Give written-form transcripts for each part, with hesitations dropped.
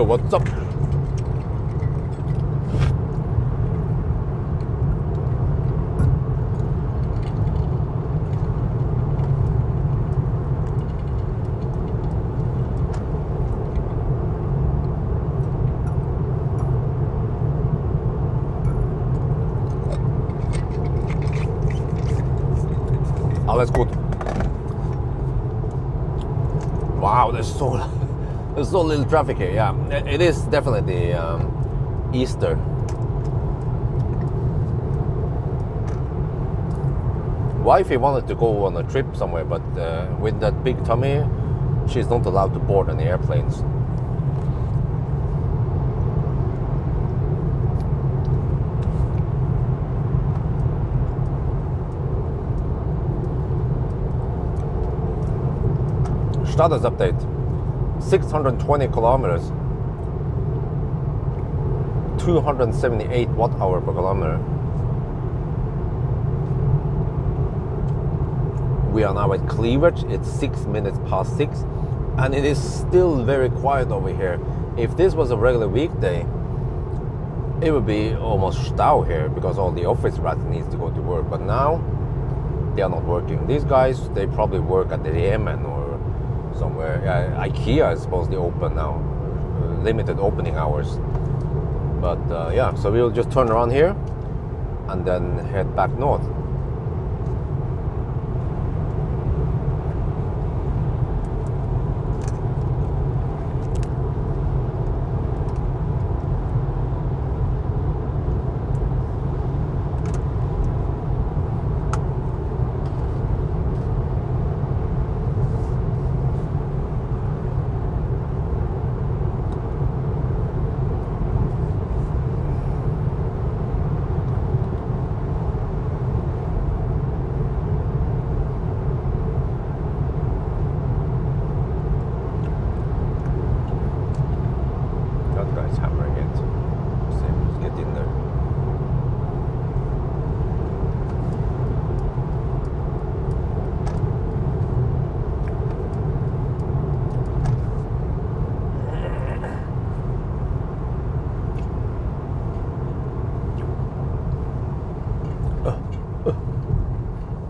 Yo, what's up? Alles gut. Wow, there's so little traffic here. Yeah, it is definitely Easter. Wifey wanted to go on a trip somewhere, but with that big tummy, she's not allowed to board any airplanes. Status update. 620 kilometers. 278 watt-hour per kilometer. We are now at Cleavage. It's 6 minutes past 6, and it is still very quiet over here. If this was a regular weekday, it would be almost stau here because all the office rats needs to go to work. But now they are not working. These guys, they probably work at the Yemen or somewhere. EQA is supposedly open now, limited opening hours. But yeah, so we'll just turn around here and then head back north.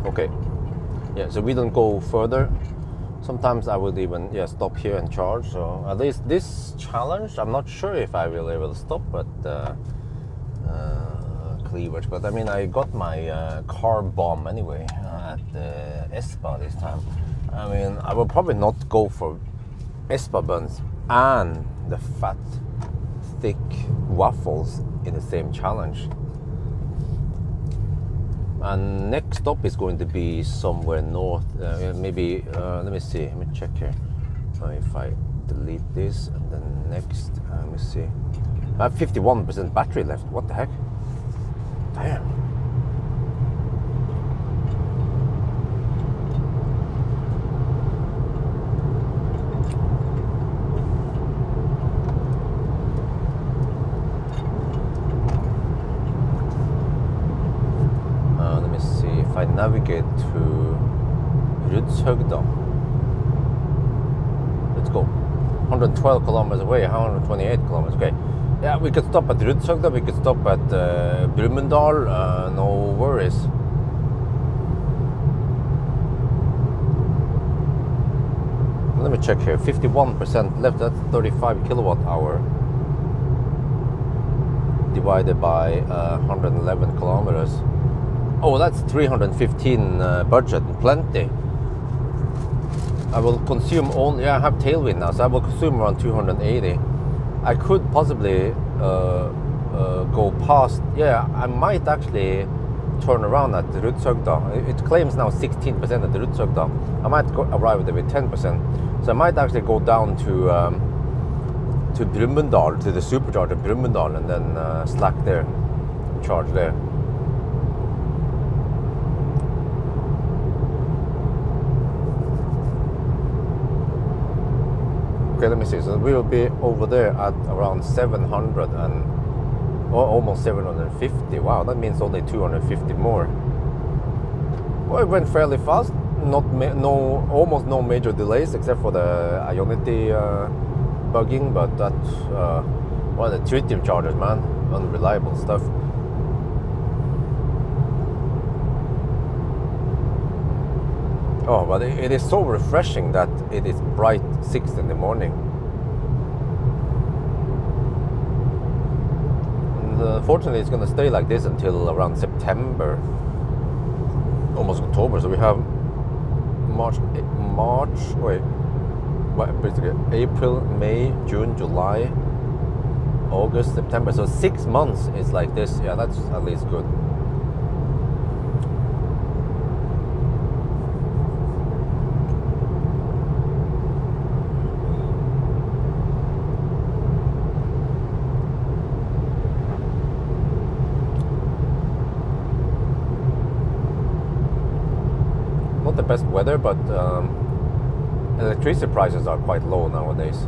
Okay, yeah, so we don't go further. Sometimes I would even stop here and charge. So at least this challenge, I'm not sure if I will ever stop at Cleavage. But I mean, I got my car bomb anyway at Espa this time. I mean, I will probably not go for Espa buns and the fat, thick waffles in the same challenge. And next stop is going to be somewhere north. Maybe let me see. Let me check here. If I delete this and then next, let me see. I have 51% battery left. What the heck? Damn. If I navigate to Rudshøgda, let's go. 112 kilometers away, 128 kilometers. Okay, yeah, we could stop at Rudshøgda. We could stop at Brumunddal. No worries. Let me check here. 51% left. That's 35 kilowatt hour divided by 111 kilometers. Oh, that's 315 budget, plenty. I will consume only, I have tailwind now, so I will consume around 280. I could possibly go past, I might actually turn around at Rudshøgda. It claims now 16% at the Rudshøgda. I might arrive there with 10%. So I might actually go down to Brumunddal, to the supercharger Brumunddal, and then slack there, charge there. Okay, let me see. So we will be over there at around 700 and almost 750. Wow, that means only 250 more. Well, it went fairly fast. Almost no major delays except for the Ionity bugging, but that's one of the tritium chargers, man. Unreliable stuff. Oh, but it is so refreshing that it is bright 6 in the morning. And, fortunately, it's going to stay like this until around September, almost October. So we have basically April, May, June, July, August, September. So 6 months is like this. Yeah, that's at least good. Not the best weather, but electricity prices are quite low nowadays.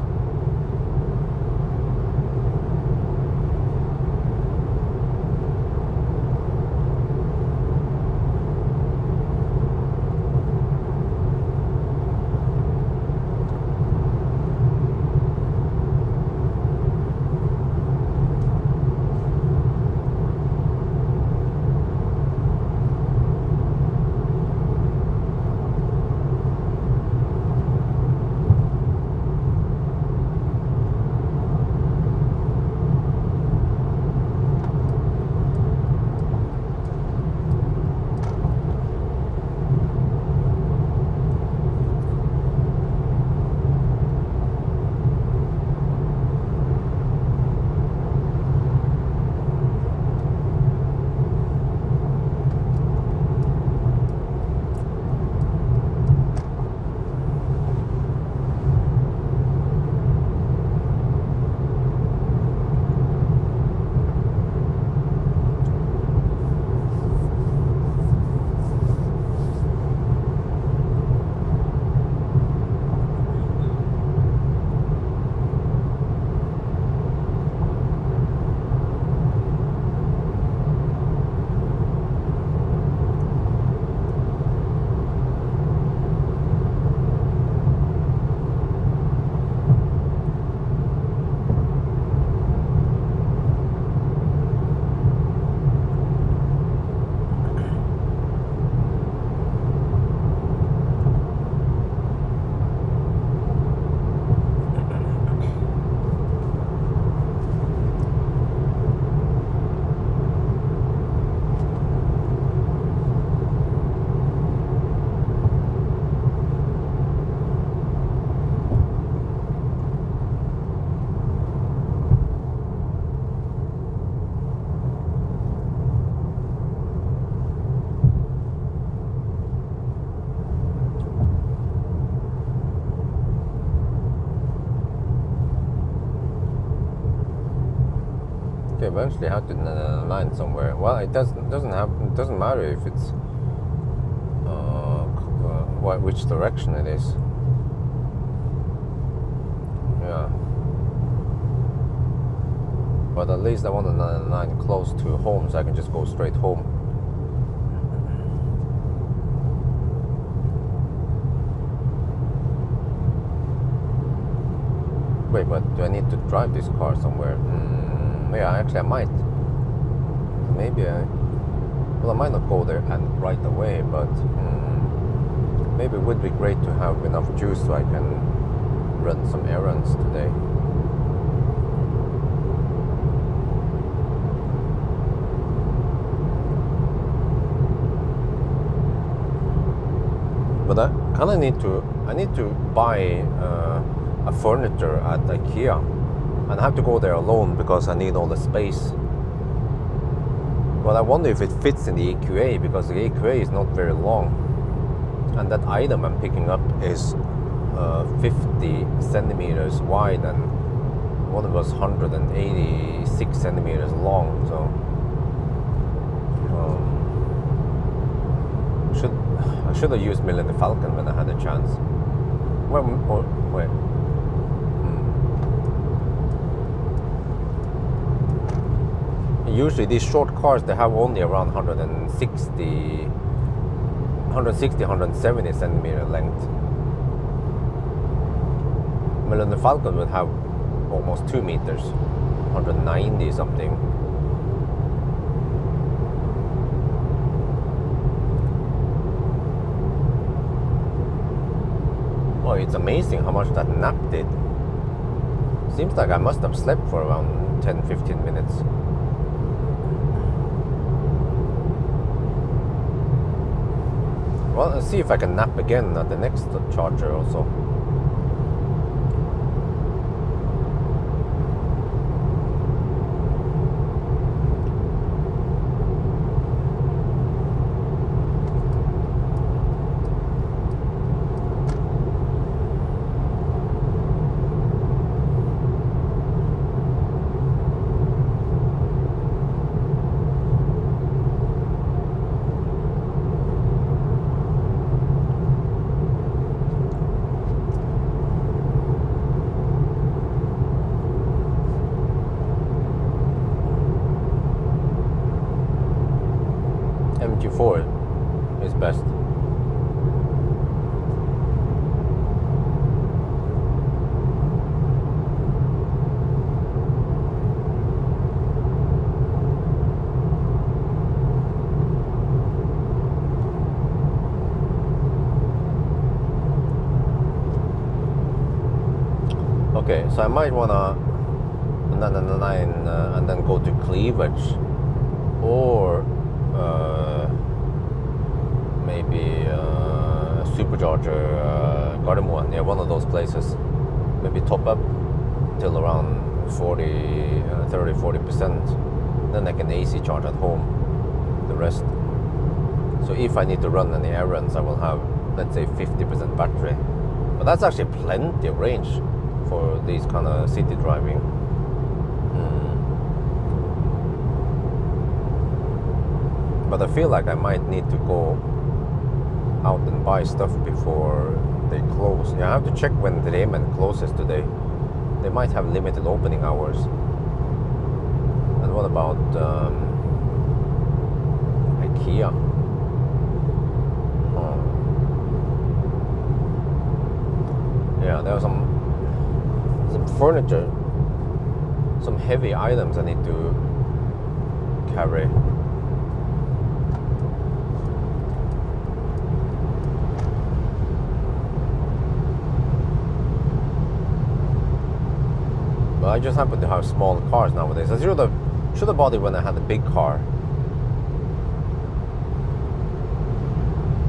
Eventually have to land somewhere. Well, it doesn't matter if it's which direction it is. Yeah, but at least I want to land close to home, so I can just go straight home. Wait, but do I need to drive this car somewhere? Yeah, actually I might. Maybe I might not go there and right away, but maybe it would be great to have enough juice so I can run some errands today. But I kind of need to buy a furniture at EQA. And I have to go there alone because I need all the space. But I wonder if it fits in the EQA, because the EQA is not very long. And that item I'm picking up is 50 centimeters wide, and one of us 186 centimeters long. So I should have used Millennium Falcon when I had a chance. Wait. Usually these short cars, they have only around 170 centimeter length. Millennium Falcon would have almost 2 meters, 190 something. Oh, it's amazing how much that nap did. Seems like I must have slept for around 10-15 minutes. Well, let's see if I can nap again at the next charger also. MG4 is best. Okay, so I might wanna 999 and then go to Cleavage, or maybe Supercharger, Gardermoen, yeah, one of those places. Maybe top up till around 30-40%. Then I can AC charge at home the rest. So if I need to run any errands, I will have, let's say, 50% battery. But that's actually plenty of range for these kind of city driving. But I feel like I might need to go out and buy stuff before they close. Yeah, I have to check when Bremen closes today. They might have limited opening hours. And what about EQA? Yeah, there was some furniture, some heavy items I need to carry. But I just happen to have small cars nowadays. I should have bought it when I had a big car.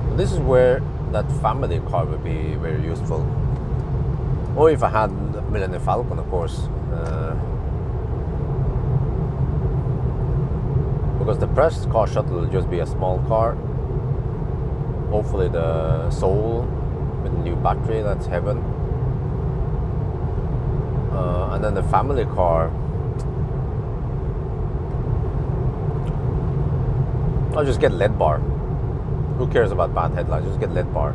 But this is where that family car would be very useful. Or if I had Millennium Falcon, of course. Because the press car shuttle will just be a small car. Hopefully the Soul with a new battery, that's heaven. And then the family car, I'll just get LED bar. Who cares about bad headlights? Just get LED bar.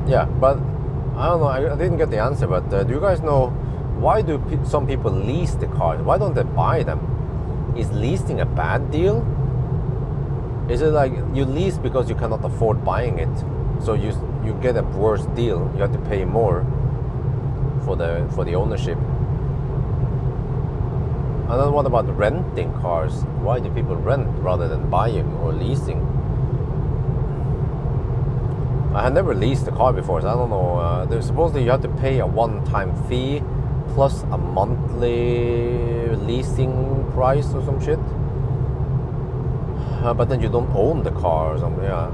Yeah, but I don't know, I didn't get the answer, but do you guys know why do some people lease the cars? Why don't they buy them? Is leasing a bad deal? Is it like you lease because you cannot afford buying it, so you get a worse deal, you have to pay more for the ownership? And then what about renting cars? Why do people rent rather than buying or leasing? I had never leased a car before, so I don't know. Supposedly you have to pay a one-time fee plus a monthly leasing price or some shit. But then you don't own the car or something. Yeah,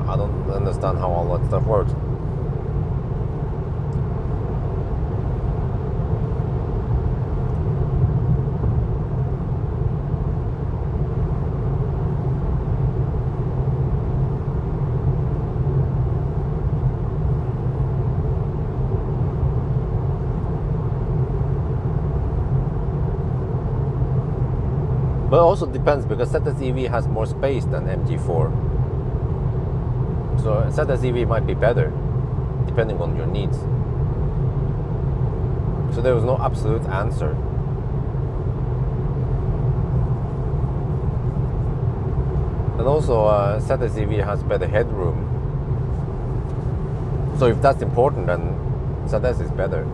I don't understand how all that stuff works. But it also depends, because ZSEV has more space than MG4. So ZSEV might be better, depending on your needs. So there was no absolute answer. And also, ZSEV has better headroom. So if that's important, then ZS is better.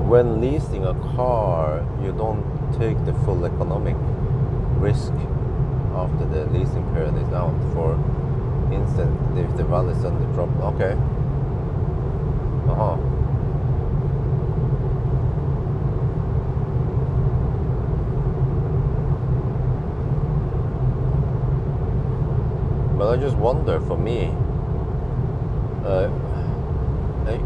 When leasing a car, you don't take the full economic risk after the leasing period is out. For instance, if the value suddenly drop. Okay. But I just wonder, for me,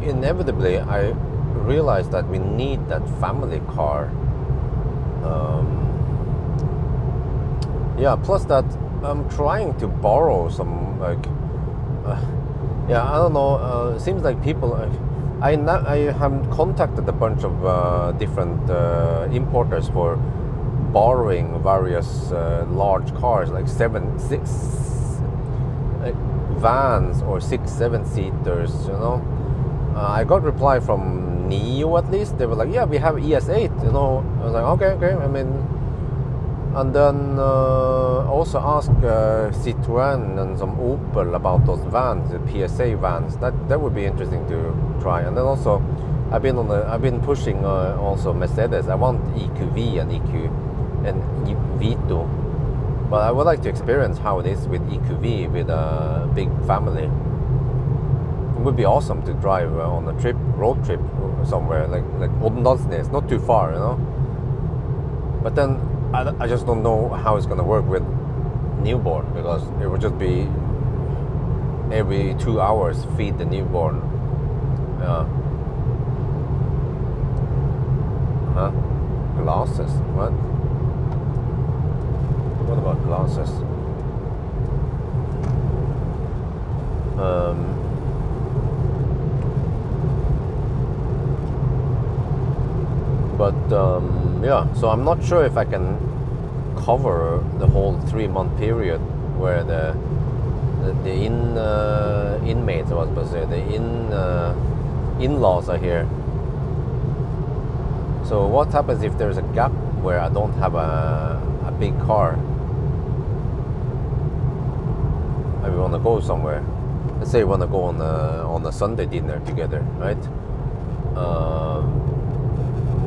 inevitably I realize that we need that family car. Yeah, plus that I'm trying to borrow some, like, yeah, I don't know, seems like people, I have contacted a bunch of different importers for borrowing various large cars, like 6 vans or 6-7 seaters, you know. I got reply from Neo, at least. They were like, yeah, we have ES8, you know. I was like, okay, I mean, and then also ask Citroën and some Opel about those vans, the PSA vans. That would be interesting to try. And then also, I've been pushing also Mercedes. I want EQV and EQ and Vito, but I would like to experience how it is with EQV with a big family. It would be awesome to drive on a road trip somewhere like Oddendalsnes, not too far, you know. But then I just don't know how it's gonna work with newborn, because it would just be every 2 hours feed the newborn. Glasses? What? What about glasses? Yeah, so I'm not sure if I can cover the whole 3-month period where the inmates, I was supposed to say, the in-laws are here. So what happens if there's a gap where I don't have a big car? And we want to go somewhere. Let's say we want to go on a Sunday dinner together, right?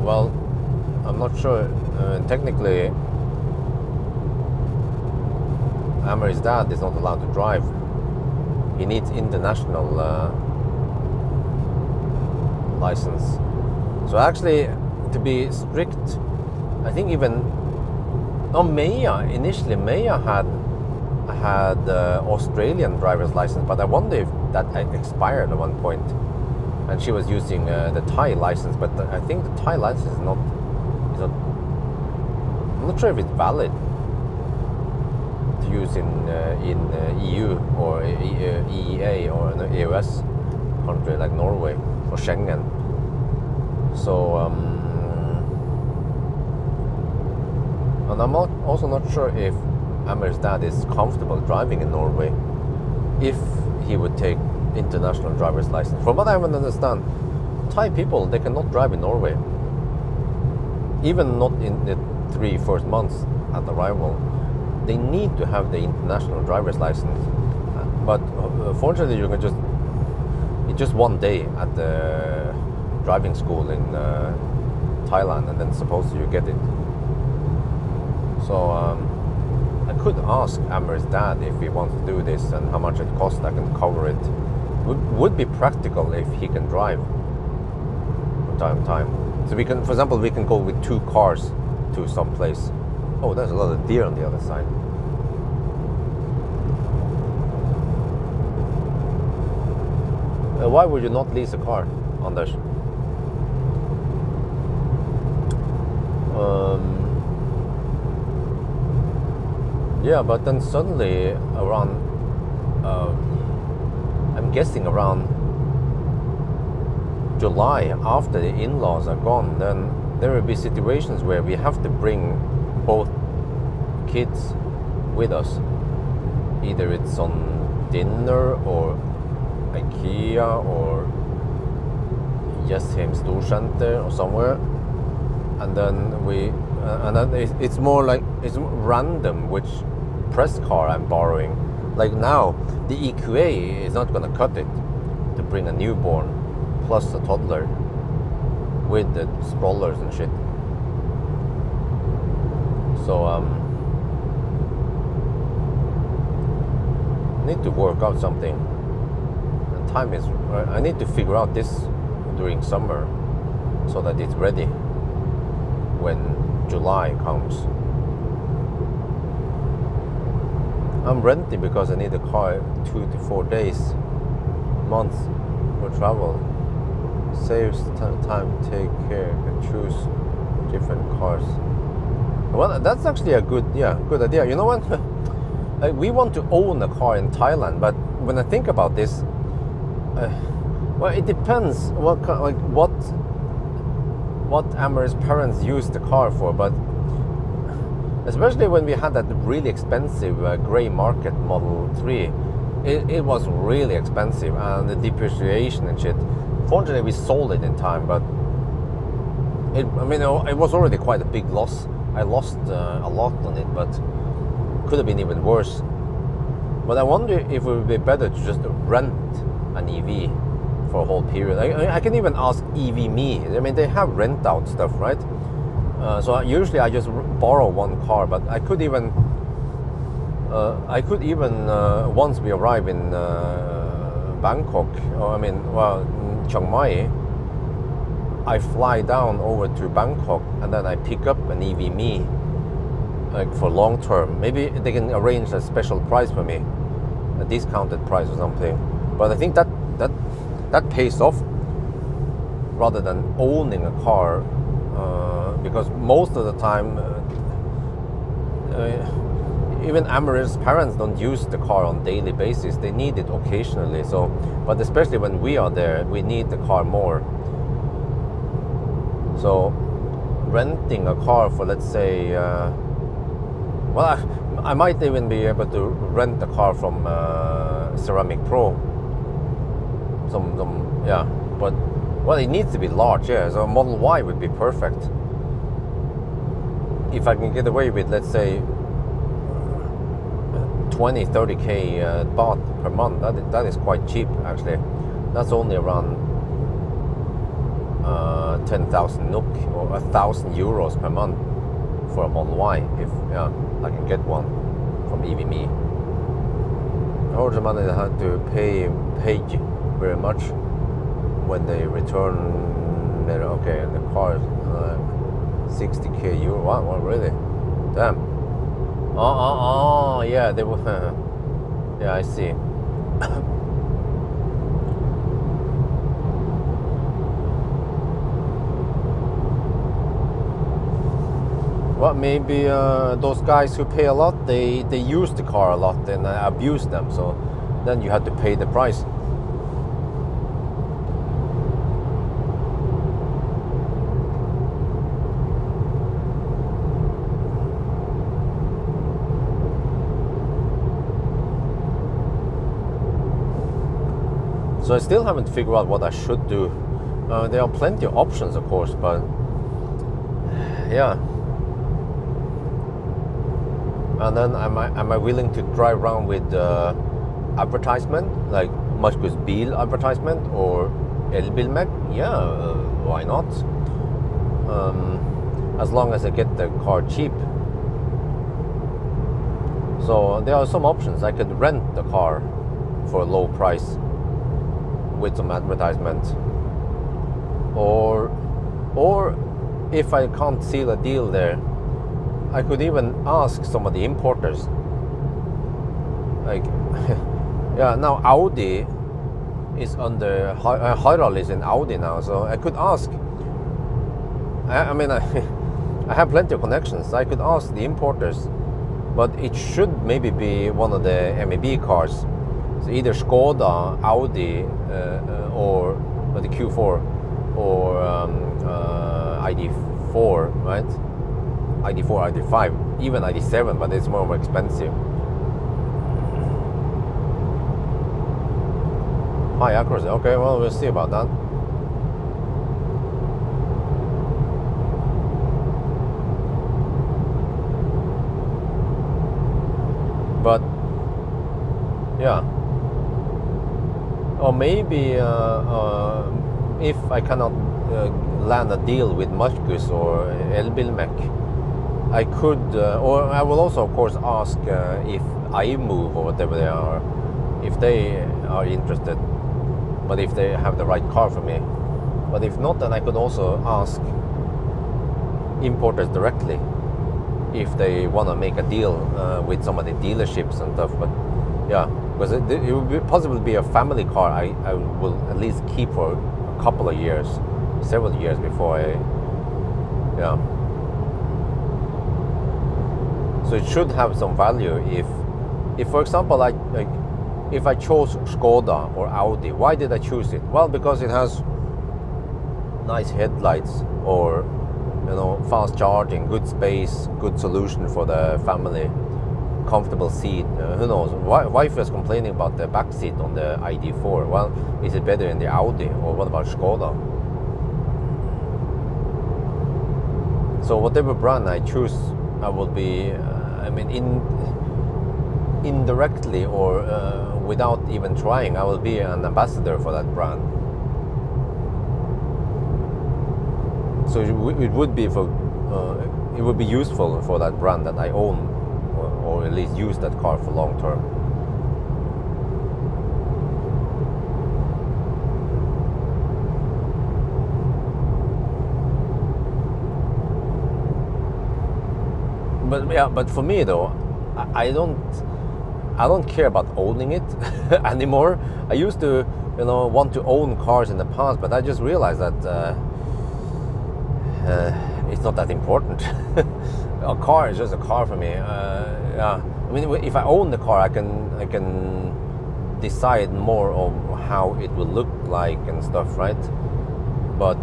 Well, I'm not sure. Technically, Amar's dad is not allowed to drive. He needs international license. So actually, to be strict, I think even initially Maya had Australian driver's license, but I wonder if that expired at one point, and she was using the Thai license. But I think the Thai license is not. I'm not sure if it's valid to use in EU or EEA or an EOS country like Norway or Schengen. So, and I'm also not sure if Amar's dad is comfortable driving in Norway if he would take international driver's license. From what I understand, Thai people, they cannot drive in Norway, even not in the 3 first months at arrival. They need to have the international driver's license. But fortunately, you can just one day at the driving school in Thailand, and then supposedly you get it. So I could ask Amer's dad if he wants to do this and how much it costs. I can cover it. Would be practical if he can drive from time to time. So we can, for example, we can go with 2 cars to some place. Oh, there's a lot of deer on the other side. Why would you not lease a car, Anders? Yeah, but then suddenly around, I'm guessing around July, after the in-laws are gone, then there will be situations where we have to bring both kids with us. Either it's on dinner or EQA or Jessheim Storsenter or somewhere, and then it's more like it's random which press car I'm borrowing. Like now, the EQA is not gonna cut it to bring a newborn plus a toddler with the strollers and shit. So I need to work out something. And time is, I need to figure out this during summer so that it's ready when July comes. I'm renting because I need a car 2 to 4 days, months for travel. Saves time, take care, and choose different cars. Well, that's actually a good idea. You know what? Like, we want to own a car in Thailand, but when I think about this, well, it depends what Amer's parents used the car for, but especially when we had that really expensive grey market Model 3, it was really expensive, and the depreciation and shit. Fortunately, we sold it in time, but it was already quite a big loss. I lost a lot on it, but could have been even worse. But I wonder if it would be better to just rent an EV for a whole period. I can even ask EV.me. I mean, they have rent out stuff, right? So usually I just borrow one car, but I could even once we arrive in Bangkok, Chiang Mai, I fly down over to Bangkok and then I pick up an EV.me, like for long term. Maybe they can arrange a special price for me, a discounted price or something. But I think that pays off rather than owning a car, because most of the time, even Amer's parents don't use the car on daily basis. They need it occasionally. So, but especially when we are there, we need the car more. So, renting a car for, let's say, I might even be able to rent a car from Ceramic Pro. But it needs to be large. Yeah, so Model Y would be perfect. If I can get away with, let's say, 20-30k baht per month, that is quite cheap actually. That's only around 10,000 NOK or 1,000 euros per month for a Model Y, if I can get one from EV.me. How much money they had to pay very much when they return the car, 60k euro. Wow, really? Damn. Yeah, they were. Yeah, I see. Well, maybe those guys who pay a lot, they use the car a lot and abuse them. So then you have to pay the price. So I still haven't figured out what I should do. There are plenty of options, of course, but yeah. And then am I willing to drive around with advertisement, like Markus Bil advertisement or Elbilmek? Yeah, why not? As long as I get the car cheap. So there are some options. I could rent the car for a low price with some advertisement, or if I can't seal a deal there, I could even ask some of the importers. Like, yeah, now Audi is under Harald is in Audi now, so I could ask. I mean, I have plenty of connections. I could ask the importers, but it should maybe be one of the MEB cars. So either Skoda, Audi, or the Q4, or ID4, right? ID4, ID5, even ID7, but it's more expensive. High accuracy. Okay, well, we'll see about that. But yeah, or maybe if I cannot land a deal with Marcus or Elbilmek, I could, or I will also, of course, ask if iMove or whatever they are, if they are interested, but if they have the right car for me. But if not, then I could also ask importers directly if they want to make a deal with some of the dealerships and stuff. But yeah, because it will possibly be a family car I will at least keep for a couple of years, several years before I, yeah. So it should have some value if for example, if I chose Skoda or Audi. Why did I choose it? Well, because it has nice headlights, or fast charging, good space, good solution for the family, comfortable seat. Who knows? Wife was complaining about the back seat on the ID4. Well, is it better in the Audi, or what about Skoda? So whatever brand I choose, I will be, indirectly or without even trying, I will be an ambassador for that brand. So it would be it would be useful for that brand that I own, or at least use that car for long term. But yeah, but for me though, I don't care about owning it anymore. I used to, want to own cars in the past, but I just realized that it's not that important. A car is just a car for me. Yeah, I mean, if I own the car, I can decide more of how it will look like and stuff, right? But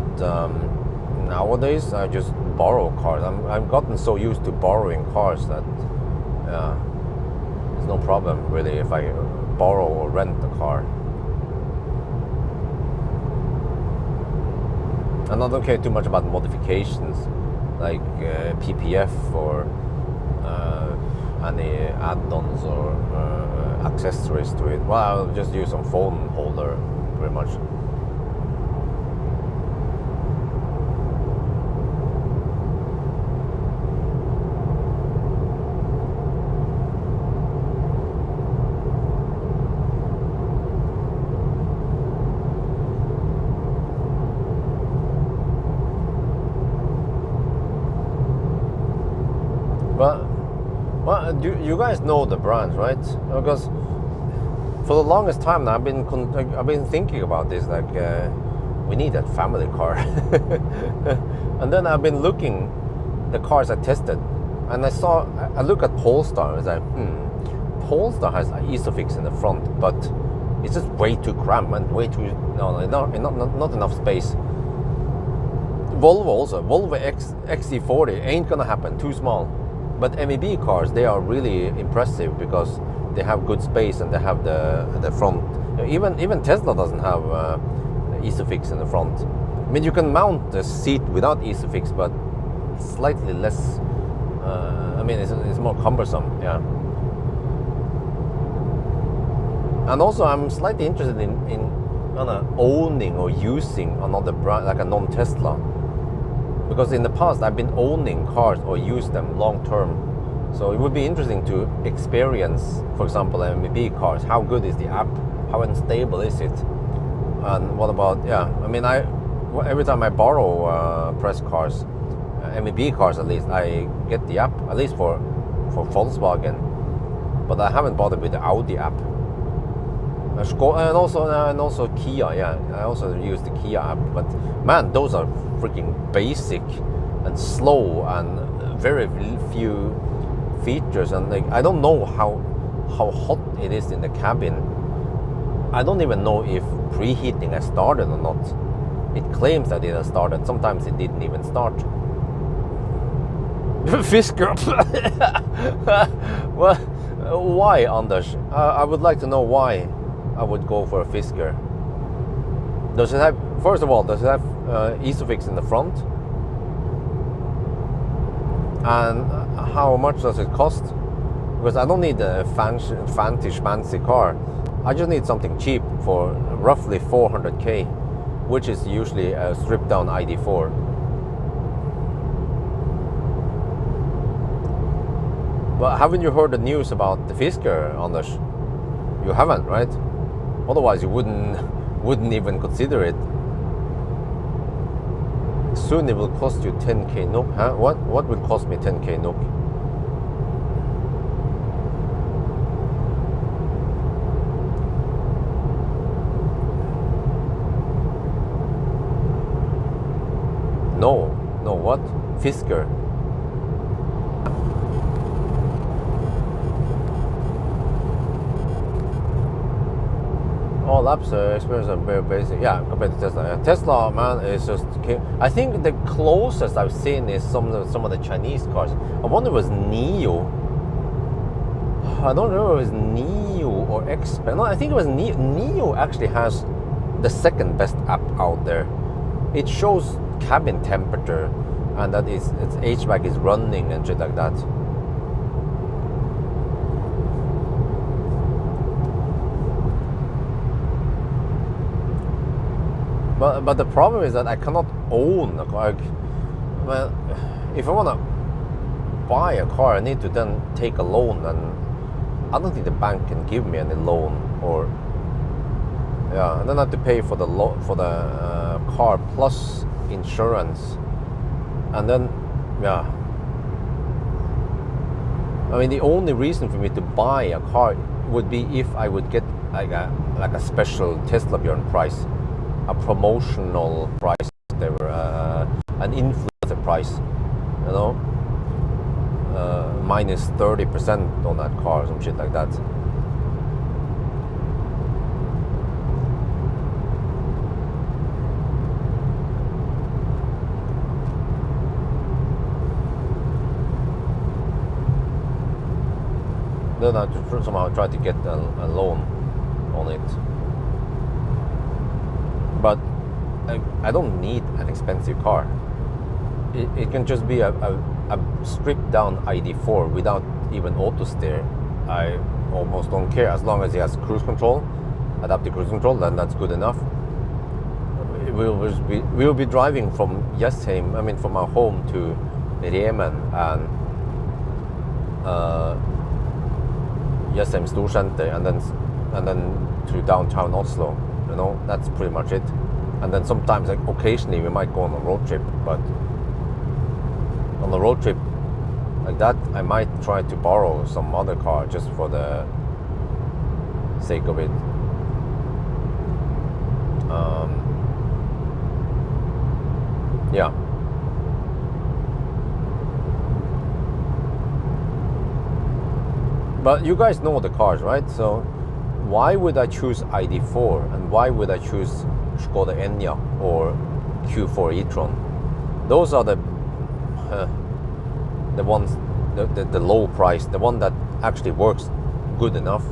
nowadays, I just borrow cars. I've gotten so used to borrowing cars that there's no problem really if I borrow or rent a car. And I don't care too much about modifications like PPF or any add-ons or accessories to it. Well, I'll just use some phone holder pretty much. Well, you guys know the brands, right? Because for the longest time now, I've been thinking about this. Like, we need that family car, and then I've been looking the cars I tested, and I look at Polestar, and I was like, Polestar has Isofix in the front, but it's just way too cramped and way too not enough space. Volvo also, Volvo XC40 ain't gonna happen, too small. But MEB cars, they are really impressive because they have good space and they have the front. Even Tesla doesn't have Isofix in the front. I mean, you can mount the seat without Isofix, but slightly less. It's more cumbersome. Yeah. And also, I'm slightly interested in owning or using another brand, like a non-Tesla. Because in the past, I've been owning cars or used them long term So it would be interesting to experience, for example, MEB cars. How good is the app? How unstable is it? And what about, I mean, every time I borrow press cars, MEB cars at least, I get the app, at least for Volkswagen. But I haven't bothered with the Audi app. And also Kia, I also use the Kia app. But man, those are freaking basic and slow and very few features. And like, I don't know how hot it is in the cabin. I don't even know if preheating has started or not. It claims that it has started. Sometimes it didn't even start. Fisker. Well, why, Anders? I would like to know why I would go for a Fisker. Does it have, first of all, does it have Isofix in the front? And how much does it cost? Because I don't need a fancy car. I just need something cheap for roughly 400k, which is usually a stripped down ID4. But haven't you heard the news about the Fisker, Anders? You haven't, right? Otherwise you wouldn't even consider it. Soon it will cost you 10k NOK. Huh? What will cost me 10k NOK? No, what? Fisker. All apps experience are very basic. Yeah, compared to Tesla. Tesla, man, is just. I think the closest I've seen is some of the Chinese cars. I wonder if it was Neo. I don't know if it was Neo or Xpeng. No, I think it was Neo. Neo actually has the second best app out there. It shows cabin temperature and that its HVAC is running and shit like that. But the problem is that I cannot own a car. Well, if I want to buy a car, I need to then take a loan, and I don't think the bank can give me any loan. Or and then I have to pay for the car plus insurance, and then I mean, the only reason for me to buy a car would be if I would get like a special Tesla Björn price. A promotional price, an influencer price, you know, minus 30% on that car, some shit like that. Then I have to somehow try to get a loan on it. But I don't need an expensive car. It can just be a stripped down ID4 without even auto steer. I almost don't care, as long as it has cruise control, adaptive cruise control, then that's good enough. We'll be driving from Jessheim, I mean from our home to Remen and Jessheim Storsenter, and then to downtown Oslo. You know, that's pretty much it. And then sometimes, like occasionally, we might go on a road trip. But on a road trip like that, I might try to borrow some other car just for the sake of it. Yeah. But you guys know the cars, right? So why would I choose ID4 and why would I choose Skoda Enyaq or Q4 e-tron? Those are the ones, the low price, the one that actually works good enough.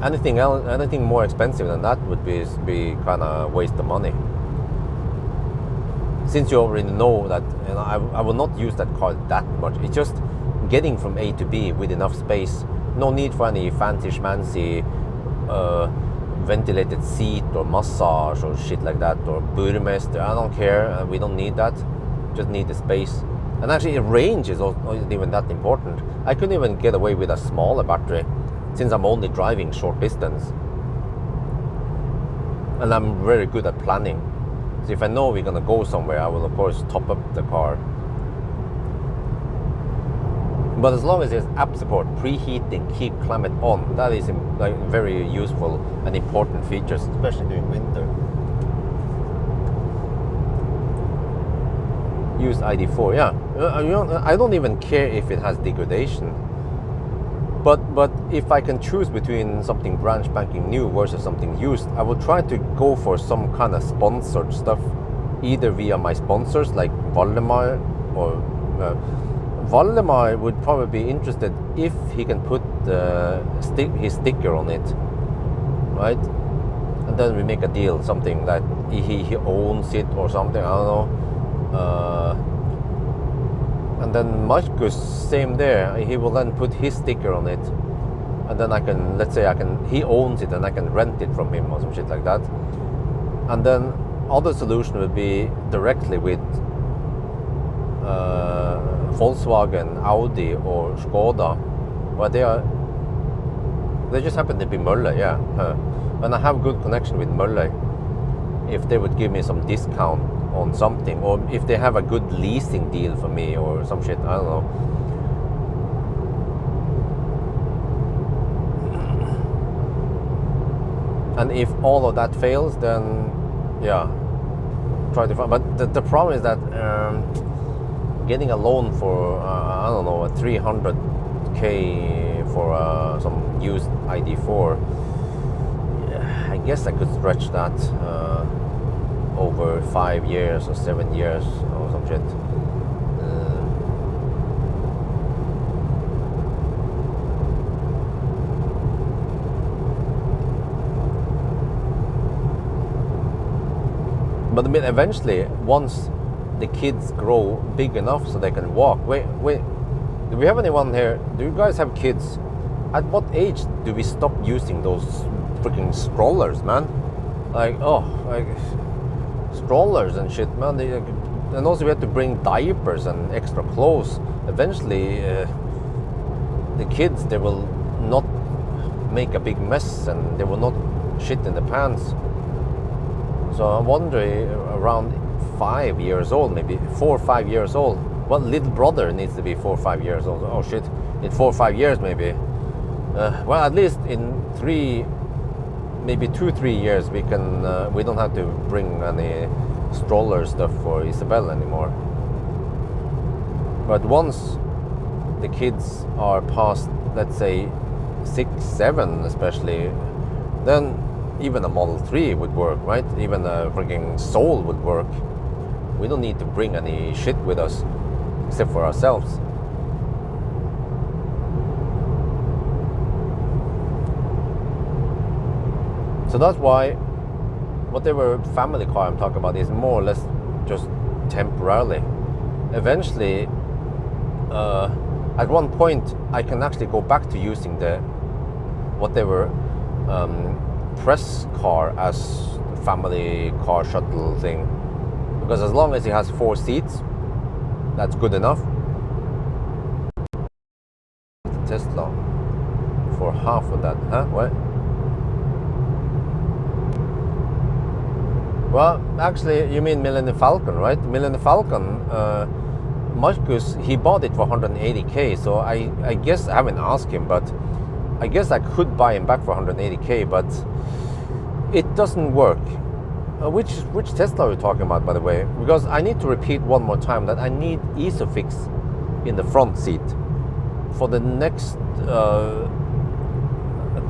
Anything else, anything more expensive than that would be kind of waste of money. Since you already know that, you know, I will not use that car that much. It's just getting from A to B with enough space. No need for any fancy schmancy ventilated seat or massage or shit like that, or Burmester. I don't care. We don't need that. Just need the space. And actually, range is not even that important. I couldn't even get away with a smaller battery, since I'm only driving short distance. And I'm very good at planning. So if I know we're gonna go somewhere, I will of course top up the car. But as long as there's app support, preheating, keep climate on, that is like very useful and important features, especially during winter. Use ID4, yeah. I don't even care if it has degradation. But if I can choose between something brand spanking new versus something used, I will try to go for some kind of sponsored stuff, either via my sponsors like Valdemar, or Valdemar would probably be interested if he can put his sticker on it, right? And then we make a deal, something that he owns it or something, I don't know. And then Marcus, same there, he will then put his sticker on it, and then I can, let's say he owns it and I can rent it from him or some shit like that. And then other solution would be directly with Volkswagen, Audi or Skoda, but they just happen to be Møller, yeah. And I have good connection with Møller. If they would give me some discount on something, or if they have a good leasing deal for me or some shit, I don't know. And if all of that fails, then yeah, try to find. But the problem is that getting a loan for I don't know, 300k for some used ID4, yeah, I guess I could stretch that over 5 years or 7 years or some shit. But I mean, eventually, once the kids grow big enough so they can walk. Wait, do we have anyone here? Do you guys have kids? At what age do we stop using those freaking strollers, man? Like, strollers and shit, man. And also we have to bring diapers and extra clothes. Eventually, the kids, they will not make a big mess and they will not shit in the pants. So I'm wondering, around 5 years old, maybe 4 or 5 years old. Well, little brother needs to be 4 or 5 years old. Oh shit, in 4 or 5 years maybe. Well, at least in 2-3 years we can. We don't have to bring any stroller stuff for Isabel anymore. But once the kids are past, let's say 6, 7 especially, then even a Model 3 would work, right? Even a freaking Soul would work. We don't need to bring any shit with us except for ourselves. So that's why whatever family car I'm talking about is more or less just temporarily. Eventually, at one point, I can actually go back to using the whatever press car as family car shuttle thing, because as long as it has 4 seats, that's good enough. Tesla for half of that, huh? What? Well, actually, you mean Millennium Falcon, right? Millennium Falcon, Marcus, he bought it for 180k, so I guess I haven't asked him, but I guess I could buy him back for 180k, but it doesn't work. Which Tesla are we talking about, by the way? Because I need to repeat one more time that I need Isofix in the front seat for the next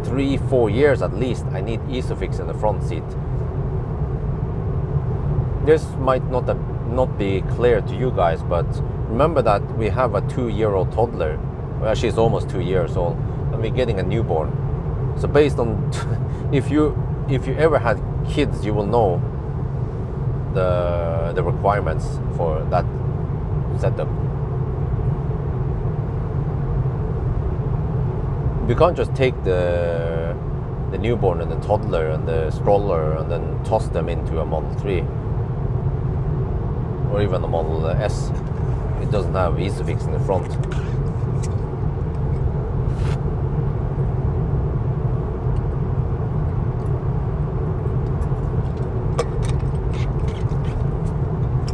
3-4 years at least. I need Isofix in the front seat. This might not be clear to you guys, but remember that we have a 2-year-old toddler. Well, she's almost 2 years old, and we're getting a newborn. So based on if you ever had kids, you will know the requirements for that setup. We can't just take the newborn and the toddler and the stroller and then toss them into a Model 3 or even a Model S. it doesn't have Isofix in the front.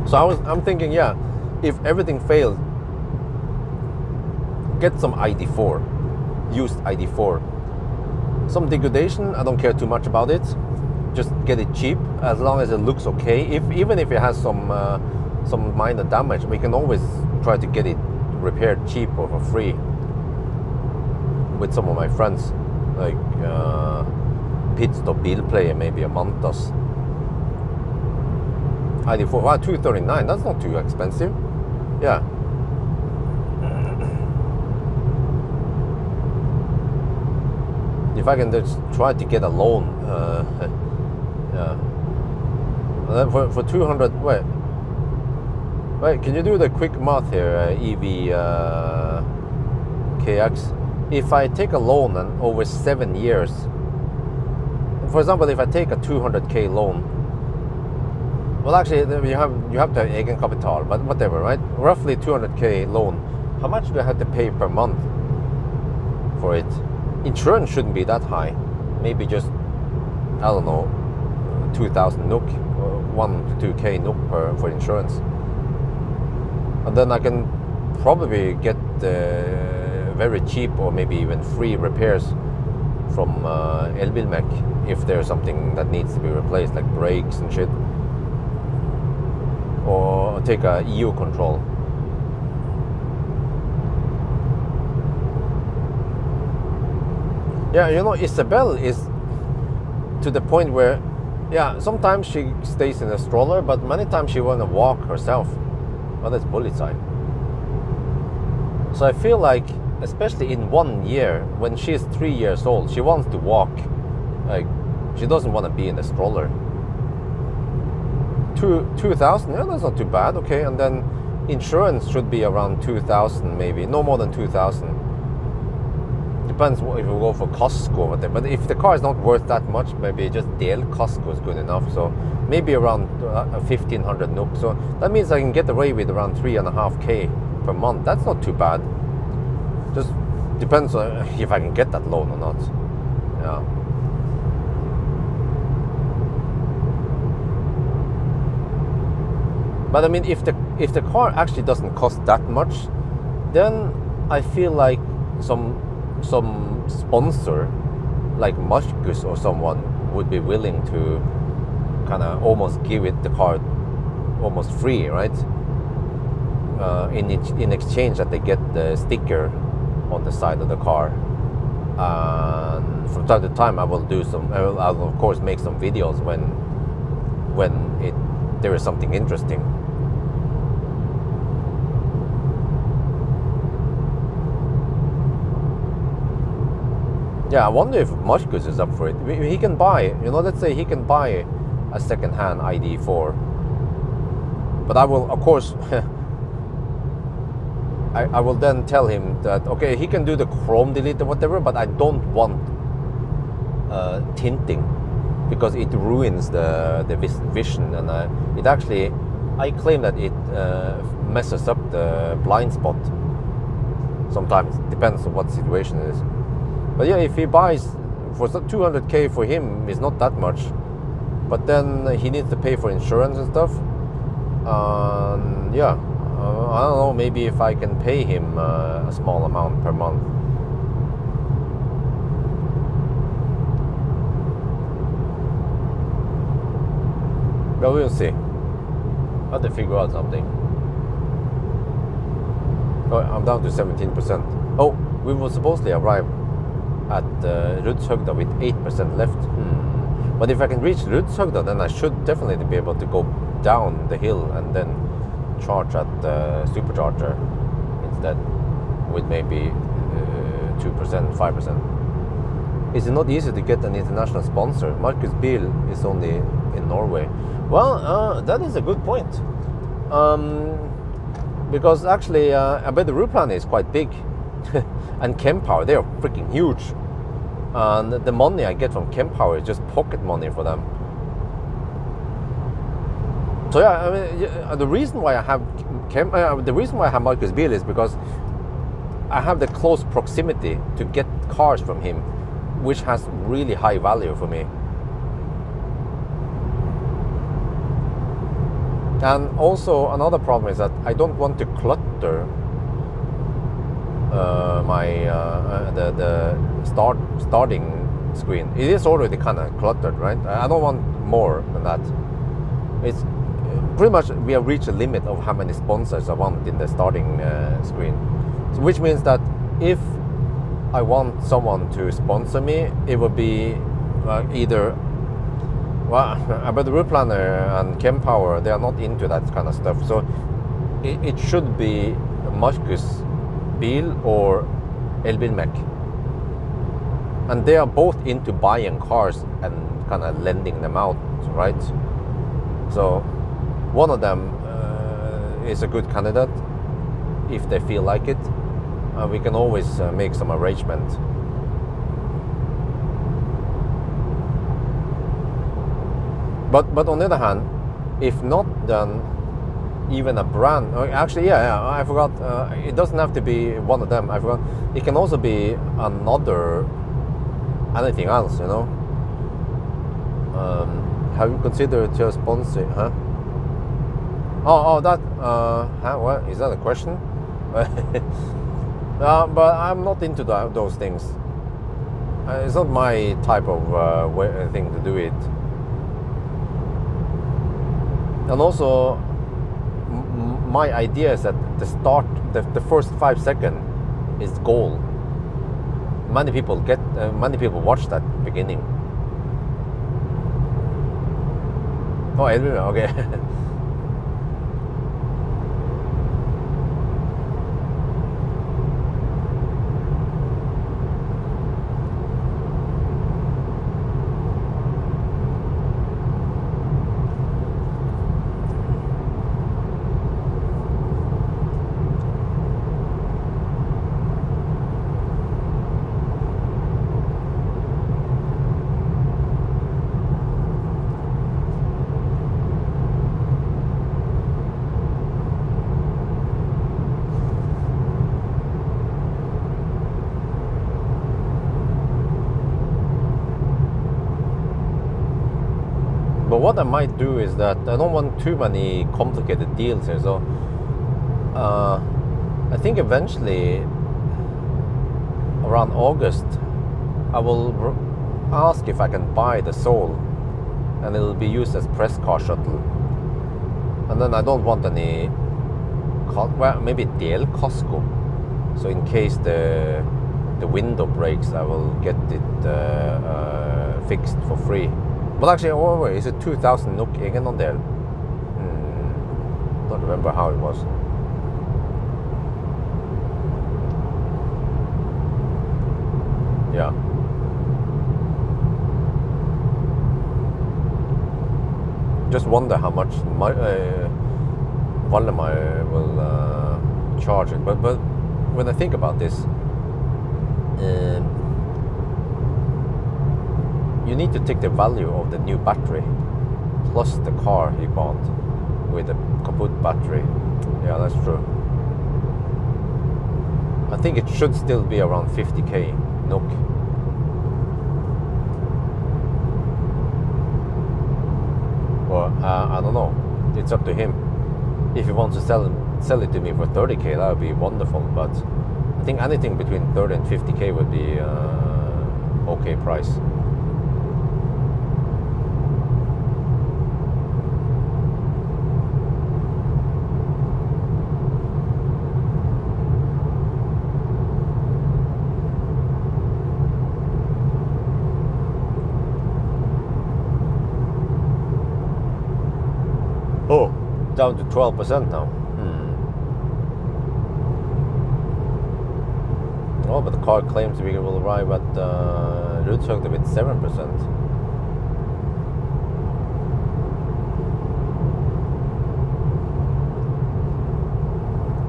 So I'm thinking, yeah, if everything fails, get some ID4, used ID4. Some degradation, I don't care too much about it. Just get it cheap, as long as it looks okay. Even if it has some minor damage, we can always try to get it repaired cheap or for free with some of my friends, like Pit Stop Bilplayer, maybe a Mantas. ID4, wow, 239, that's not too expensive. Yeah. If I can just try to get a loan, yeah. And then for 200, wait, can you do the quick math here, EV KX? If I take a loan and over 7 years, for example, if I take a 200k loan, well, actually, you have to have Eigenkapital, but whatever, right? Roughly 200k loan. How much do I have to pay per month for it? Insurance shouldn't be that high. Maybe just, I don't know, 2,000 NOK, or 1 to 2k NOK for insurance. And then I can probably get very cheap or maybe even free repairs from Elbilmek if there's something that needs to be replaced, like brakes and shit. Or take a EU control. Yeah, you know, Isabel is to the point where, yeah, sometimes she stays in a stroller, but many times she want to walk herself. Well, that's bullet side. So I feel like, especially in 1 year, when she's 3 years old, she wants to walk. Like, she doesn't want to be in a stroller. 2,000, yeah, that's not too bad. Okay, and then insurance should be around 2,000, maybe no more than 2,000. Depends if you go for Casco or whatever. But if the car is not worth that much, maybe just DL Casco is good enough. So maybe around 1,500 NOK. So that means I can get away with around 3.5k per month. That's not too bad. Just depends on if I can get that loan or not. Yeah. But I mean, if the car actually doesn't cost that much, then I feel like some sponsor, like Marcus or someone, would be willing to kind of almost give it the car almost free, right? In exchange that they get the sticker on the side of the car. And from time to time, I will of course make some videos when there is something interesting. Yeah, I wonder if Marcus is up for it. He can buy, you know, let's say he can buy a second-hand ID4. But I will, of course, I will then tell him that, okay, he can do the chrome delete or whatever, but I don't want tinting, because it ruins the vision, and it actually, I claim that it messes up the blind spot. Sometimes, depends on what situation it is. But yeah, if he buys, for 200k for him is not that much, but then he needs to pay for insurance and stuff. Yeah, I don't know, maybe if I can pay him a small amount per month. But we'll see. I have to figure out something. Oh, I'm down to 17%. Oh, we will supposedly arrive at Rudshøgda with 8% left. But if I can reach Rudshøgda, then I should definitely be able to go down the hill and then charge at the supercharger instead with maybe 2%, 5%. Is it not easy to get an international sponsor? Marcus Biel is only in Norway. Well, that is a good point. Because actually, I bet the Ruplan is quite big. And Kempower, they are freaking huge. And the money I get from Kempower is just pocket money for them. So yeah, I mean, the reason why I have Marcus Beal is because I have the close proximity to get cars from him, which has really high value for me. And also another problem is that I don't want to clutter the starting screen. It is already kind of cluttered, right? I don't want more than that. It's pretty much we have reached a limit of how many sponsors I want in the starting screen. So which means that if I want someone to sponsor me, it would be either, but the Route Planner and Pawel, they are not into that kind of stuff. So it should be Marcus Beal or Elbil Mek. And they are both into buying cars and kind of lending them out, right? So one of them is a good candidate if they feel like it. We can always make some arrangement. But on the other hand, if not, then even a brand. Actually, yeah, I forgot. It doesn't have to be one of them. I forgot. It can also be another, anything else, you know. Have you considered just sponsor? Huh? That. What is that a question? But I'm not into those things. It's not my type of thing to do it. And also, my idea is that the first 5 seconds is goal. Many people watch that beginning. Oh, okay. But what I might do is that I don't want too many complicated deals here. So I think eventually around August I will ask if I can buy the Soul, and it'll be used as press car shuttle. And then I don't want any, well, maybe del casco. So in case the window breaks, I will get it fixed for free. But actually, is it 2,000 NOK egenandel? Don't remember how it was. Yeah. Just wonder how much Valdemar will charge it. But when I think about this, you need to take the value of the new battery plus the car he bought with a kaput battery. Yeah, that's true. I think it should still be around 50k NOK. Well, I don't know. It's up to him. If he wants to sell it to me for 30k, that would be wonderful. But I think anything between 30 and 50k would be okay price. Oh, down to 12% now. Oh, but the car claims we will arrive at Rudshøgda with 7%.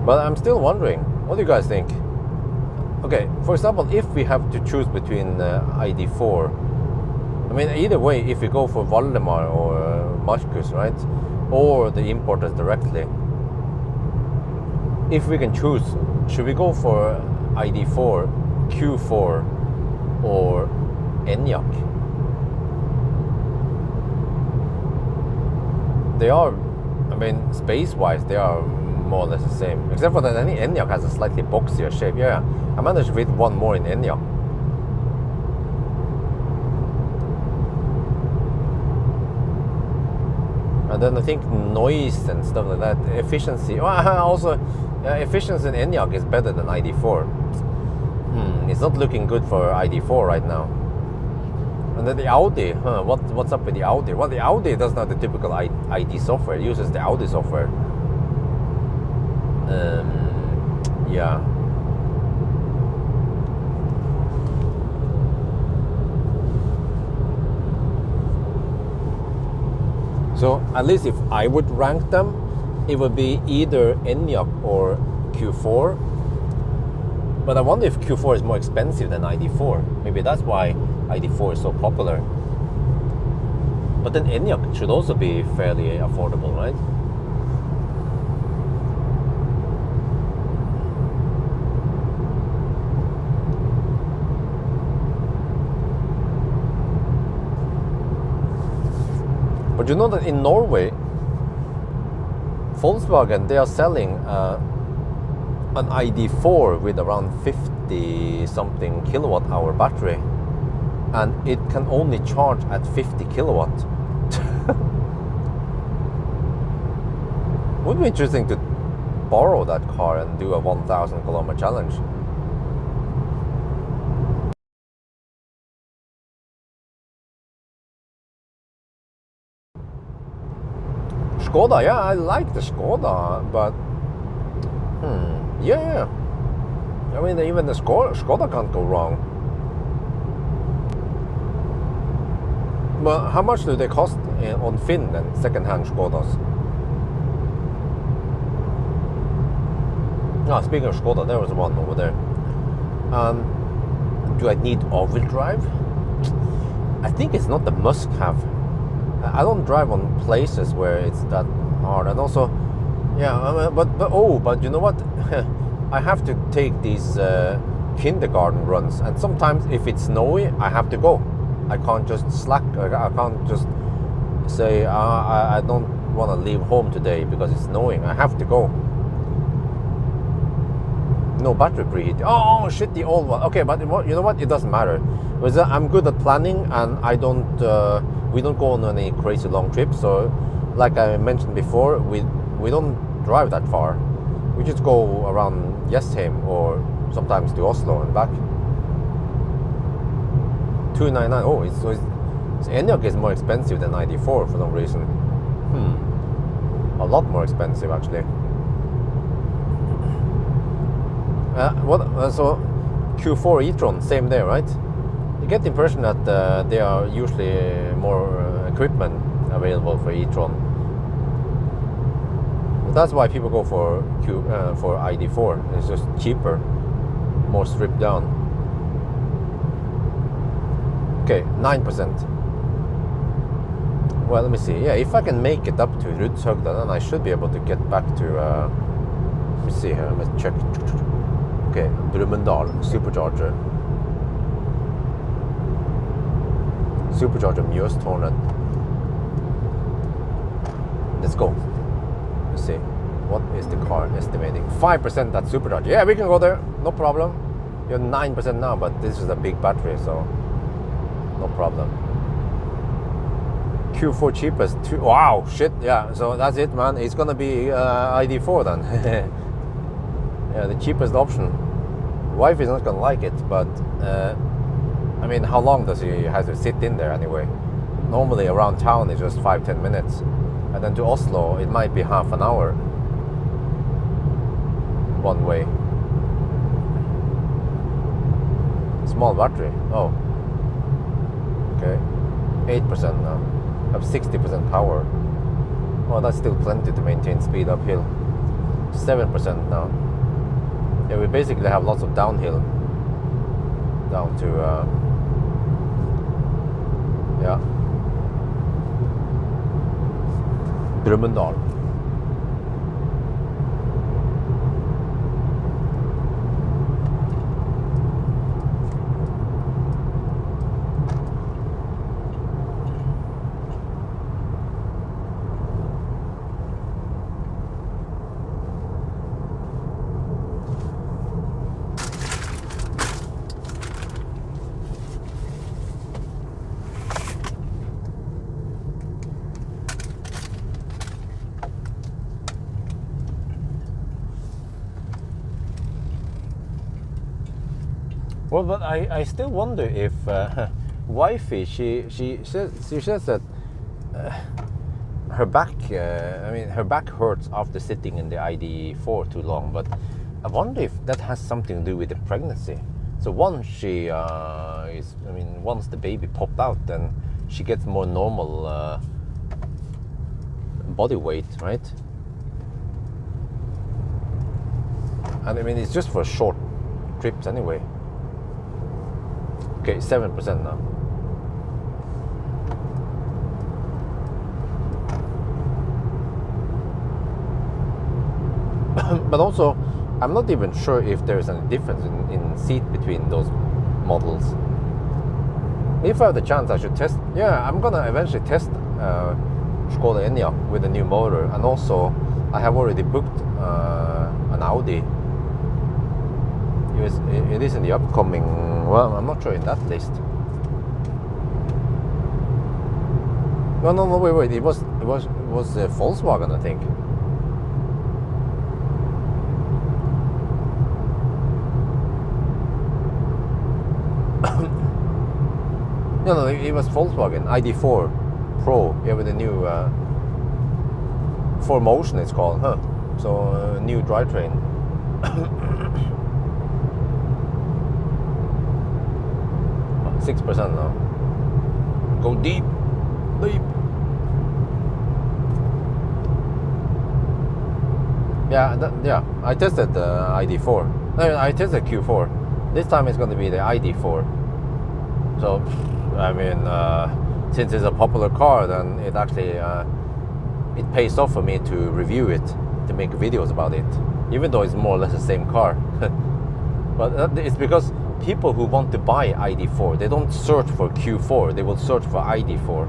But I'm still wondering, what do you guys think? Okay, for example, if we have to choose between ID4, I mean, either way, if we go for Valdemar or Marcus, right? or the importers directly. If we can choose, should we go for ID4, Q4, or ENIAC? They are, I mean, space-wise, they are more or less the same. Except for that ENIAC has a slightly boxier shape. Yeah, I managed to fit one more in ENIAC. And then I think noise and stuff like that, efficiency. Also, efficiency in ENIAC is better than ID4. It's not looking good for ID4 right now. And then the Audi, what's up with the Audi? Well, the Audi doesn't have the typical ID software. It uses the Audi software. Yeah. So at least if I would rank them, it would be either ENIAC or Q4. But I wonder if Q4 is more expensive than ID4. Maybe that's why ID4 is so popular. But then ENIAC should also be fairly affordable, right? But you know that in Norway, Volkswagen, they are selling an ID4 with around 50 something kilowatt hour battery, and it can only charge at 50 kilowatt. Would be interesting to borrow that car and do a 1,000 kilometer challenge. Skoda, yeah, I like the Skoda, but yeah. I mean, even the Skoda can't go wrong. But how much do they cost on Finn then, second-hand Skodas? Speaking of Skoda, there was one over there. Do I need all-wheel drive? I think it's not the must-have. I don't drive on places where it's that hard, and also, yeah. But you know what? I have to take these kindergarten runs, and sometimes if it's snowy, I have to go. I can't just slack. I can't just say I don't want to leave home today because it's snowing. I have to go. No battery preheat. Oh shit, the old one. Okay, but you know what? It doesn't matter. Because I'm good at planning, and I don't. We don't go on any crazy long trips. So, like I mentioned before, we don't drive that far. We just go around Jessheim or sometimes to Oslo and back. 299. Oh, so ENIAC is more expensive than ID4 for some reason. A lot more expensive actually. So Q4 e-tron, same there, right? You get the impression that there are usually more equipment available for e-tron. But that's why people go for ID4. It's just cheaper, more stripped down. Okay, 9%. Well, let me see. Yeah, if I can make it up to Rudshøgda, then I should be able to get back to. Let me see here. Let's check. Okay, Brumunddal supercharger. Supercharger Mjøsen. Let's go. Let's see. What is the car estimating? 5% that supercharger. Yeah, we can go there. No problem. You're 9% now, but this is a big battery, so no problem. Q4 cheapest. Wow, shit. Yeah, so that's it, man. It's gonna be ID4 then. Yeah, the cheapest option. Wife is not gonna like it, but I mean, how long does he have to sit in there anyway? Normally around town it's just 5-10 minutes, and then to Oslo it might be half an hour one way. Small battery. Oh, okay, 8% now. Have 60% power. Oh, that's still plenty to maintain speed uphill. 7% now. Yeah, we basically have lots of downhill down to yeah. Brumunddal. Well, but I still wonder if wifey, she says that her back, her back hurts after sitting in the ID4 too long, but I wonder if that has something to do with the pregnancy. So once she once the baby popped out, then she gets more normal body weight, right? And I mean, it's just for short trips anyway. Okay, 7% now. But also, I'm not even sure if there's any difference in seat between those models. If I have the chance, I should test. Yeah, I'm gonna eventually test Skoda Enyaq with a new motor, and also I have already booked an Audi. It is in the upcoming. Well, I'm not sure in that list. No, wait. It was Volkswagen, I think. No, it was Volkswagen ID4 Pro. Yeah, with the new 4Motion, it's called, huh? So new drivetrain. 6% now. Go deep. Yeah, I tested the ID4. No, I tested Q4. This time it's going to be the ID4. So, I mean, since it's a popular car, then it actually it pays off for me to review it, to make videos about it, even though it's more or less the same car. But it's because people who want to buy ID4, they don't search for Q4, they will search for ID4.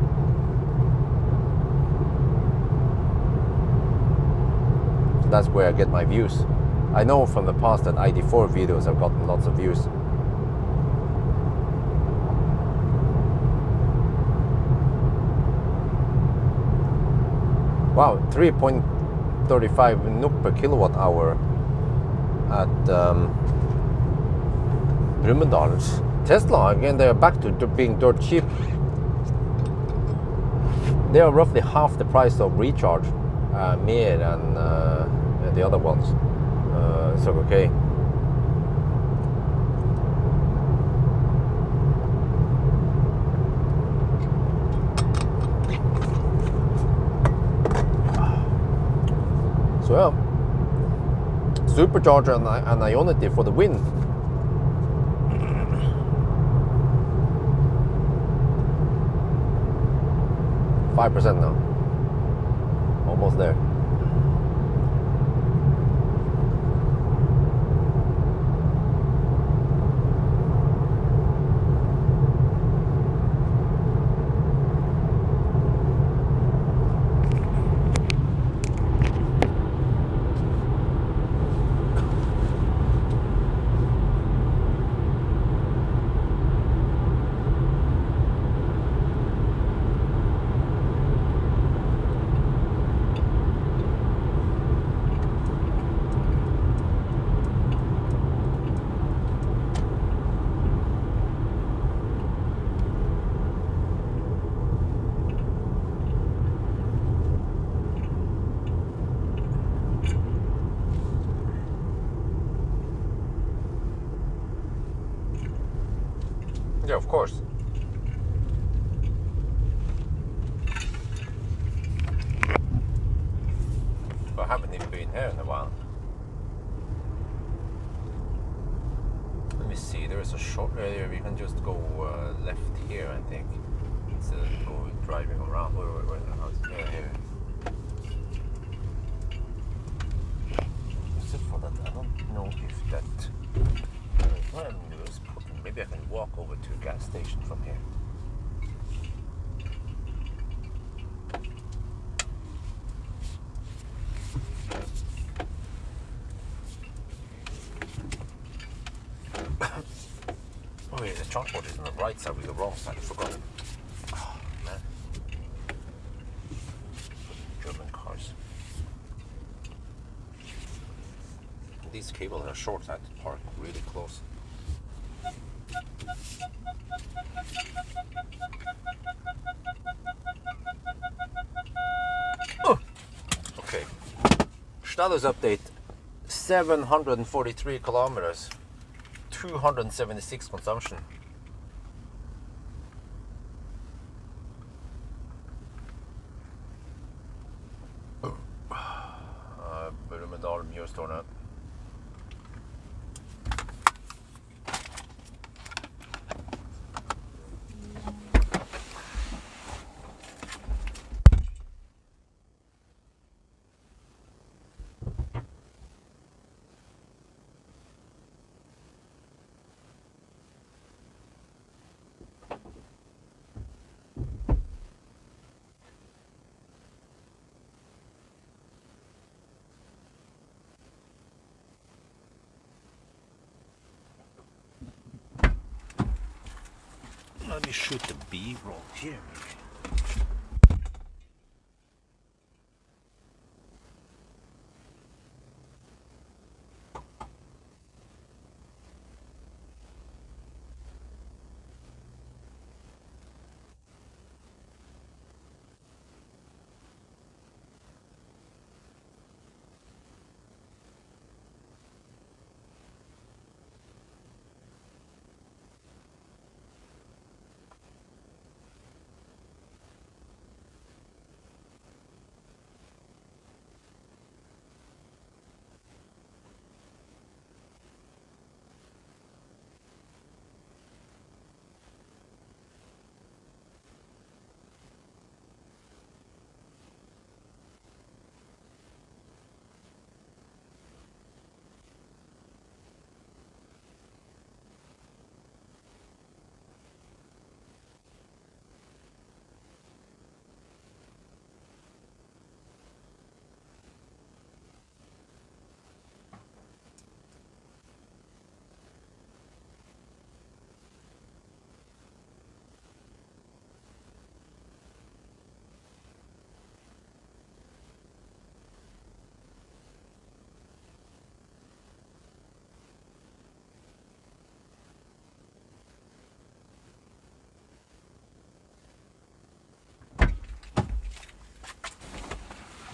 So that's where I get my views. I know from the past that ID4 videos have gotten lots of views. Wow, 3.35 NOK per kilowatt hour at Brumunddal. Tesla, again, they are back to being dirt cheap. They are roughly half the price of Recharge, Mer and the other ones. So okay. So yeah, supercharger and Ionity for the win. %5 now. Almost there. Yeah, of course. But I haven't even been here in a while. Let me see, there is a short area we can just go left here, I think, instead of driving around. Where the house? Yeah, here. over to a gas station from here. Oh yeah, the chalkboard is on the right side with the wrong side. I forgot. Oh man. German cars. These cables are short, so I have to park really close. Oh. Okay. Status update. 743 kilometers. 276 consumption. Mjøsen. Let me shoot the B-roll here.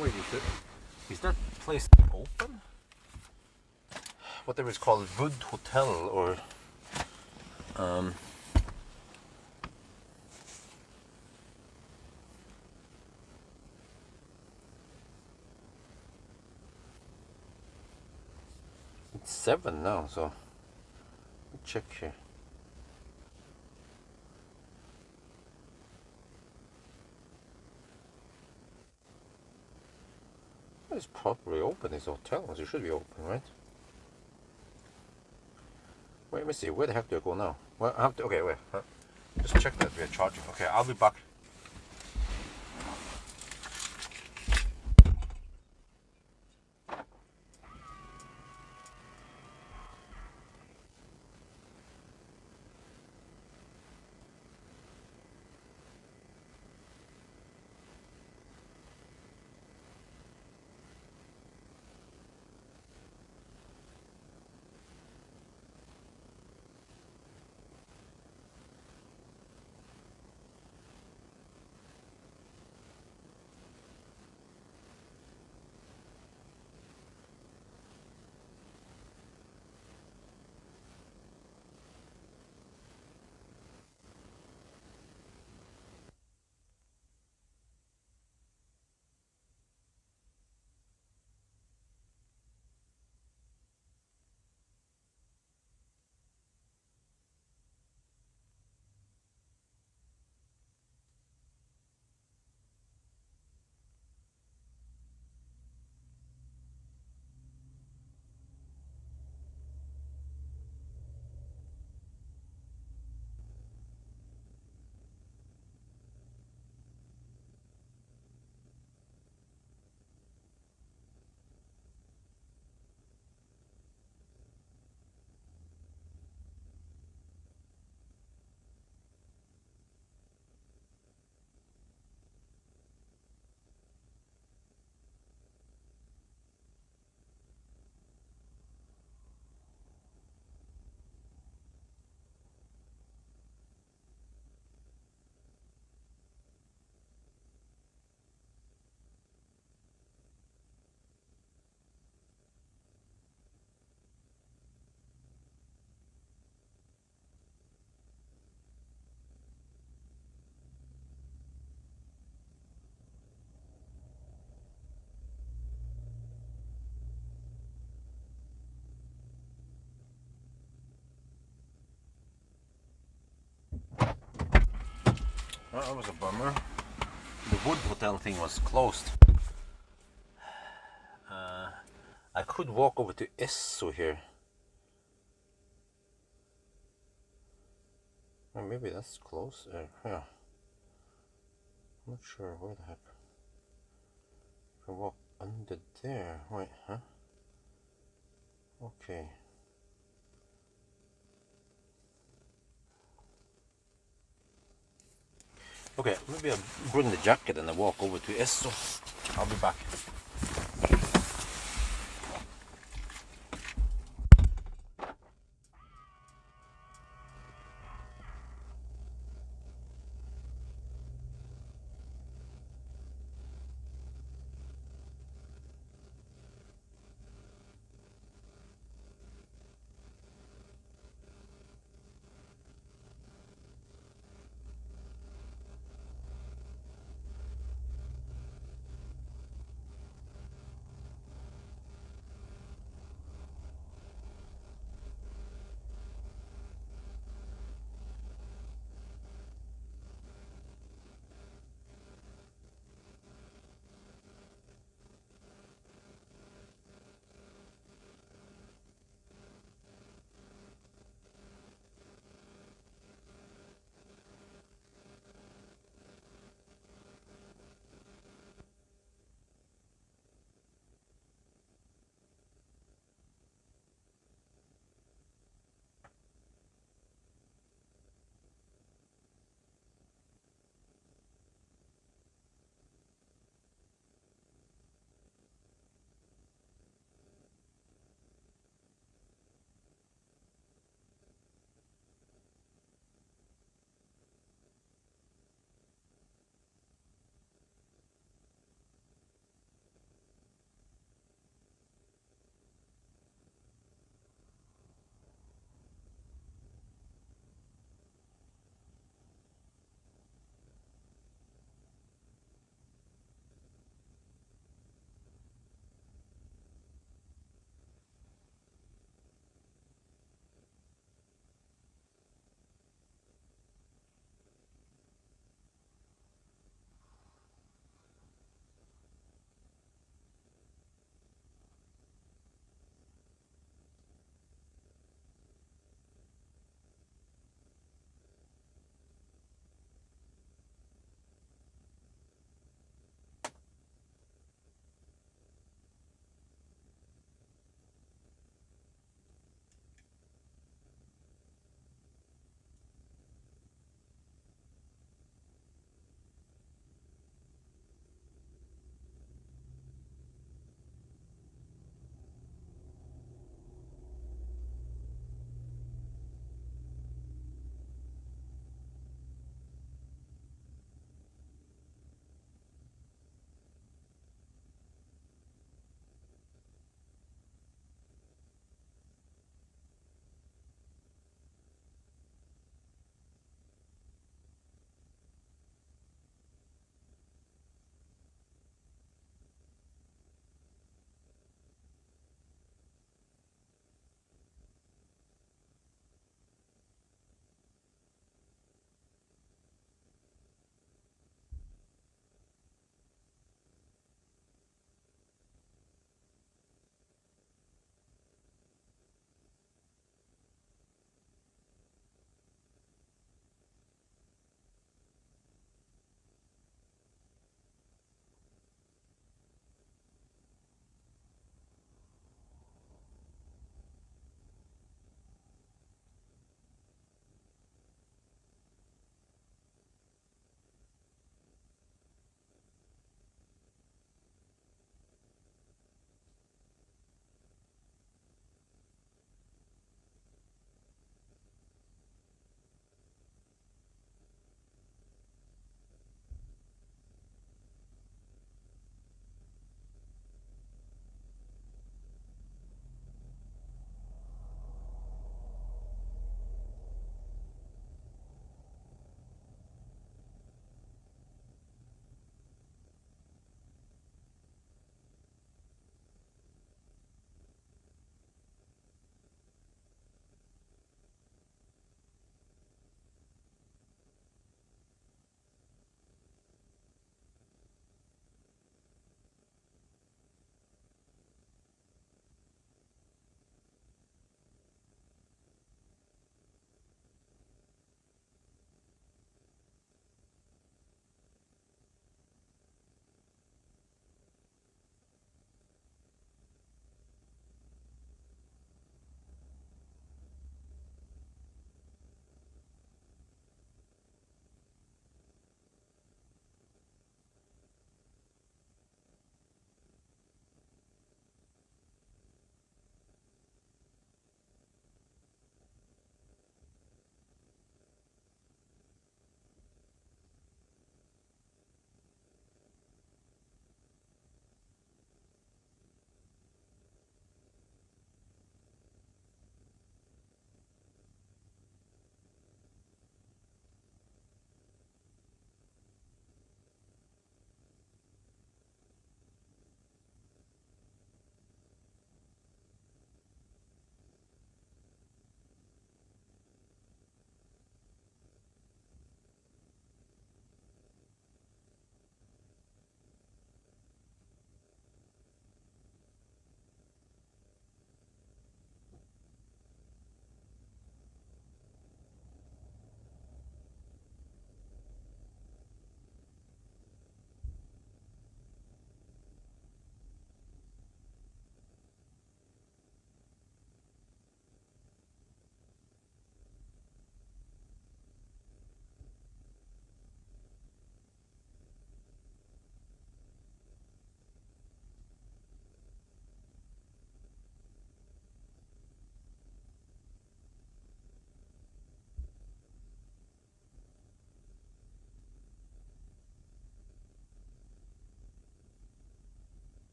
Wait, is that place open? Whatever it's called, Wood Hotel or it's 7 now, so check here. It's probably open, this hotel. It should be open, right? Wait, let me see. Where the heck do I go now? Well, I have to. Okay, wait. Just check that we are charging. Okay, I'll be back. Well, that was a bummer. The Wood Hotel thing was closed. I could walk over to Esso here. Or maybe that's close. Yeah. I'm not sure where the heck. I can walk under there. Wait, huh? Okay. Okay, maybe I'll bring the jacket and I walk over to Esso. I'll be back.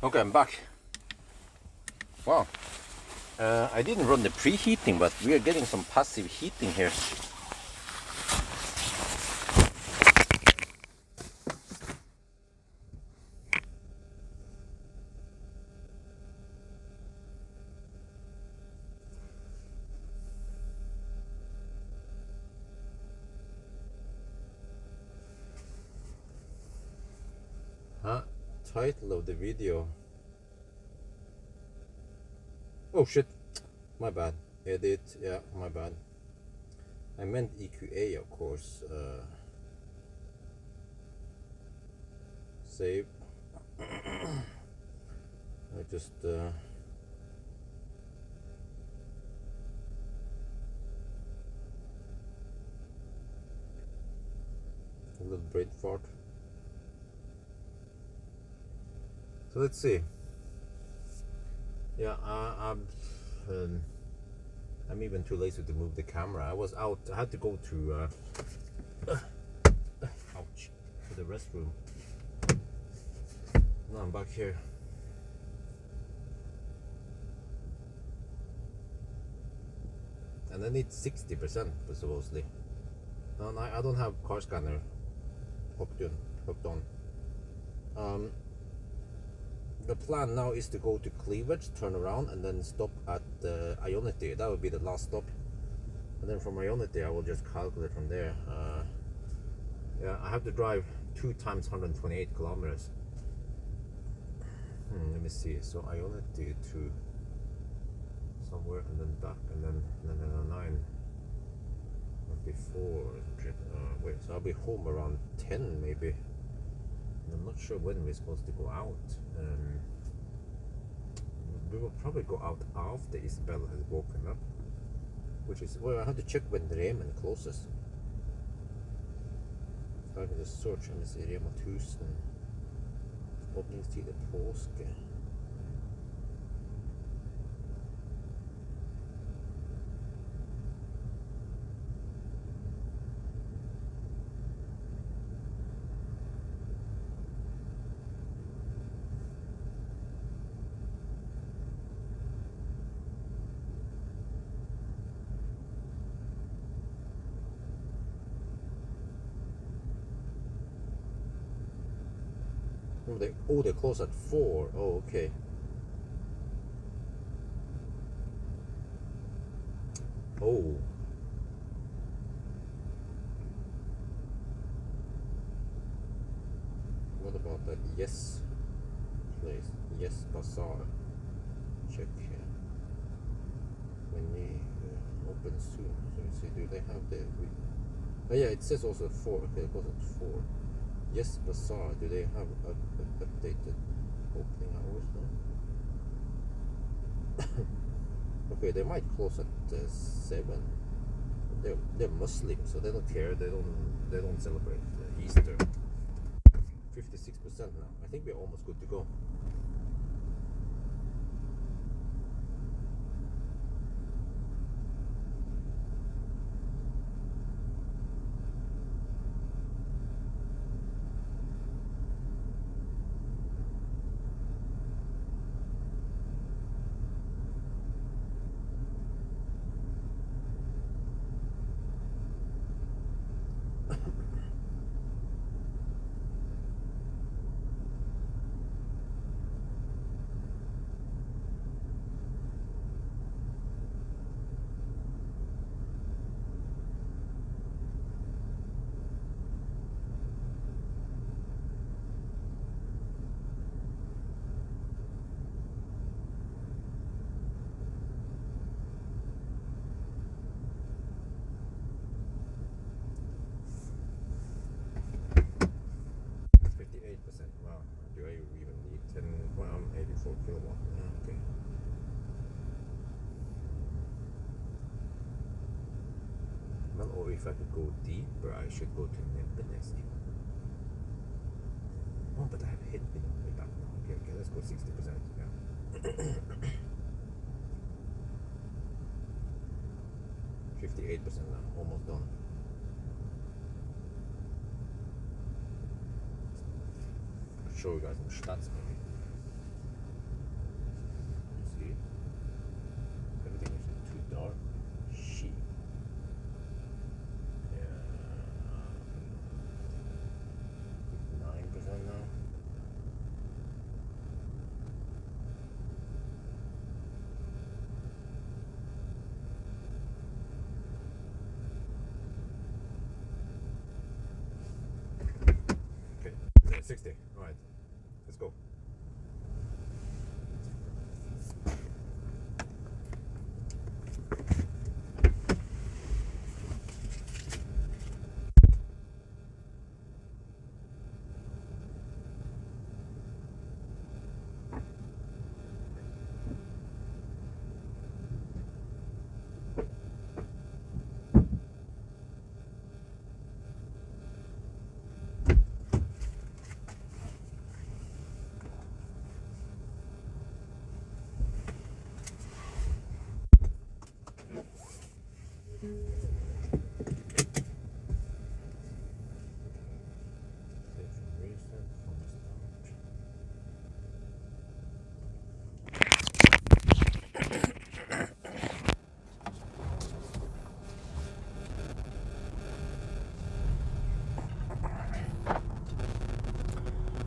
Okay, I'm back. Wow. I didn't run the preheating, but we are getting some passive heating here. Title of the video. Oh shit, my bad. Edit, yeah, my bad. I meant EQA, of course. Save. I just a little brain fart. So let's see. Yeah, I'm even too lazy to move the camera. I was out. I had to go to ouch, to the restroom. Now I'm back here. And I need 60% supposedly. And I don't have car scanner hooked on. The plan now is to go to Cleavage, turn around, and then stop at Ionity. That would be the last stop. And then from Ionity, I will just calculate from there. Yeah, I have to drive 2 times 128 kilometers. Let me see. So Ionity to somewhere, and then back, and then 9. Before, wait. So I'll be home around 10 maybe. I'm not sure when we're supposed to go out. We will probably go out after Isabel has woken up, which is, well, I have to check when Remen closes. Så I can just search and see Rema 1000 åpningstider påske. They close at 4. Oh, okay. Oh. What about that Yes place? Yes Bazaar. Check here. When we open soon. So you see, do they have the? Oh yeah, it says also 4. Okay, it goes at 4. Yes Bazaar. Do they have updated opening hours now? Okay, they might close at 7. They're Muslim, so they don't care. They don't celebrate Easter. 56% now. I think we're almost good to go. Wow, do I even need 10? Well, I'm 84 kilowatt. Okay. Well, or if I could go deeper, I should go to Nebbenes. Oh, but I have hit me on the way back now. Okay, let's go 60%. Yeah. 58% now, almost done. Show you guys some stats maybe. 60. All right, let's go.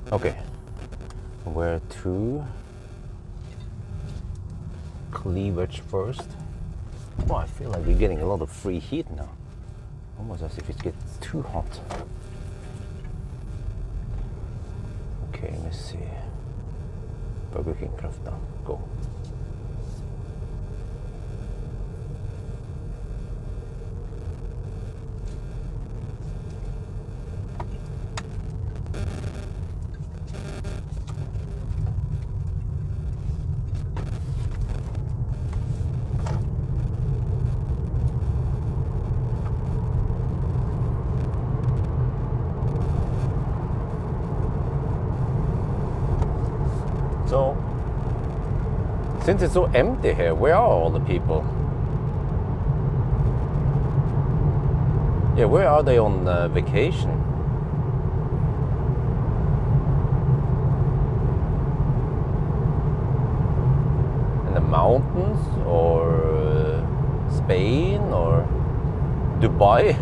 Okay, where to? Cleavage first. Oh, I feel like we're getting a lot of free heat now. Almost as if it gets too hot. Okay, let's see. Burger King Krafta, go. So, since it's so empty here, where are all the people? Yeah, where are they on vacation? In the mountains, or Spain, or Dubai?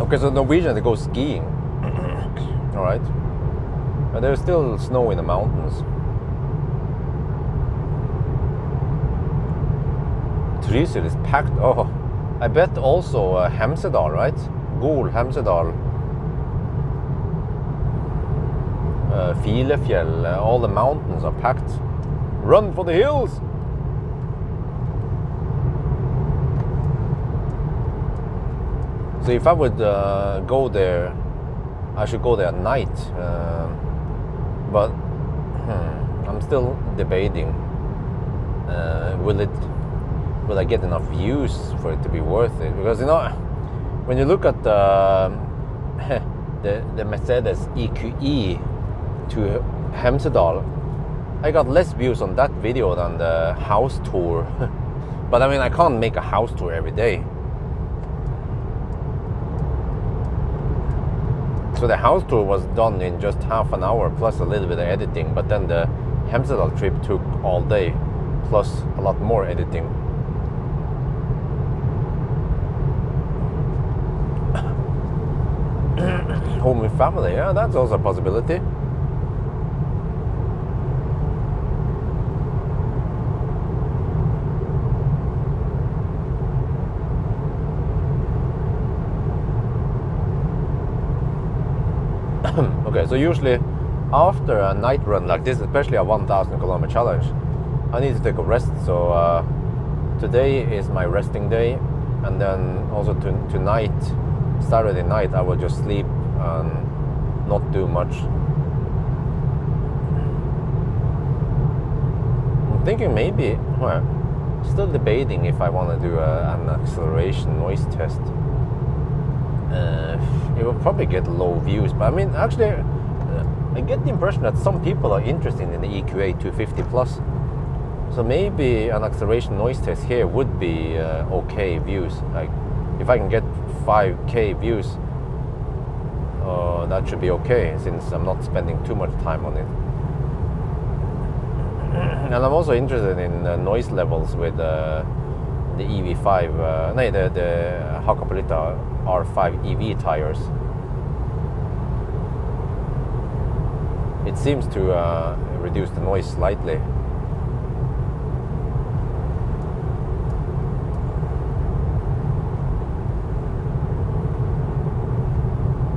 Okay, so Norwegians, they go skiing. All right. But there's still snow in the mountains. Trysil is packed. Oh, I bet also Hemsedal, right? Gol, Hemsedal, Filefjell, all the mountains are packed. Run for the hills! So if I would go there, I should go there at night. But I'm still debating. Will I get enough views for it to be worth it? Because when you look at the Mercedes EQA to Hemsedal, I got less views on that video than the house tour. But I mean, I can't make a house tour every day. So the house tour was done in just half an hour plus a little bit of editing, but then the Hemsedal trip took all day plus a lot more editing. Home with family, yeah, that's also a possibility. Okay, so usually after a night run like this, especially a 1,000 kilometer challenge, I need to take a rest. So today is my resting day, and then also tonight, Saturday night, I will just sleep and not do much. I'm thinking maybe, well, still debating if I want to do an acceleration noise test. It will probably get low views, but I mean, actually, I get the impression that some people are interested in the EQA 250 plus. So maybe an acceleration noise test here would be okay views. Like, if I can get 5K views, that should be okay, since I'm not spending too much time on it. And I'm also interested in noise levels with the EV5, the Hakkapeliitta R5 EV tires. It seems to reduce the noise slightly.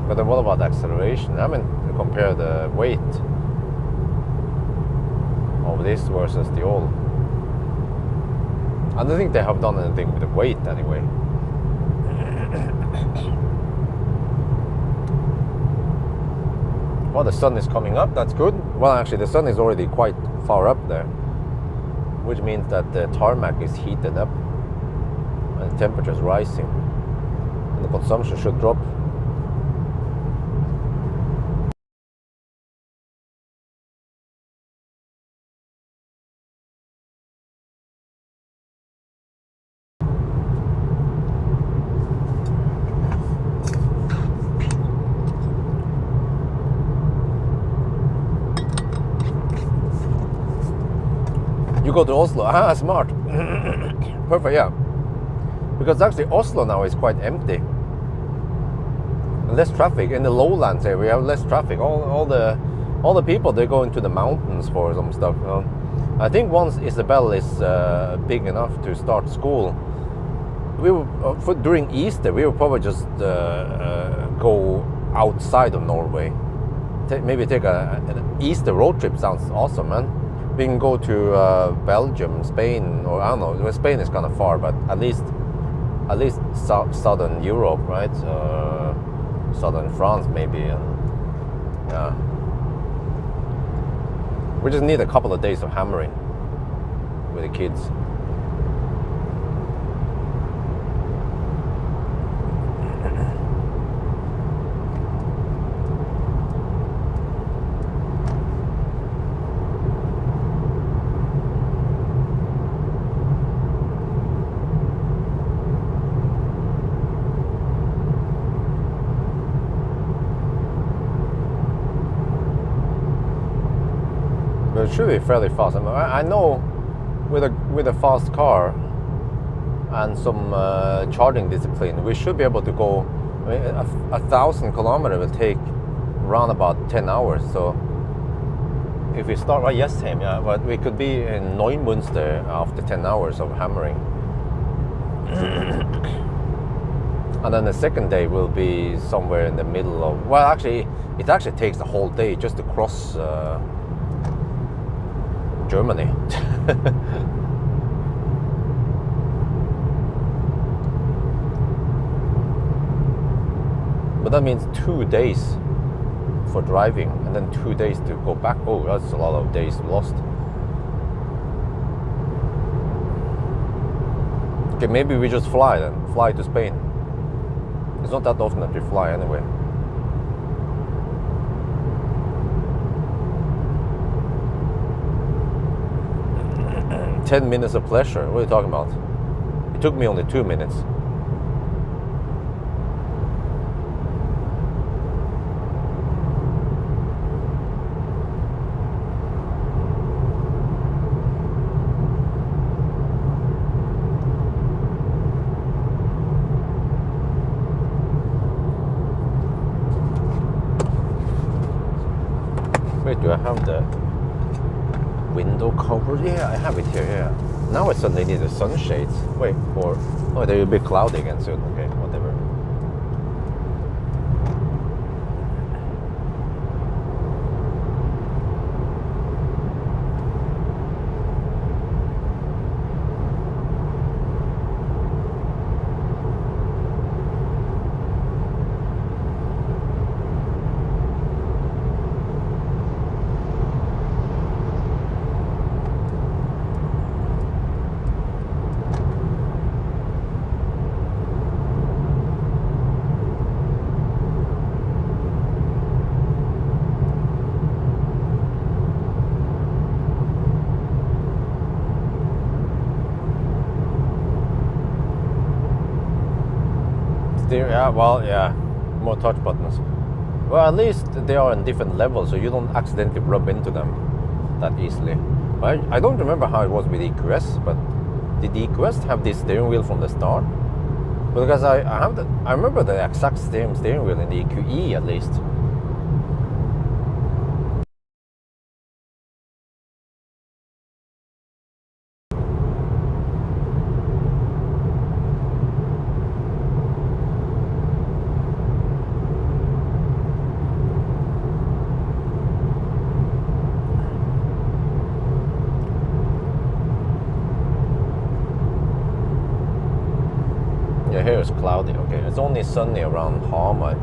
But then what about acceleration? I mean, compare the weight of this versus the old. I don't think they have done anything with the weight anyway. Well, the sun is coming up, that's good. Well, actually, the sun is already quite far up there, which means that the tarmac is heated up and the temperature is rising. And the consumption should drop. You go to Oslo, smart. Perfect, yeah. Because actually Oslo now is quite empty. Less traffic. In the lowlands area, we have less traffic. All the people, they're going to the mountains for some stuff. I think once Isabel is big enough to start school, we will, during Easter, we will probably just go outside of Norway. Maybe take an Easter road trip. Sounds awesome, man. We can go to Belgium, Spain, or I don't know. Well, Spain is kind of far, but at least southern Europe, right? Southern France, maybe. Yeah. We just need a couple of days of hammering with the kids. It should be fairly fast. I know with a fast car and some charging discipline, we should be able to go. I mean, 1,000 kilometers will take around about 10 hours. So if we start right, yes, Tim, yeah, but we could be in Neumünster after 10 hours of hammering. And then the second day will be somewhere in the middle of. Well, actually, it actually takes the whole day just to cross. Germany. But that means 2 days for driving and then 2 days to go back. Oh, that's a lot of days lost. Okay, maybe we just fly then. Fly to Spain. It's not that often that we fly anyway. 10 minutes of pleasure. What are you talking about? It took me only 2 minutes. Wait, do I have the window cover? Yeah, I have it here, yeah. Now I suddenly need the sunshades. Wait, or... Oh, they will be cloudy again soon. Okay, whatever. Yeah, well, yeah, more touch buttons. Well, at least they are in different levels, so you don't accidentally rub into them that easily. I don't remember how it was with EQS, but did the EQS have this steering wheel from the start? Because I remember the exact same steering wheel in the EQE at least. Yeah, here it's cloudy. Okay, it's only sunny around Hamar.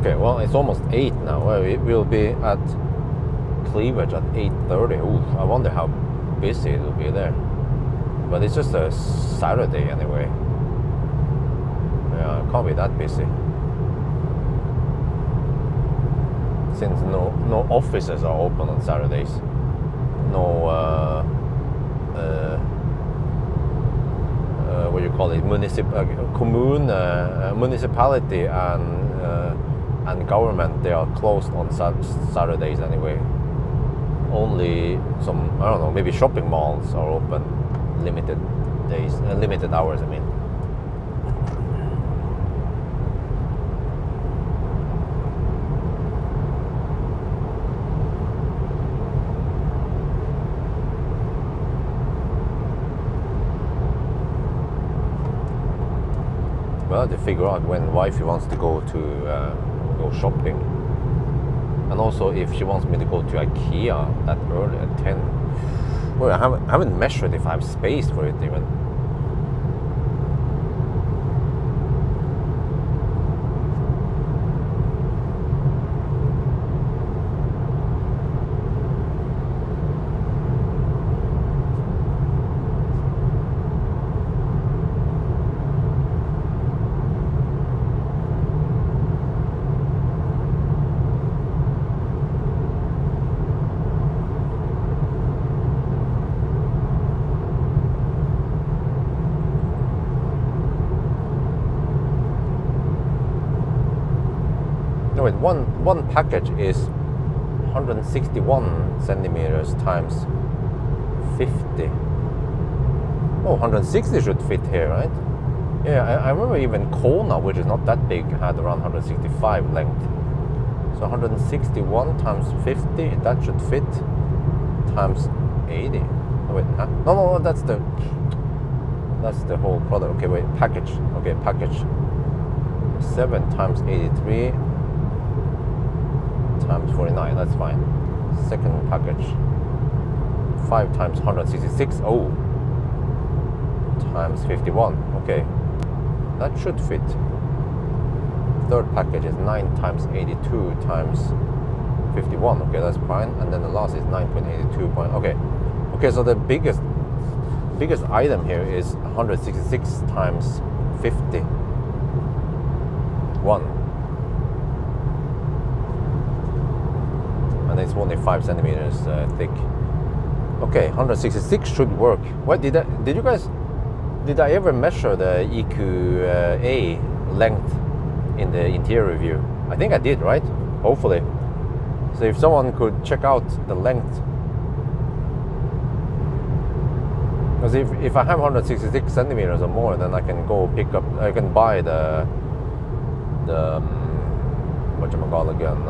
Okay, well, it's almost 8 now. Well, it will be at Cleavage at 8:30. Ooh, I wonder how busy it will be there. But it's just a Saturday anyway. Yeah, it can't be that busy. Since no offices are open on Saturdays. No, what do you call it? Municipality and government, they are closed on Saturdays anyway. Only some, I don't know, maybe shopping malls are open limited days, limited hours, I mean. Well, to figure out when wifey wants to go to go shopping, and also if she wants me to go to IKEA that early at 10. Well, I haven't measured if I have space for it even. No, wait, one package is 161 centimeters times 50. Oh, 160 should fit here, right? Yeah, I remember even Kona, which is not that big, had around 165 length. So 161 times 50, that should fit, times 80. Oh, wait, huh? No, that's the whole product. Okay, wait, package. Okay, package. 7 times 83 times 49, that's fine. Second package. 5 times 166, oh, times 51, okay. That should fit. Third package is 9 times 82 times 51, okay, that's fine. And then the last is 9.82. Okay, so the biggest item here is 166 times 51. And it's only 5 centimeters thick. Okay, 166 should work. What did I ever measure the EQA length in the interior view? I think I did, right? Hopefully. So if someone could check out the length, because if I have 166 centimeters or more, then I can go pick up. I can buy the whatchamacallit again.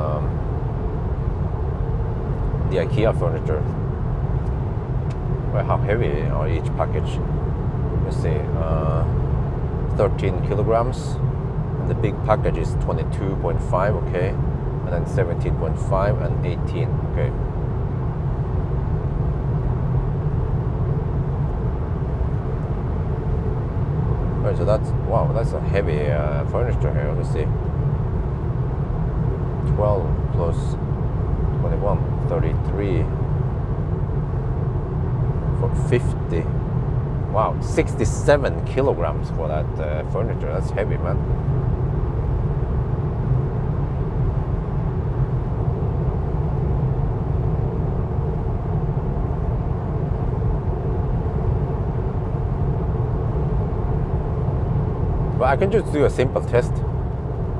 The IKEA furniture. Well, how heavy are each package? Let's see, 13 kilograms. And the big package is 22.5, okay. And then 17.5 and 18, okay. Right, so that's, wow, that's a heavy furniture here. Let's see. 12 plus 21, 33 for 50. Wow, 67 kilograms for that furniture. That's heavy, man. But I can just do a simple test.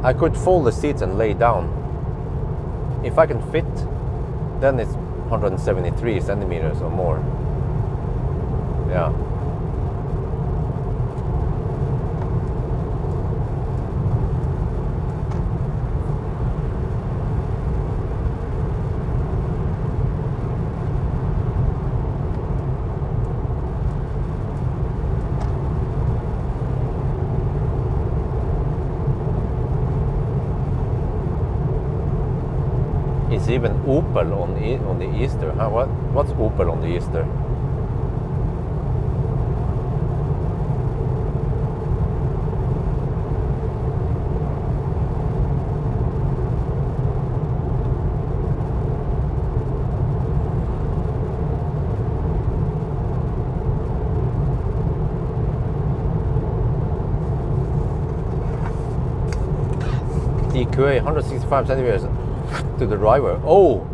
I could fold the seats and lay down. If I can fit, then it's 173 centimeters or more. Yeah. It's even Opel on the Easter. What's Opel on the Easter? EQA 165 centimeters to the driver. Oh.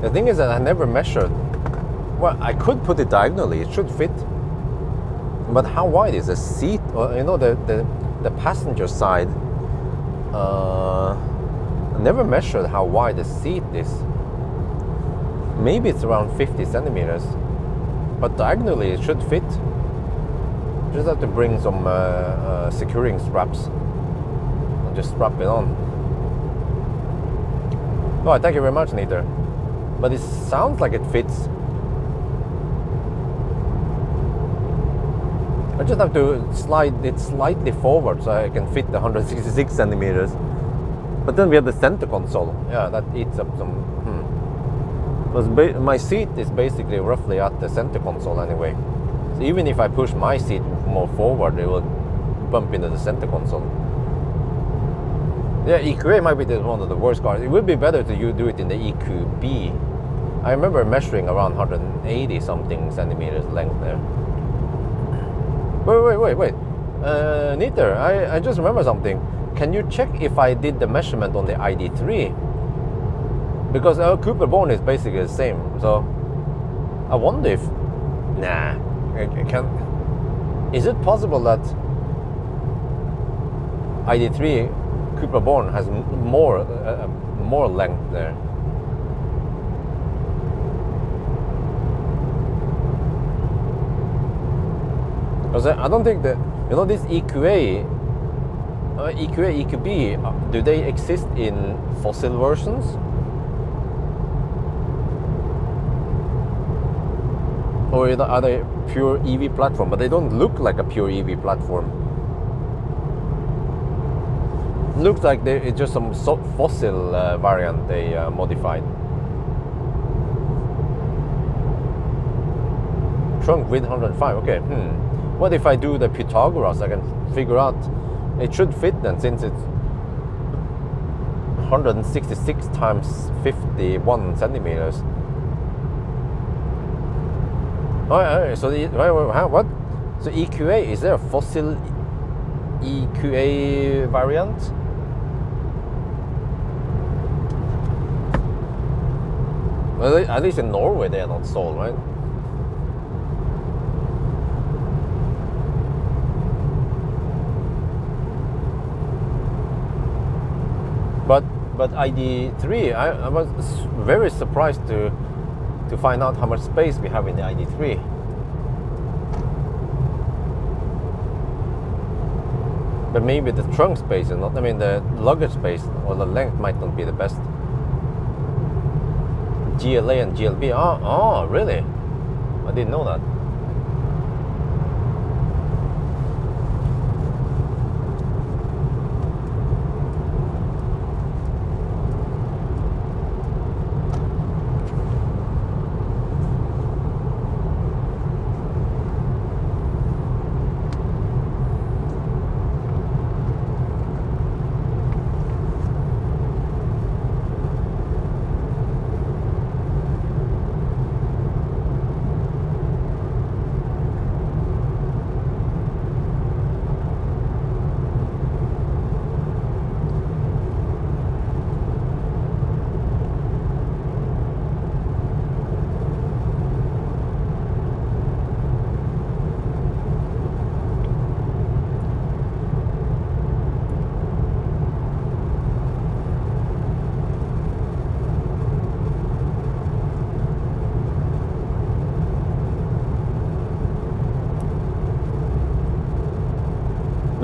The thing is that I never measured. Well, I could put it diagonally. It should fit. But how wide is the seat? Or, you know, the passenger side. I never measured how wide the seat is. Maybe it's around 50 centimeters. But diagonally, it should fit. Just have to bring some securing straps and just strap it on. Oh, thank you very much, Niter. But it sounds like it fits. I just have to slide it slightly forward so I can fit the 166 centimeters. But then we have the center console. Yeah, that eats up some. Because my seat is basically roughly at the center console anyway. So even if I push my seat more forward, it will bump into the center console. Yeah, EQA might be one of the worst cars. It would be better to do it in the EQB. I remember measuring around 180 something centimeters length there. Wait. Niter, I just remember something. Can you check if I did the measurement on the ID3? Because Cooper Born is basically the same. So I wonder if... Nah. Is it possible that ID3 Cooper Born has more length there? Because I don't think that, you know, this EQA, EQB, do they exist in fossil versions? Or are they pure EV platform? But they don't look like a pure EV platform. Looks like it's just some fossil variant they modified. Trunk width 105. Okay. What if I do the Pythagoras? I can figure out it should fit then, since it's 166 times 51 centimeters. Oh, so what? So EQA, is there a fossil EQA variant? Well, at least in Norway they are not sold, right? But ID3, I was very surprised to find out how much space we have in the ID3. But maybe the trunk space is not, I mean the luggage space or the length might not be the best. GLA and GLB, oh really? I didn't know that.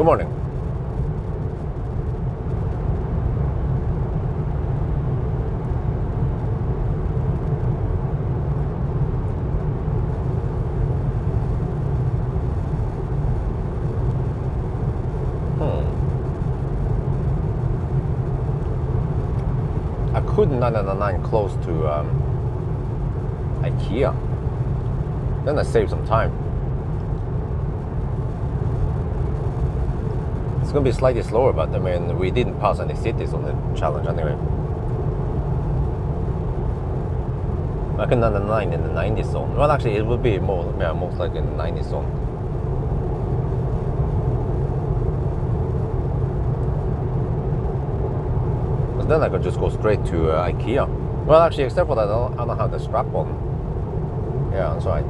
Good morning. I could 999 close to IKEA. Then I save some time. It's going to be slightly slower, but I mean, we didn't pass any cities on the challenge anyway. I can 999 in the 90 zone. Well, actually, it will be more, yeah, most likely in the 90 zone. But then I could just go straight to IKEA. Well, actually, except for that, I don't have the strap on. Yeah, that's right.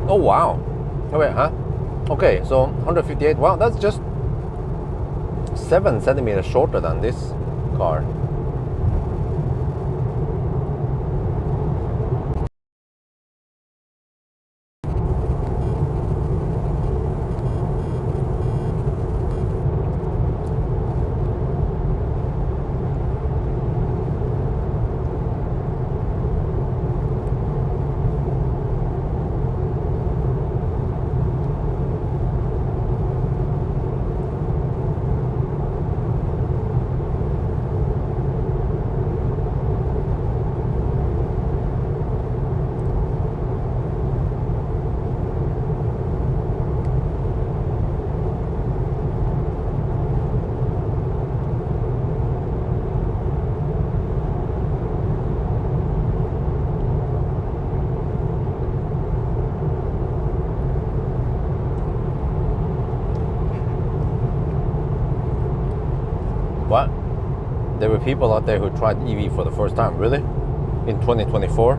Oh wow! Oh wait, huh? Okay, so 158. Wow, that's just 7 centimeters shorter than this car. What? There were people out there who tried EV for the first time, really? In 2024?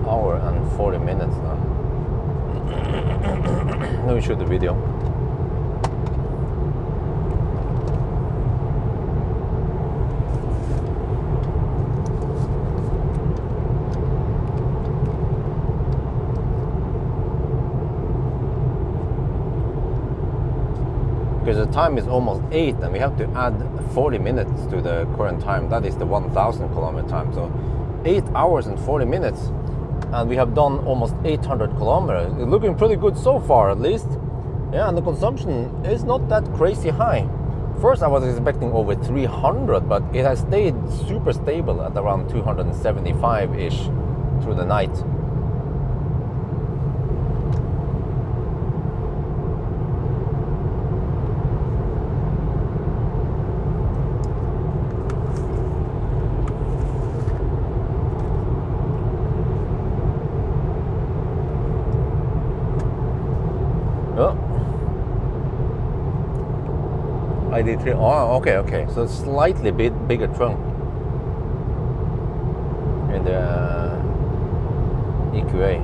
Hour and 40 minutes now. Let me shoot the video. Because the time is almost 8 and we have to add 40 minutes to the current time. That is the 1,000 kilometer time. So 8 hours and 40 minutes. And we have done almost 800 kilometers. It's looking pretty good so far, at least. Yeah, and the consumption is not that crazy high. First, I was expecting over 300, but it has stayed super stable at around 275-ish through the night. ID3. Oh, okay. So slightly bigger trunk in the EQA.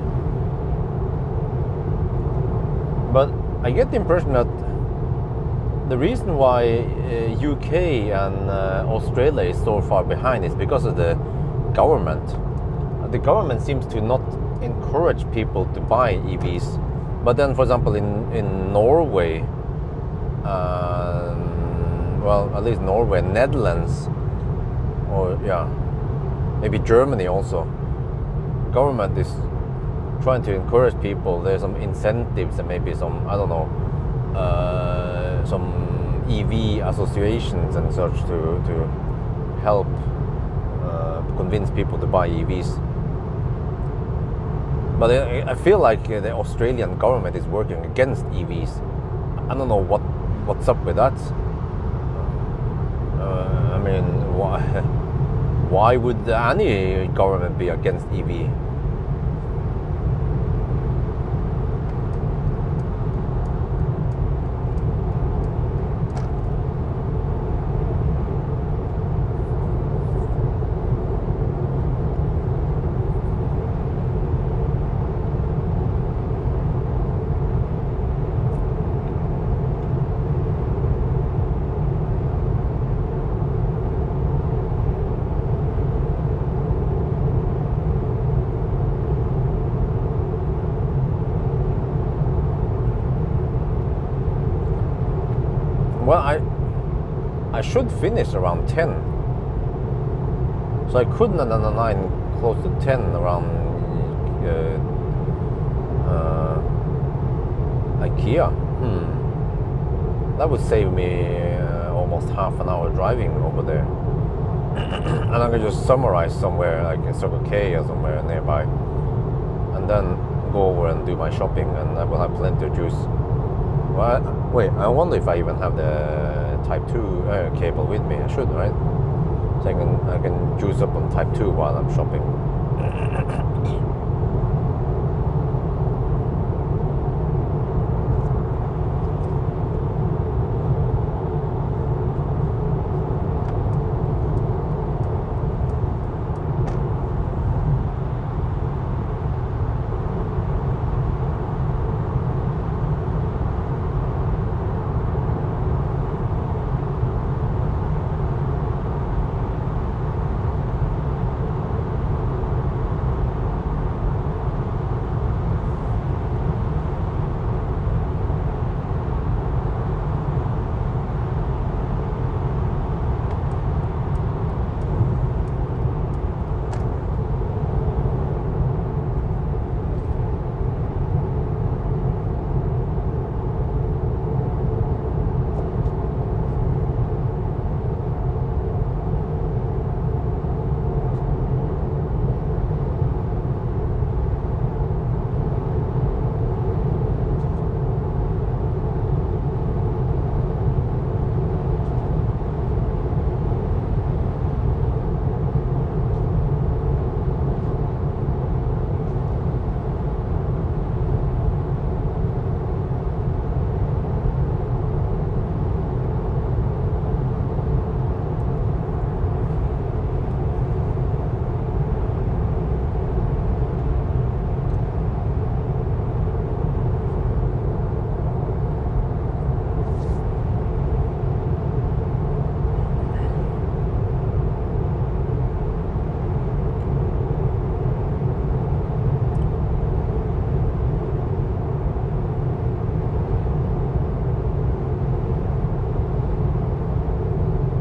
But I get the impression that the reason why UK and Australia is so far behind is because of the government. The government seems to not encourage people to buy EVs. But then, for example, in Norway, well, at least Norway, Netherlands, or yeah, maybe Germany also. Government is trying to encourage people. There's some incentives and maybe some, I don't know, some EV associations and such to help convince people to buy EVs. But I feel like the Australian government is working against EVs. I don't know what's up with that. I mean, why would any government be against EV? Well, I should finish around 10. So I could 9 close to 10 around IKEA. That would save me almost half an hour driving over there. And I can just summarize somewhere like in Circle K or somewhere nearby, and then go over and do my shopping, and I will have plenty of juice. Well, wait, I wonder if I even have the Type 2 cable with me. I should, right? So I can juice up on Type 2 while I'm shopping.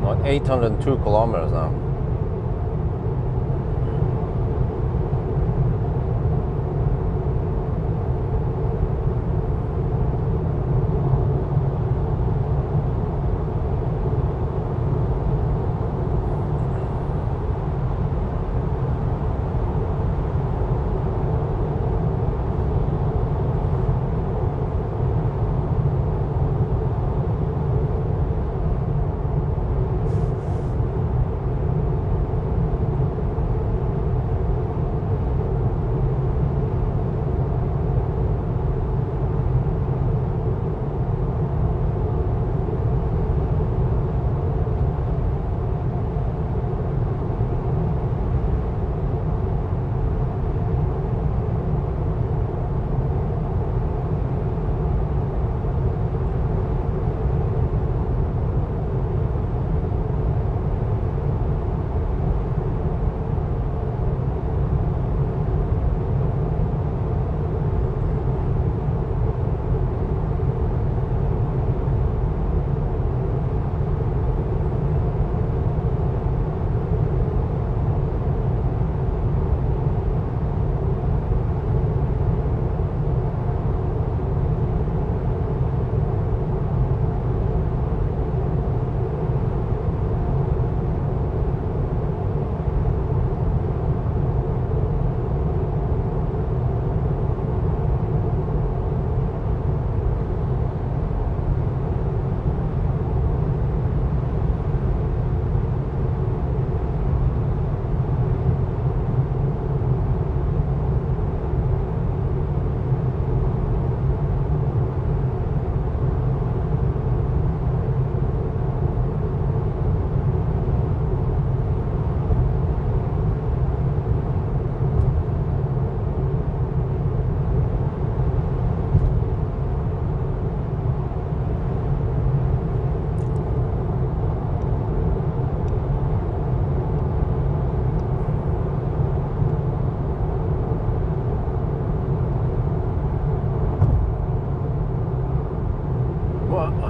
What, 802 kilometers now.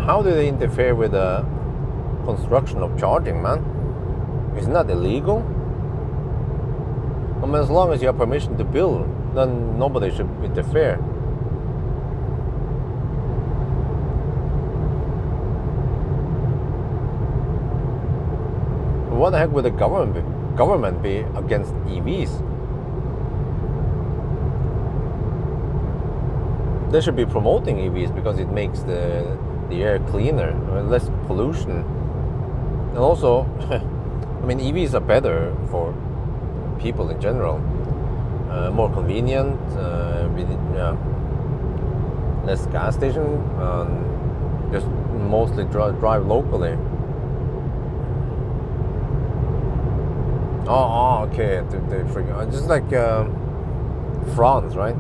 how do they interfere with the construction of charging, man? Isn't that illegal? I mean, as long as you have permission to build, then nobody should interfere. What the heck would the government be against EVs? They should be promoting EVs because it makes the air cleaner, less pollution. And also, I mean, EVs are better for people in general. More convenient, less gas station, just mostly drive locally. Oh, okay. Just like France, right?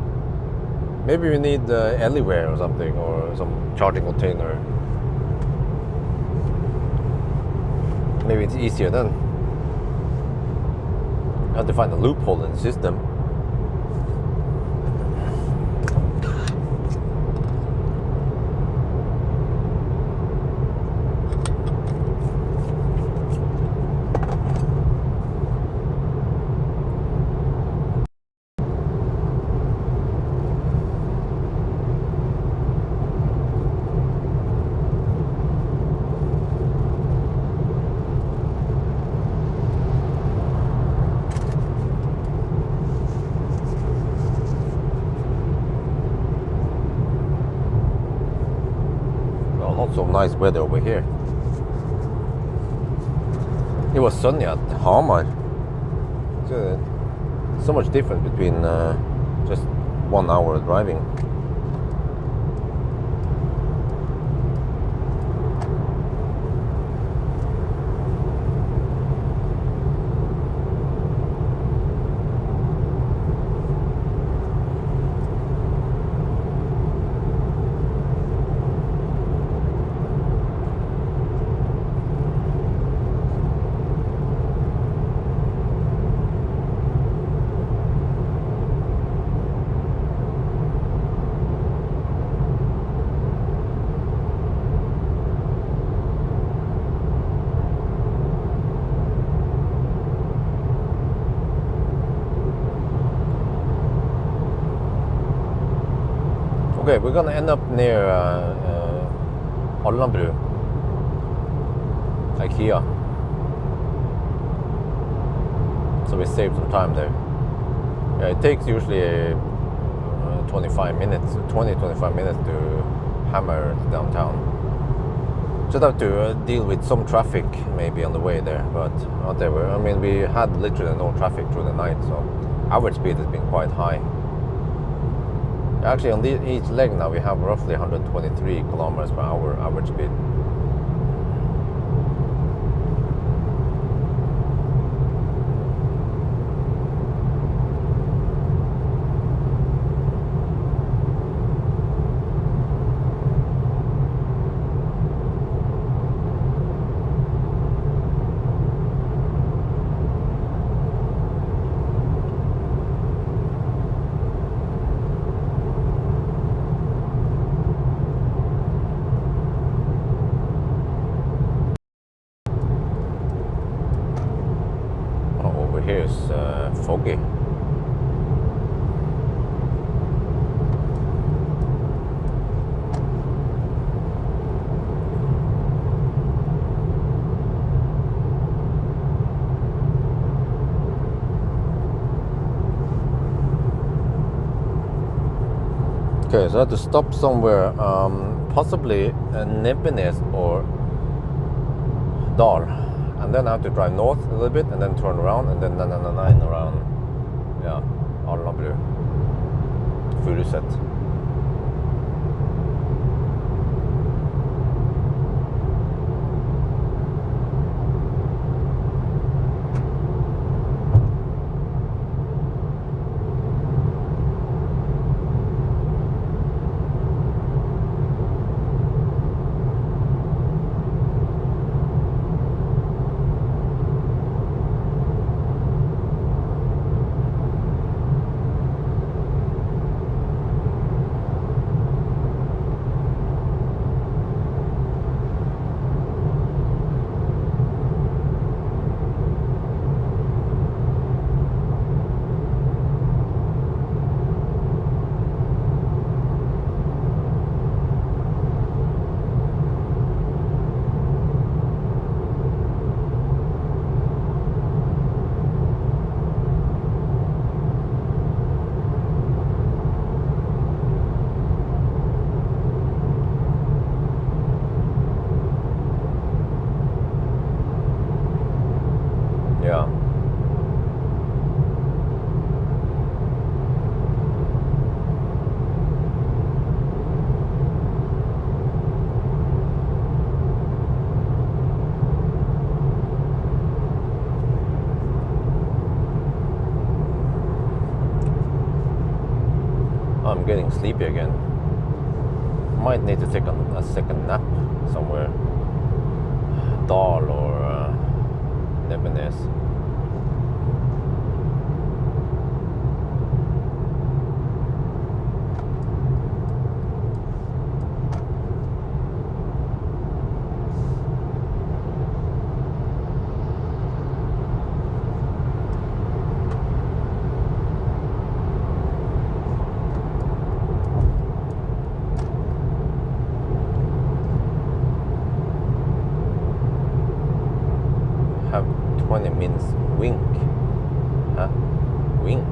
Maybe we need anywhere or something, or some charging container. Maybe it's easier then. I have to find a loophole in the system. Not so nice weather over here. It was sunny at Hamar. So much difference between just 1 hour driving. Okay, we're gonna end up near Alnabru, EQA. So we saved some time there. Yeah, it takes usually 25 minutes to hammer downtown. Just have to deal with some traffic maybe on the way there, but whatever. I mean, we had literally no traffic through the night, so average speed has been quite high. Actually, on each leg now we have roughly 123 kilometers per hour average speed. Here is foggy. Okay, so I have to stop somewhere, possibly Nebbenes or Dal. And then I have to drive north a little bit and then turn around and then 999 around, yeah, Alnabru, Furuset. getting sleepy again. Might need to take a second nap somewhere. Dal or Nebenes. Have 20 minutes wink. Huh? Wink.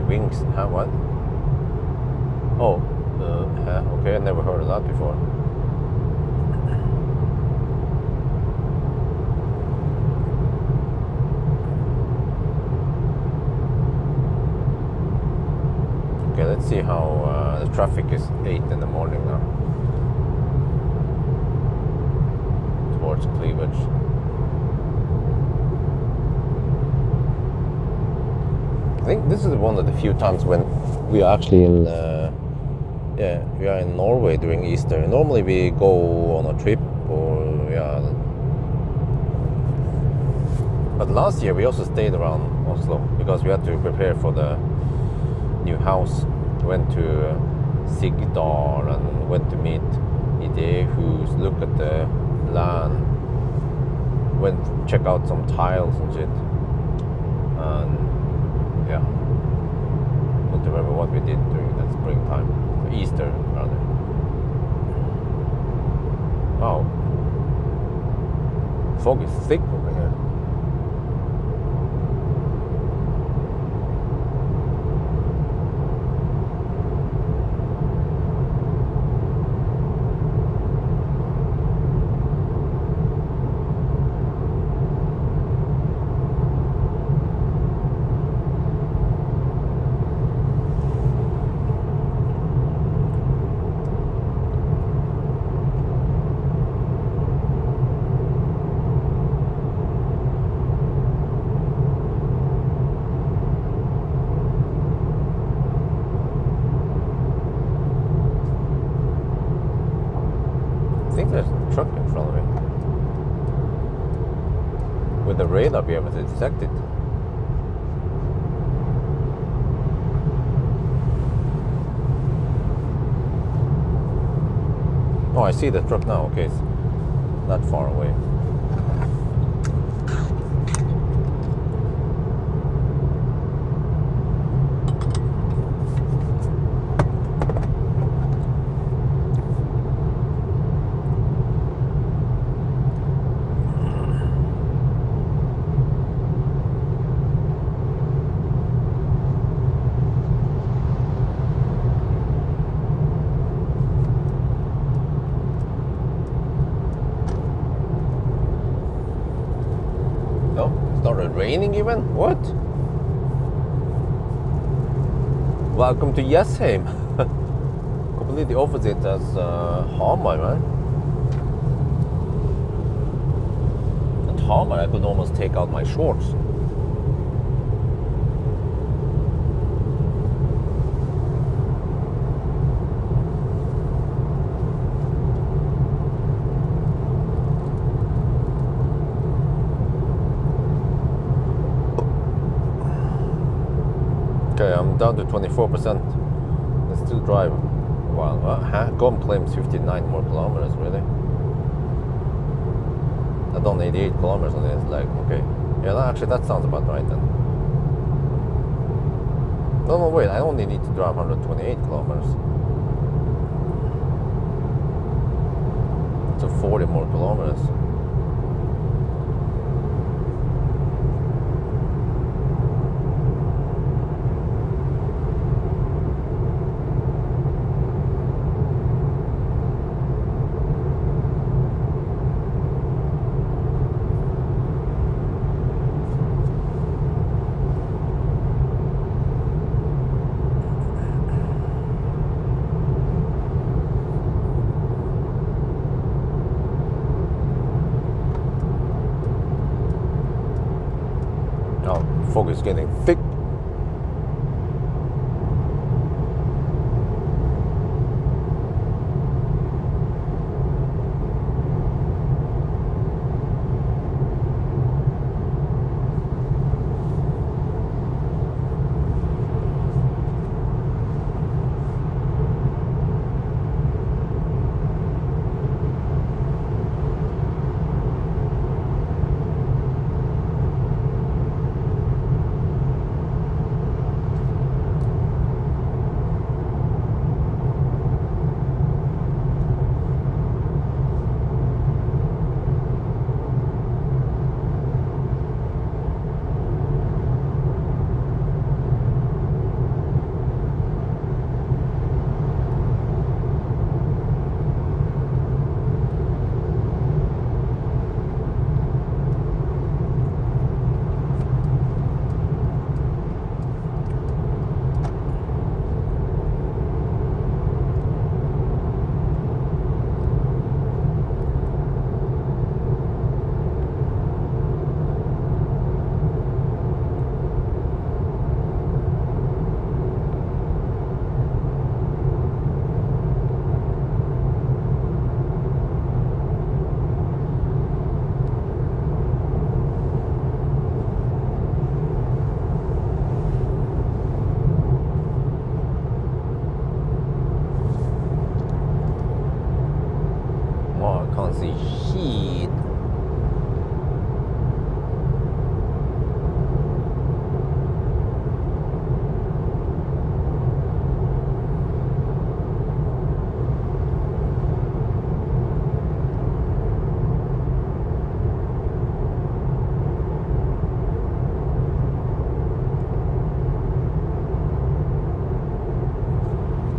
Wings, huh? What? Oh, okay, I never heard of that before. Okay, let's see how the traffic is 8 in the morning now. Towards Cleavage. I think this is one of the few times when we are actually in, we are in Norway during Easter. Normally we go on a trip or, but last year we also stayed around Oslo because we had to prepare for the new house. We went to Sigdal and went to meet Idehus, look at the land, went to check out some tiles and shit. And yeah, don't remember what we did during that springtime, Easter rather. Wow, fog is thick over here. I think there's a truck in front of me. With the radar be able to detect it. Oh, I see the truck now. Okay, it's not far away. Started raining even? What? Welcome to Jessheim. Completely opposite as Hamar, man. At Hamar I could almost take out my shorts. Okay, I'm down to 24%. Let's still drive a while. GOM claims 59 more kilometers, really? I've done 88 kilometers on this leg, okay. Yeah, actually that sounds about right then. No, wait, I only need to drive 128 kilometers. So 40 more kilometers. Fog is getting thick. See shit.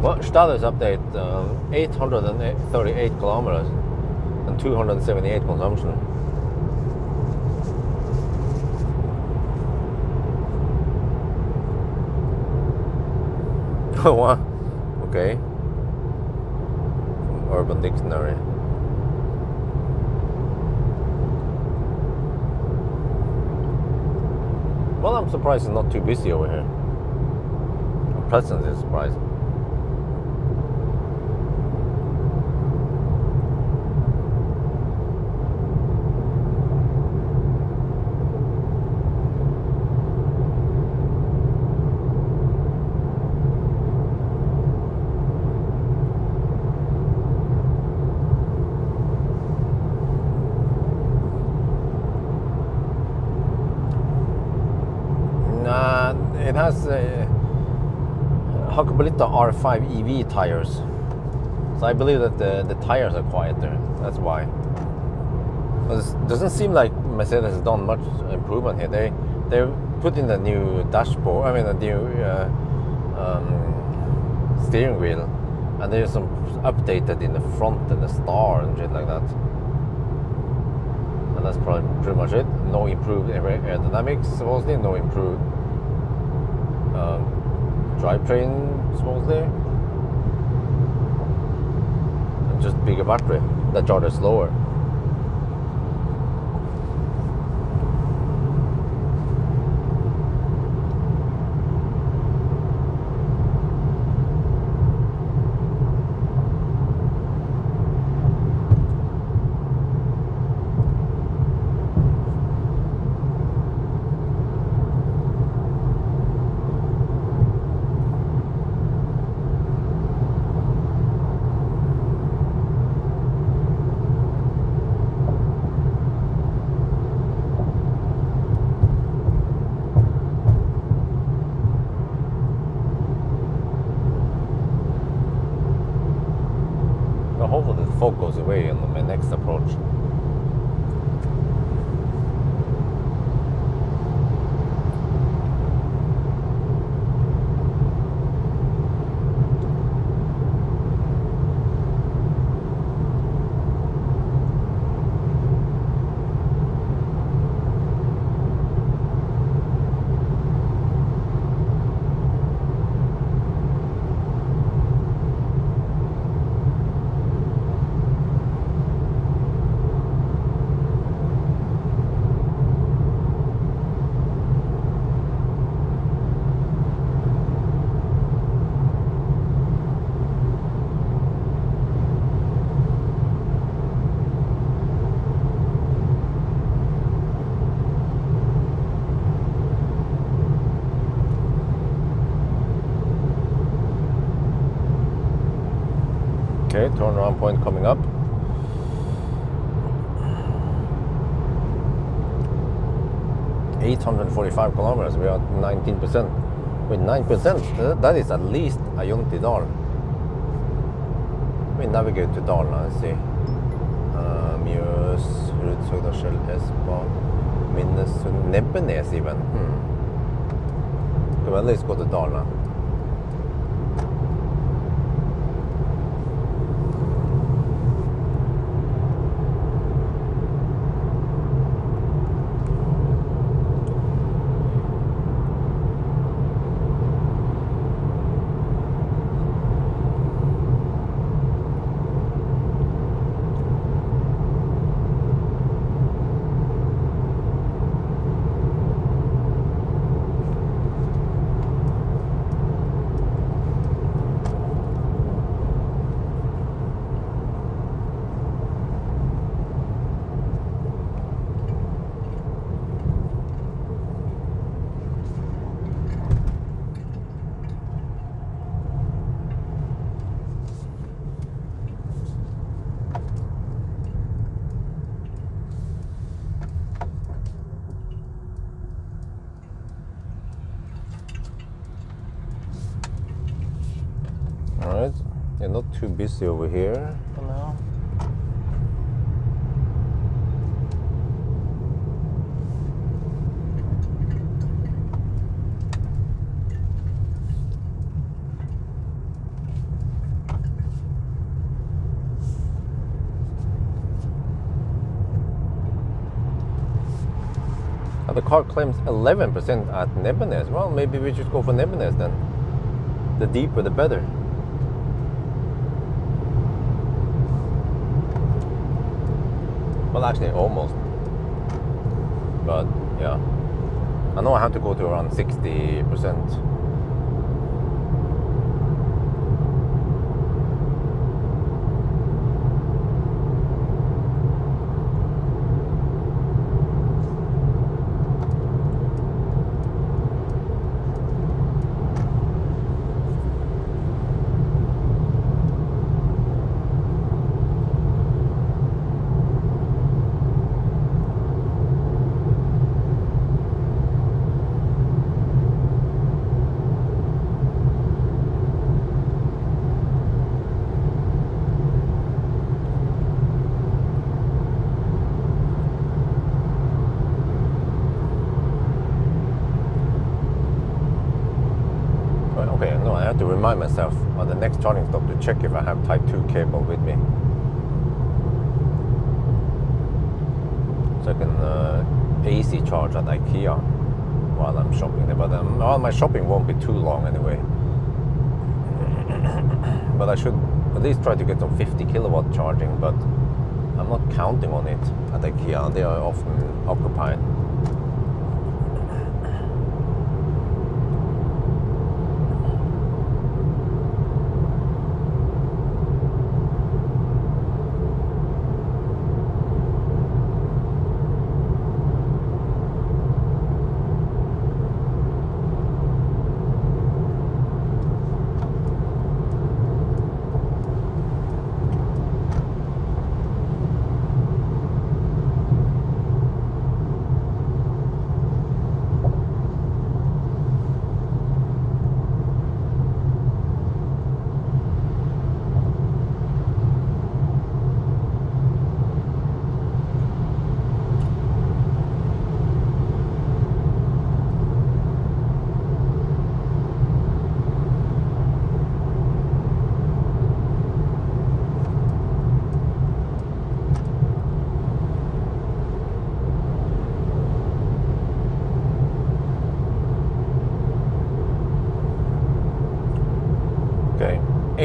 Well, status update, 838 kilometers. And 278 consumption. Oh, wow. Okay. From Urban Dictionary. Well, I'm surprised it's not too busy over here. I'm pleasantly surprised. It has Hakkapeliitta R5 EV tires, so I believe that the tires are quieter. That's why. It doesn't seem like Mercedes has done much improvement here. They put in a new dashboard. I mean, a new steering wheel, and there's some updated in the front and the star and shit like that. And that's probably pretty much it. No improved aerodynamics, supposedly. No improved drivetrain, supposedly. And just bigger battery that charges slower. Hopefully the fog goes away in the next next approach. Okay, turnaround point coming up. $845 kilometers, we are at 19%. With 9%, that is at least a Jonti Dal. We navigate to Dal now, let's see. Mjøs, Rudshøgdalsskjell, Espa, Minnesund, Nebbenes even. Okay, well, let's go to Dal now. Alright, you're not too busy over here for now. The car claims 11% at Nebbenes. Well, maybe we should go for Nebbenes then. The deeper, the better. Well, actually, almost. But, yeah. I know I have to go to around 60%. Okay, no, I have to remind myself on the next charging stop to check if I have Type 2 cable with me. So I can AC charge at IKEA while I'm shopping there. But well, my shopping won't be too long anyway. But I should at least try to get some 50 kilowatt charging, but I'm not counting on it at IKEA. They are often occupied.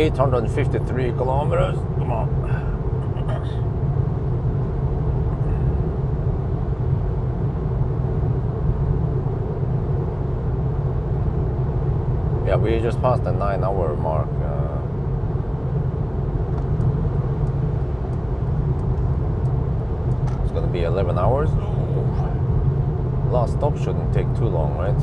853 kilometers. Come on. Yeah, we just passed the 9-hour mark. It's gonna be 11 hours. Last stop shouldn't take too long, right?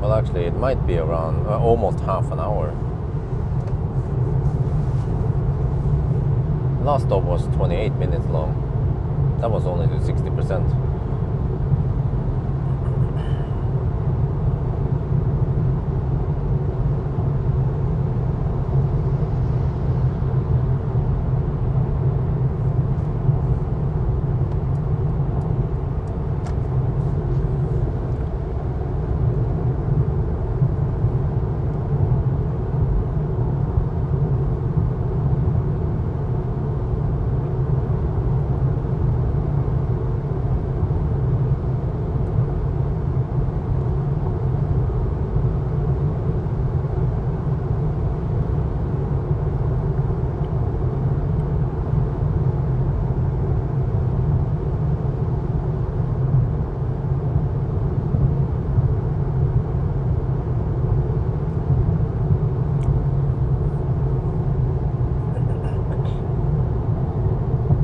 Well, actually, it might be around almost half an hour. Last stop was 28 minutes long. That was only to 60%.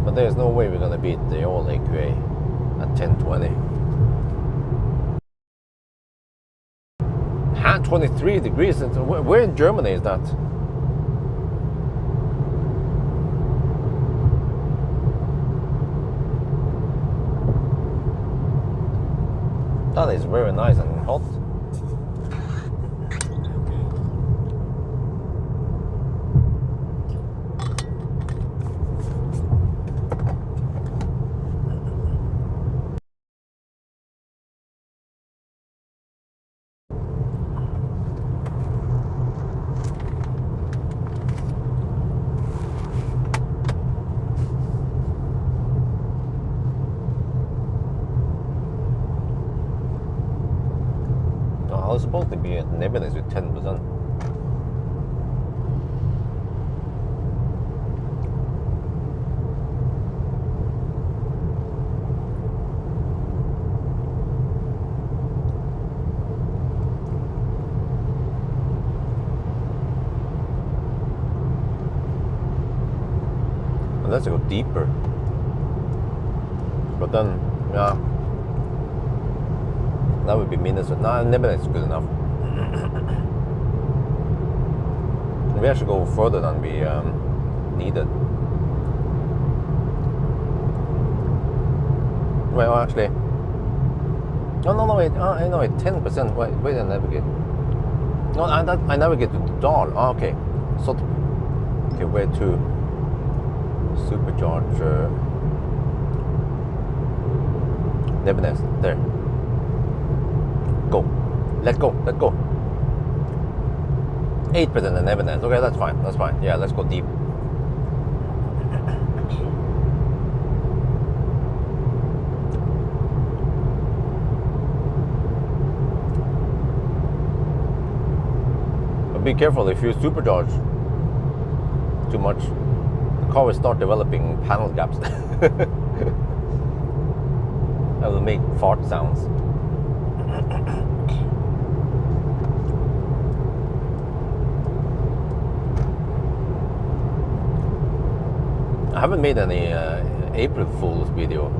But there's no way we're gonna beat the old EQA at 1020. 23 degrees. Where in Germany is that? That is very nice and hot. I was supposed to be at Nebbenes with 10%. Let's go deeper. But then, yeah. That would be Minnesota. No, Nebbenes is good enough. We actually go further than we needed. Well, actually, no, wait. I know it. 10%. Wait, I navigate. No, I navigate to Dal. Oh, okay. So, okay, where to? Supercharger. Nebbenes. There. Go. Let's go. 8% in Nebbenes. Okay, that's fine. Yeah, let's go deep. But be careful if you supercharge too much. The car will start developing panel gaps. That will make fart sounds. I haven't made any April Fool's video.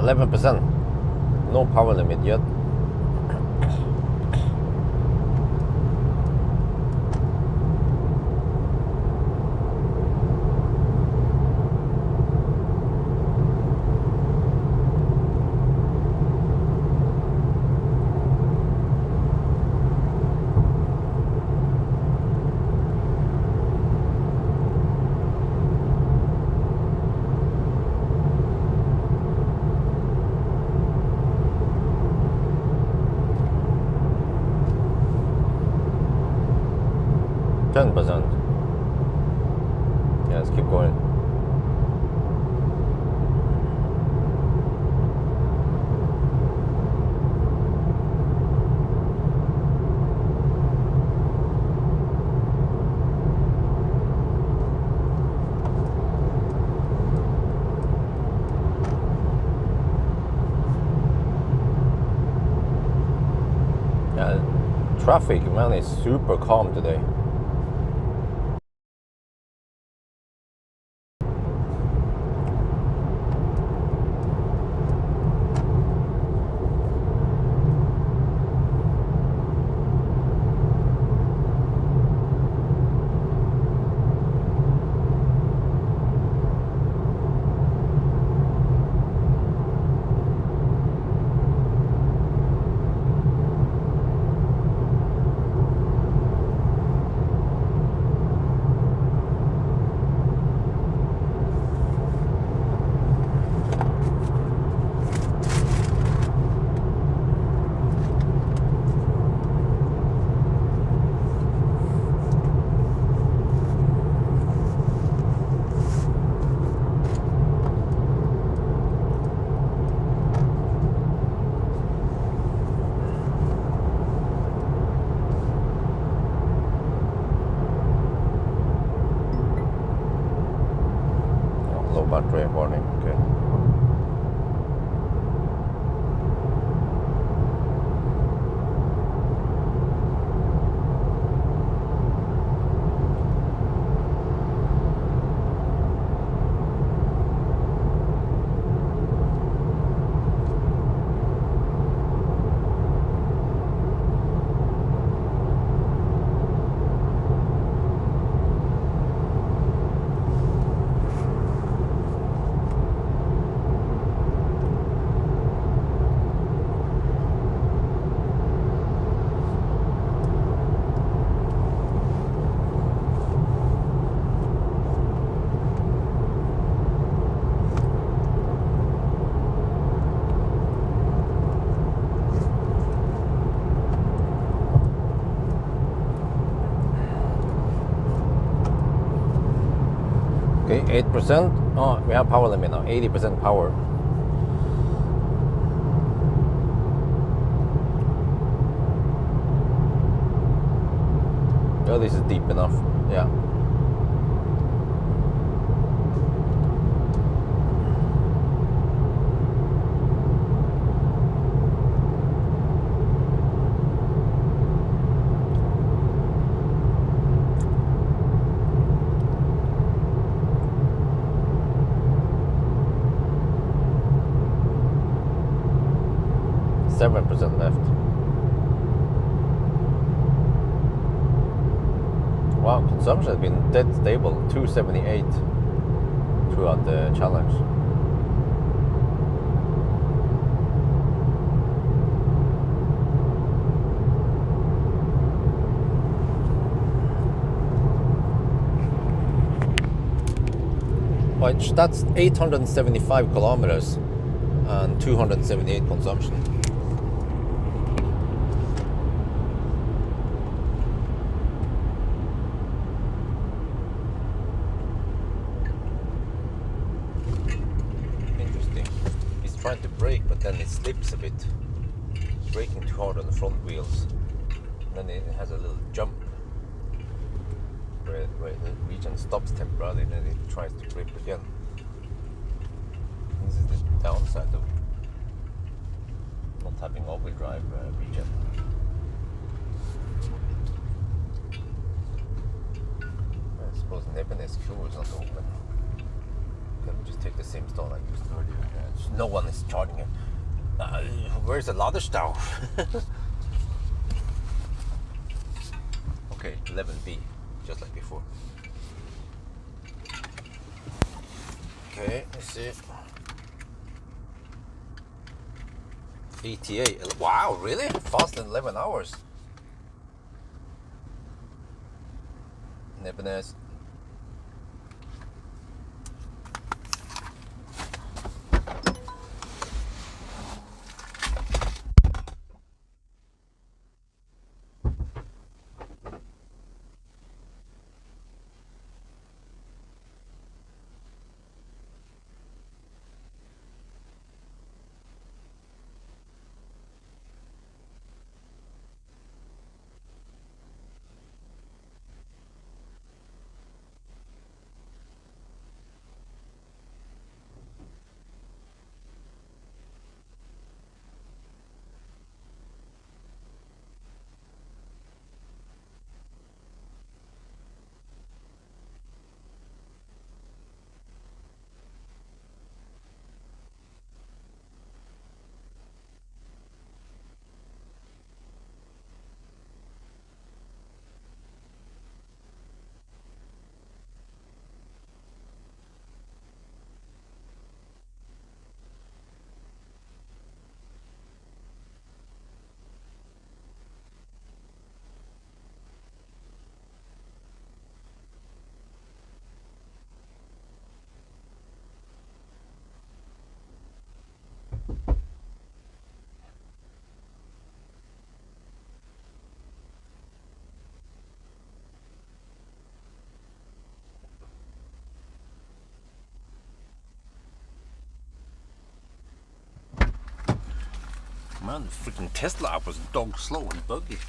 11%. No power limit yet. Yeah, let's keep going. Yeah, traffic, man, is super calm today. Battery warning, okay. Okay, 8%. Oh, we have power limit now, 80% power. Oh, this is deep enough. Yeah. %7 left. Wow, consumption has been dead stable, 278 throughout the challenge. Which that's 875 kilometers and 278 consumption. Trying to brake, but then it slips a bit. It's braking too hard on the front wheels. And then it has a little jump where the region stops temporarily, and then it tries to grip again. This is the downside of not having all-wheel drive region. I suppose Nebben is cool, it's not open. Okay. just take the same stall I used earlier. Yeah, no one is charging it. Where's the Ladestau? Okay, 11B, just like before. Okay, let's see. ETA. Wow, really? Faster than 11 hours. Nebnes. Man, the freaking Tesla app was dog slow and buggy.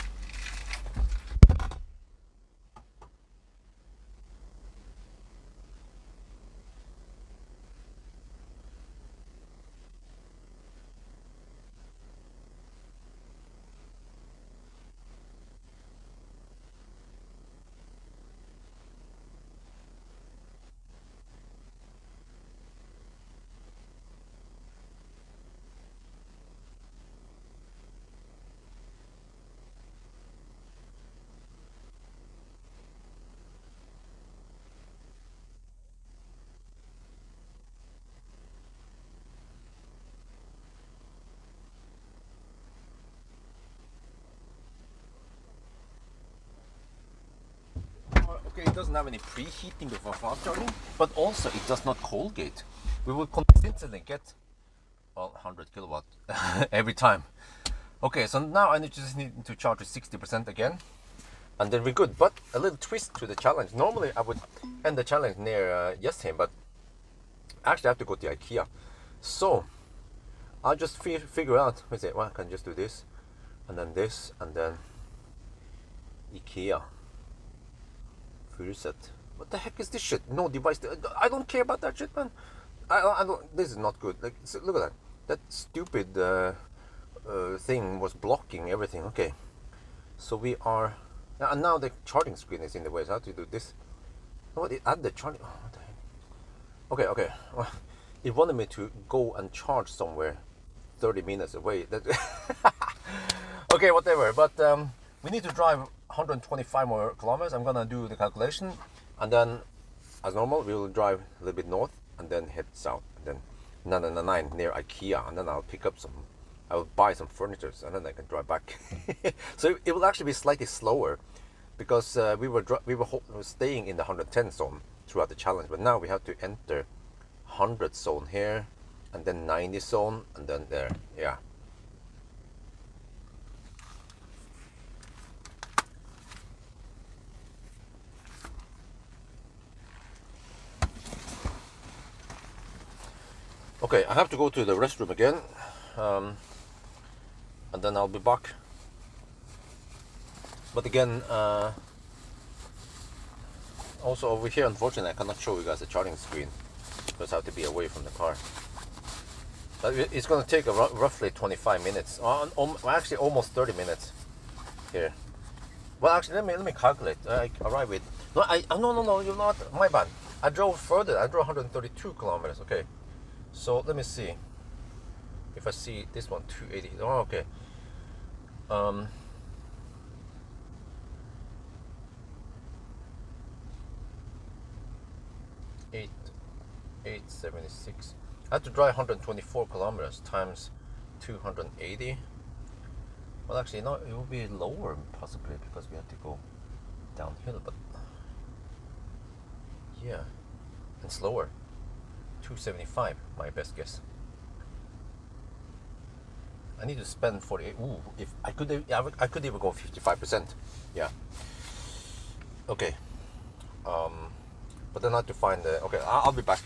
Okay, it doesn't have any preheating before fast charging, but also it does not cold gate. We will consistently get, well, 100 kilowatt every time. Okay, so now I just need to charge at 60% again, and then we're good. But a little twist to the challenge. Normally I would end the challenge near Mjøsen, but actually I have to go to EQA. So I'll just figure out, let's say, well, I can just do this, and then EQA. Fullset. What the heck is this shit? No device. I don't care about that shit, man. I don't. This is not good. Like, look at that. That stupid thing was blocking everything. Okay, so we are, and now the charging screen is in the way. So I have to do this. What? Add the charging. Oh, what the heck? Okay. Well, it wanted me to go and charge somewhere 30 minutes away. That. Okay, whatever. But we need to drive 125 more kilometers. I'm gonna do the calculation, and then, as normal, we will drive a little bit north and then head south, and then 9 near EQA, and then I'll pick up some. I will buy some furniture, and then I can drive back. So it will actually be slightly slower, because we were staying in the 110 zone throughout the challenge, but now we have to enter 100 zone here, and then 90 zone, and then there. Yeah. Okay, I have to go to the restroom again, and then I'll be back. But again, also over here, unfortunately, I cannot show you guys the charging screen because I have to be away from the car. But it's going to take roughly 25 minutes, actually almost 30 minutes here. Well, actually, let me calculate. I arrive with no, you're not. My bad. I drove further. I drove 132 kilometers. Okay, so let me see if I see this one 280. Oh, okay. 876. I had to drive 124 kilometers times 280. Well, actually, no, it will be lower possibly because we have to go downhill, but yeah, and slower. 275, my best guess. I need to spend 48. Ooh, if I could, I could even go 55%. Yeah. Okay. But then I have to find the. Okay, I'll be back.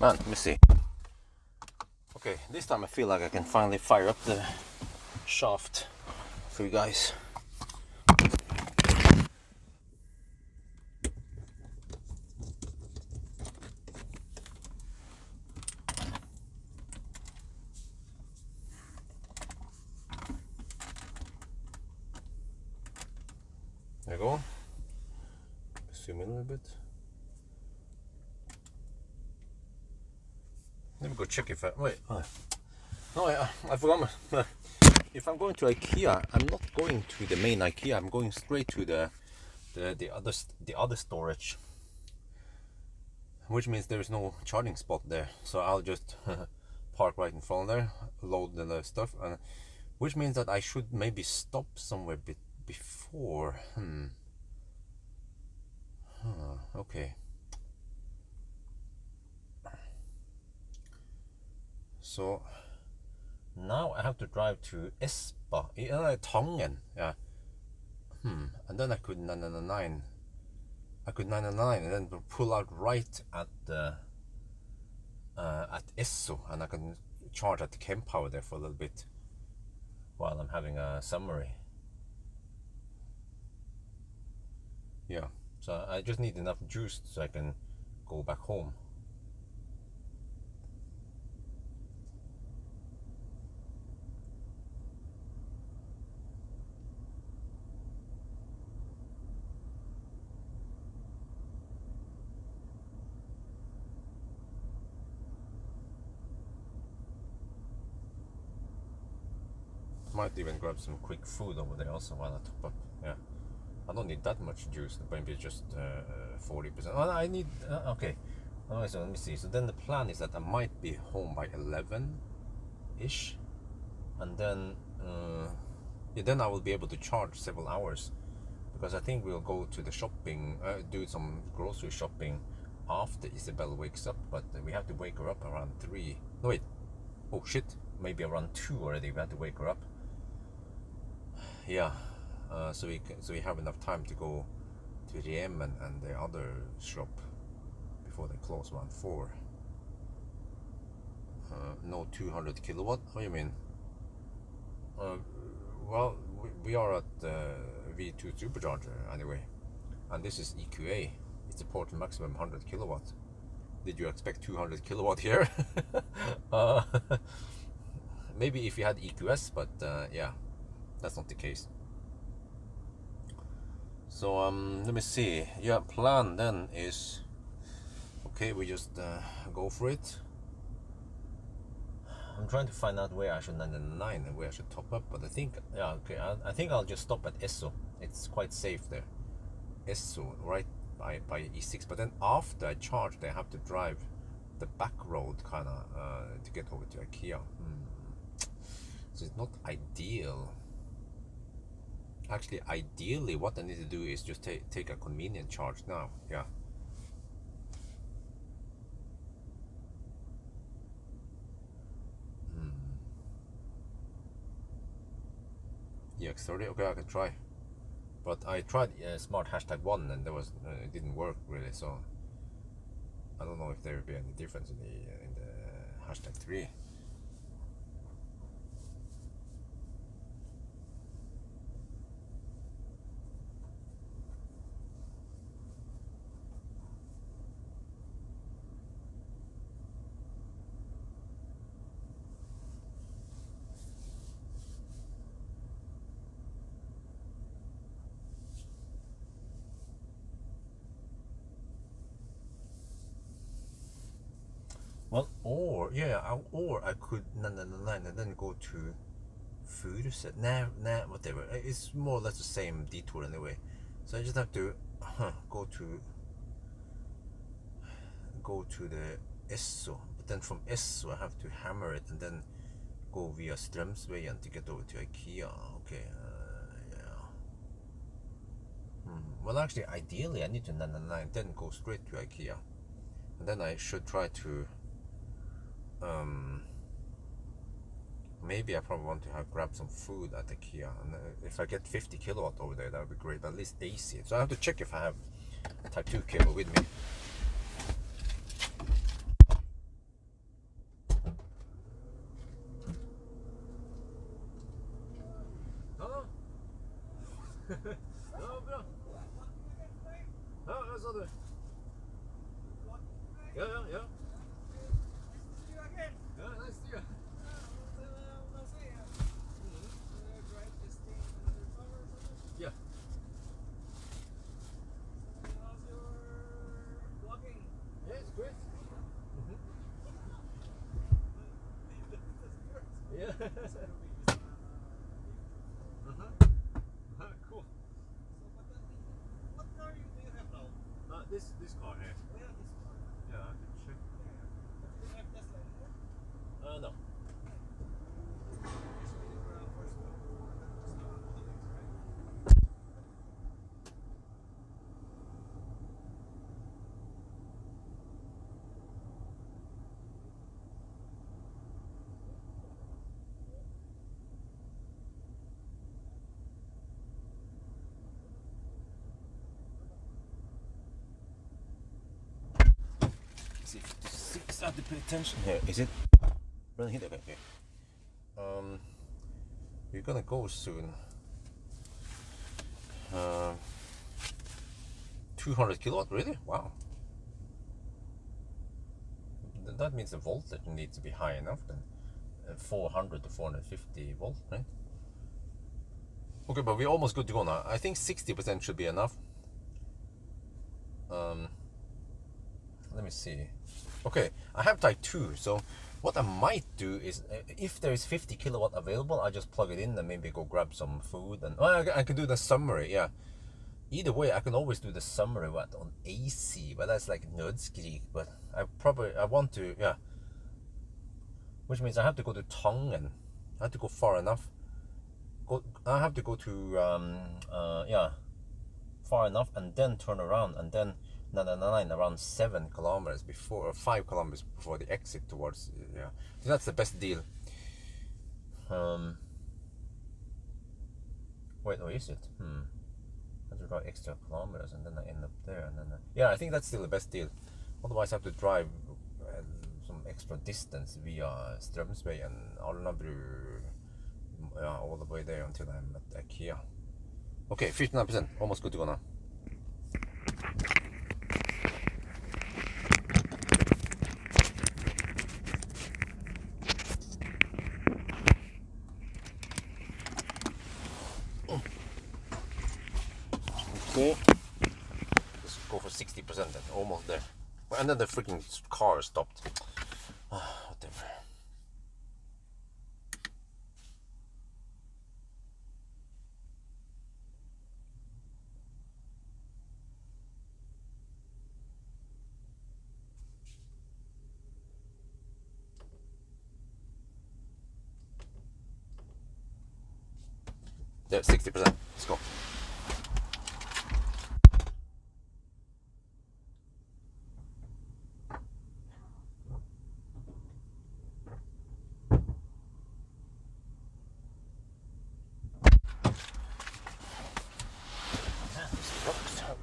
Man, let me see. Okay, this time I feel like I can finally fire up the shaft for you guys. There you go. Zoom in a little bit. Let me go check if I wait. No, I forgot. If I'm going to IKEA, I'm not going to the main IKEA. I'm going straight to the other storage, which means there is no charging spot there. So I'll just park right in front there, load the stuff, and which means that I should maybe stop somewhere before. Okay. So now I have to drive to Espa, Tangen, yeah. And then I could 999. I could 999 and then pull out right at Esso, and I can charge at the Pawel there for a little bit while I'm having a summary. Yeah, so I just need enough juice so I can go back home. Might even grab some quick food over there also while I top up. Yeah, I don't need that much juice, maybe just 40%. Oh, I need, okay. Alright, so let me see. So then the plan is that I might be home by 11-ish. And then, yeah, then I will be able to charge several hours. Because I think we'll go to the shopping, do some grocery shopping after Isabel wakes up. But we have to wake her up around 3. No, wait. Oh, shit. Maybe around 2 already. We have to wake her up. Yeah, so we have enough time to go to Riem and the other shop before they close around 4. No 200 kilowatt. What do you mean? Well, we are at V2 supercharger anyway, and this is EQA. It supports maximum 100 kilowatt. Did you expect 200 kilowatt here? Maybe if you had EQS, but yeah. That's not the case. So let me see. Yeah, plan then is okay. We just go for it. I'm trying to find out where I should 999 and where I should top up, but I think I think I'll just stop at Esso. It's quite safe there. Esso, right by E6. But then after I charge, I have to drive the back road kind of to get over to IKEA. So it's not ideal. Actually, ideally, what I need to do is just take a convenient charge now. Yeah. EX30. Okay, I can try. But I tried smart #1 and there was it didn't work really. So I don't know if there will be any difference in the #3. Well, or I could 999 and then go to Furuset. Nah, whatever. It's more or less the same detour anyway. So I just have to go to the Esso. But then from Esso I have to hammer it and then go via Strømsveien to get over to IKEA. Okay, yeah. Well, actually, ideally I need to 999 then go straight to IKEA. And then I should try to maybe I probably want to grab some food at IKEA, and if I get 50 kilowatt over there, that would be great. But at least AC. So I have to check if I have Type 2 cable with me. Yeah, yeah, yeah. Yeah, nice to see you. Yeah. Yeah, it's great. Yeah. Cool. What car do you have now? This car here. Oh yeah, this car. Yeah, I can check. But you don't have Tesla anymore? No. Just waiting for our first one. It's not on holidays, right? See, 56. I have to pay attention here. Is it running here? Okay. We're gonna go soon. 200 kilowatt, really? Wow. That means the voltage needs to be high enough then. 400 to 450 volts, right? Okay, but we're almost good to go now. I think 60% should be enough. Let me see. Okay, I have type 2, so what I might do is, if there is 50 kilowatt available, I just plug it in and maybe go grab some food. And I can do the summary, yeah. Either way, I can always do the summary on AC, but that's like nødskrik. But I want to, yeah. Which means I have to go to Tongen. I have to go far enough. I have to go to, yeah, far enough, and then turn around, and then 999 around 7 kilometers before, or 5 kilometers before the exit towards, yeah. So that's the best deal. Wait, or is it? I have to drive extra kilometers and then I end up there, and then yeah, I think that's still the best deal. Otherwise I have to drive some extra distance via Strømsvei and Alnabru, yeah, all the way there until I'm at EQA. Okay, 59%, almost good to go now. Okay, let's go for 60% then, almost there. And then the freaking car stopped. Whatever. There, 60%. Let's go.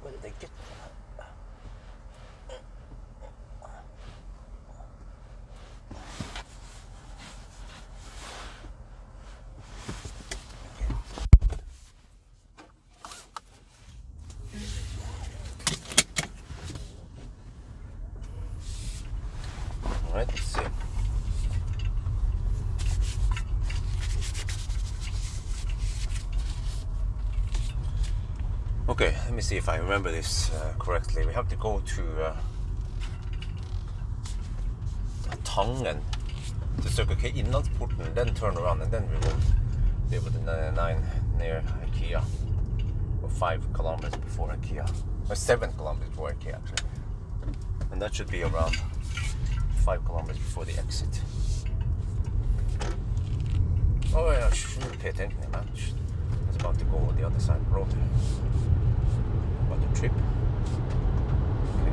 Where did they get? Alright, let's see. Okay, let me see if I remember this correctly. We have to go to Tongen to Circle K Innlandsporten, then turn around, and then we will be able to 99 near EQA, or 5 kilometers before EQA, or 7 kilometers before EQA actually, and that should be around 5 kilometers before the exit. Oh yeah, I should pay attention, man. I was about to go on the other side of the road. About the trip. Okay.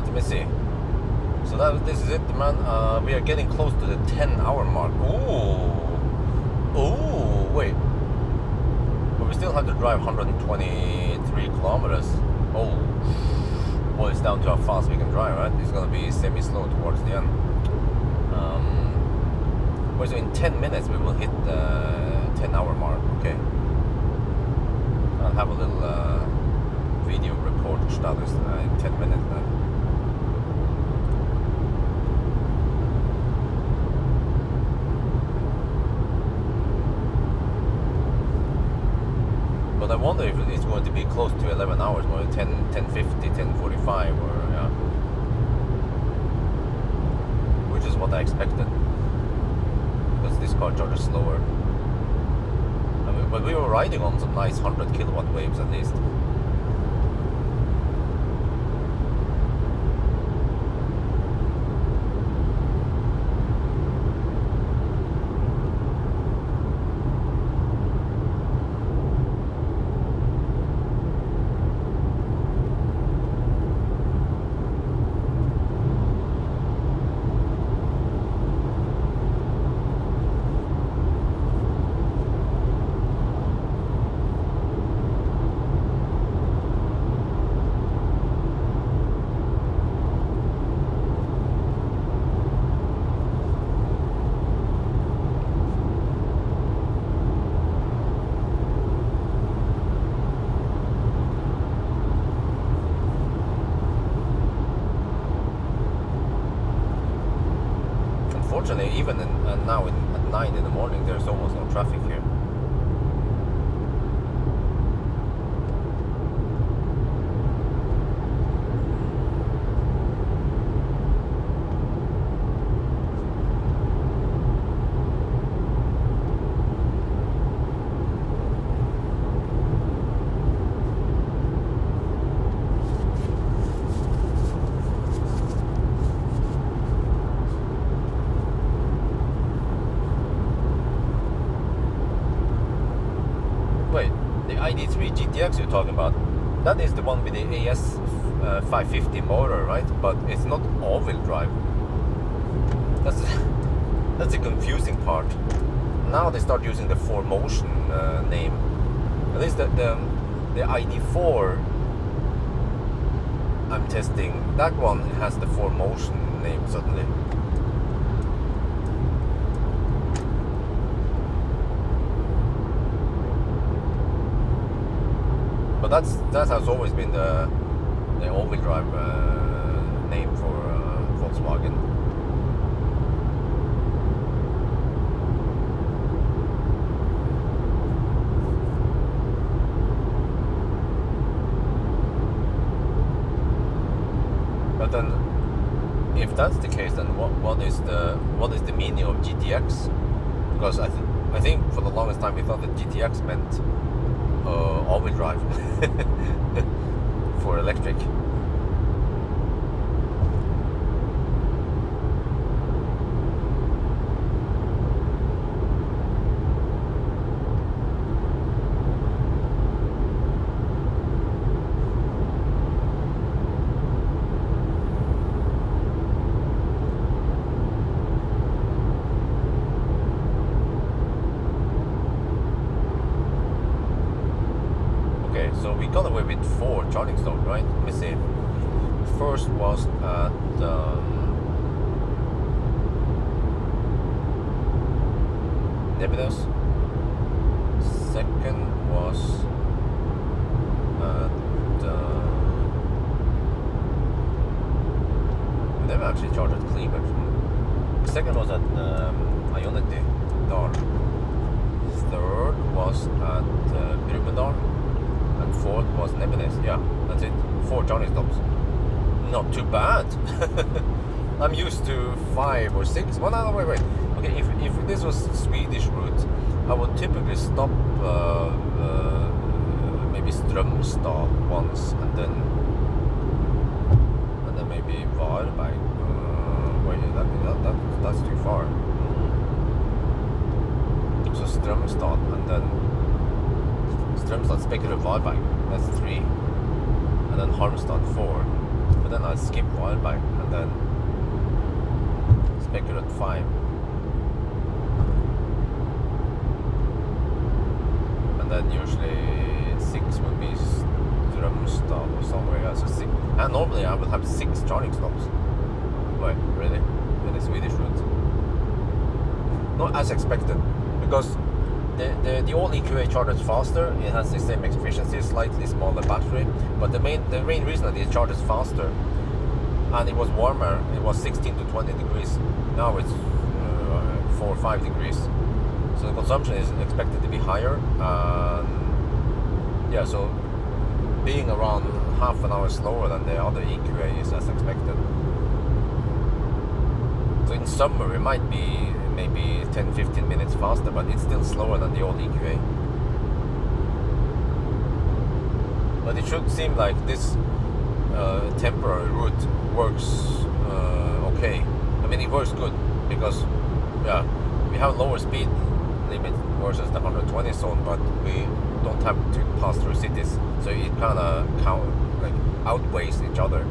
Alright, let me see. So this is it, man. We are getting close to the 10-hour mark. Ooh, wait. But we still have to drive 123 kilometers. Oh, boils down to how fast we can drive, right? It's gonna be semi-slow towards the end. Well, so in 10 minutes we will hit the 10-hour mark. Okay. I'll have a little video report status in 10 minutes then. But I wonder if it's going to be close to 11 hours, maybe 10:50, 10:45, or yeah. Which is what I expected. Because this car charges slower. I mean, but we were riding on some nice 100 kilowatt waves at least. Unfortunately, even now at 9 in the morning, there's almost no traffic here. ID3 GTX you're talking about, that is the one with the AS 550 motor, right? But it's not all-wheel drive. That's the confusing part. Now they start using the 4Motion name. At least the ID4 I'm testing, that one has the 4Motion name suddenly. But that has always been the all-wheel drive name for Volkswagen. But then, if that's the case, then what is the meaning of GTX? Because I think for the longest time we thought that GTX meant all-wheel drive for electric. So we got away with 4 charging stops, right? Let me see. First was at Nebidos. Second was at we never actually charged at Cleveland. The second was at Ionity Dal. Third was at Brumunddal. And fourth was Nebidos. Yeah, that's it. 4 charging stops. Not too bad. I'm used to 5 or 6. Well, no, wait. Okay, if this was Swedish route, I would typically stop maybe Strömstad once, and then maybe Varberg. Wait, that's too far. So Strömstad, and then Strömstad, Spekerud, Varberg. That's 3, and then Halmstad 4. But then I skip wildback and then specular at 5. And then usually 6 would be Strömstad or somewhere else. So 6. And normally I would have 6 charging stops. Wait, really? In the Swedish route? Not as expected, because the old EQA charges faster. It has the same efficiency, slightly smaller battery, but the main reason that it charges faster, and it was warmer. It was 16 to 20 degrees. Now it's 4 or 5 degrees, so the consumption is expected to be higher. Yeah, so being around half an hour slower than the other EQA is as expected. So in summer it might be maybe 10-15 minutes faster, but it's still slower than the old EQA. But it should seem like this temporary route works okay. I mean, it works good because yeah, we have lower speed limit versus the 120 zone, but we don't have to pass through cities, so it kind of outweighs each other.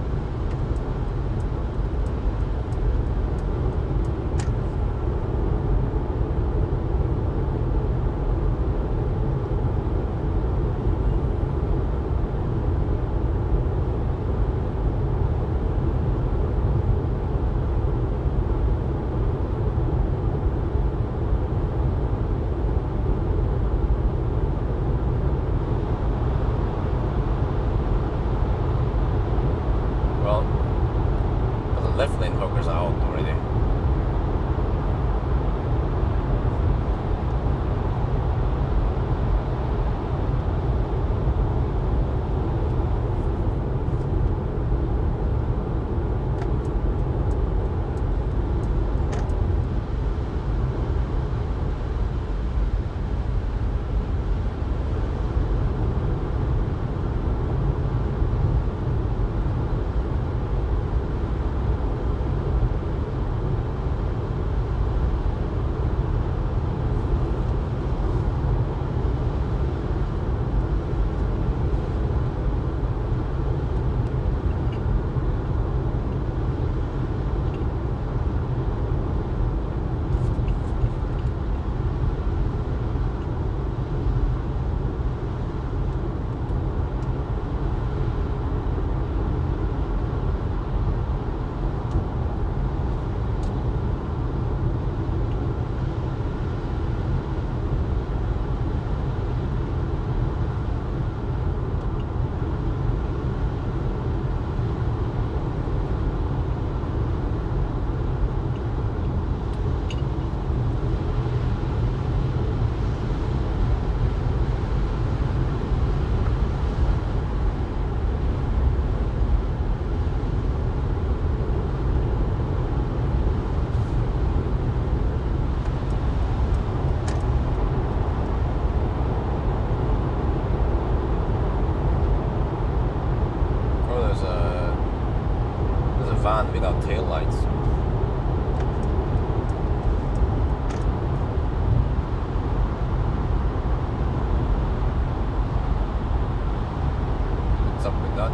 Left lane hookers out already. Van without tail lights. What's up with that?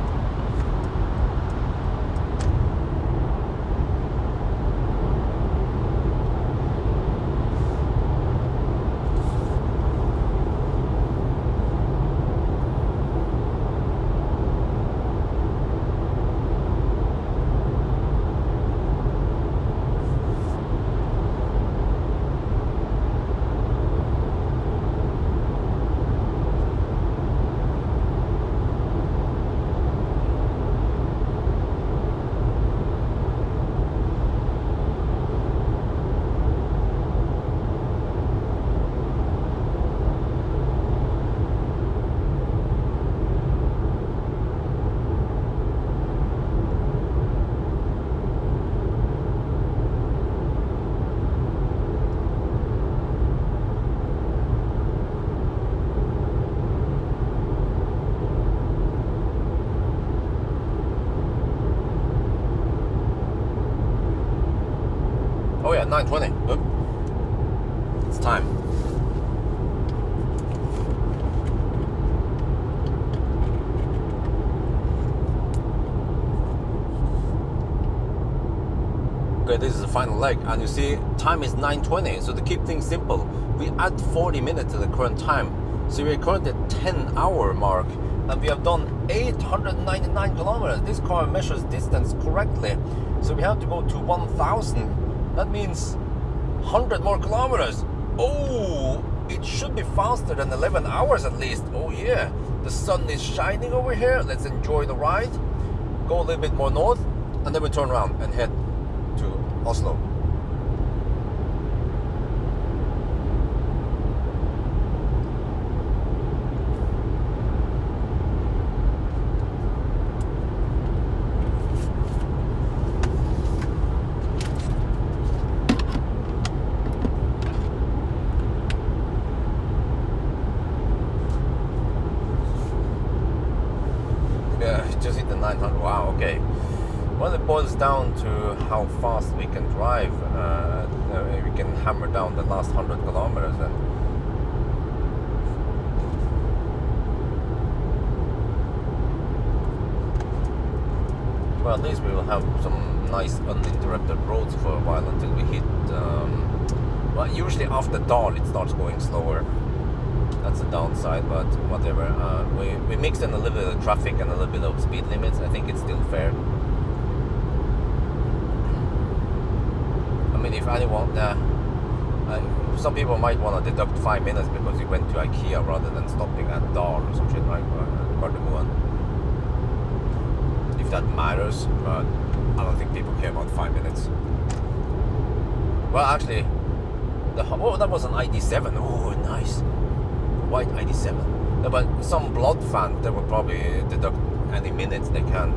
Oh yeah, 9:20. Oop. It's time. Okay, this is the final leg, and you see time is 9:20. So to keep things simple, we add 40 minutes to the current time. So we are currently at 10-hour mark, and we have done 899 kilometers. This car measures distance correctly, so we have to go to 1,000. That means 100 more kilometers. Oh, it should be faster than 11 hours at least. Oh yeah, the sun is shining over here. Let's enjoy the ride. Go a little bit more north, and then we turn around and head to Oslo. Just hit the 900. Wow, okay. Well, it boils down to how fast we can drive. We can hammer down the last 100 kilometers. And well, at least we will have some nice uninterrupted roads for a while until we hit. Well, usually after dawn it starts going slower. That's the downside, but whatever. We mixed in a little bit of traffic and a little bit of speed limits. I think it's still fair. I mean, if anyone, some people might want to deduct 5 minutes because you went to IKEA rather than stopping at Dal or some shit like Gardermoen. If that matters, but I don't think people care about 5 minutes. Well, actually, that was an ID7. Oh, nice. White ID7. No, but some blood fans, they will probably deduct any minutes they can.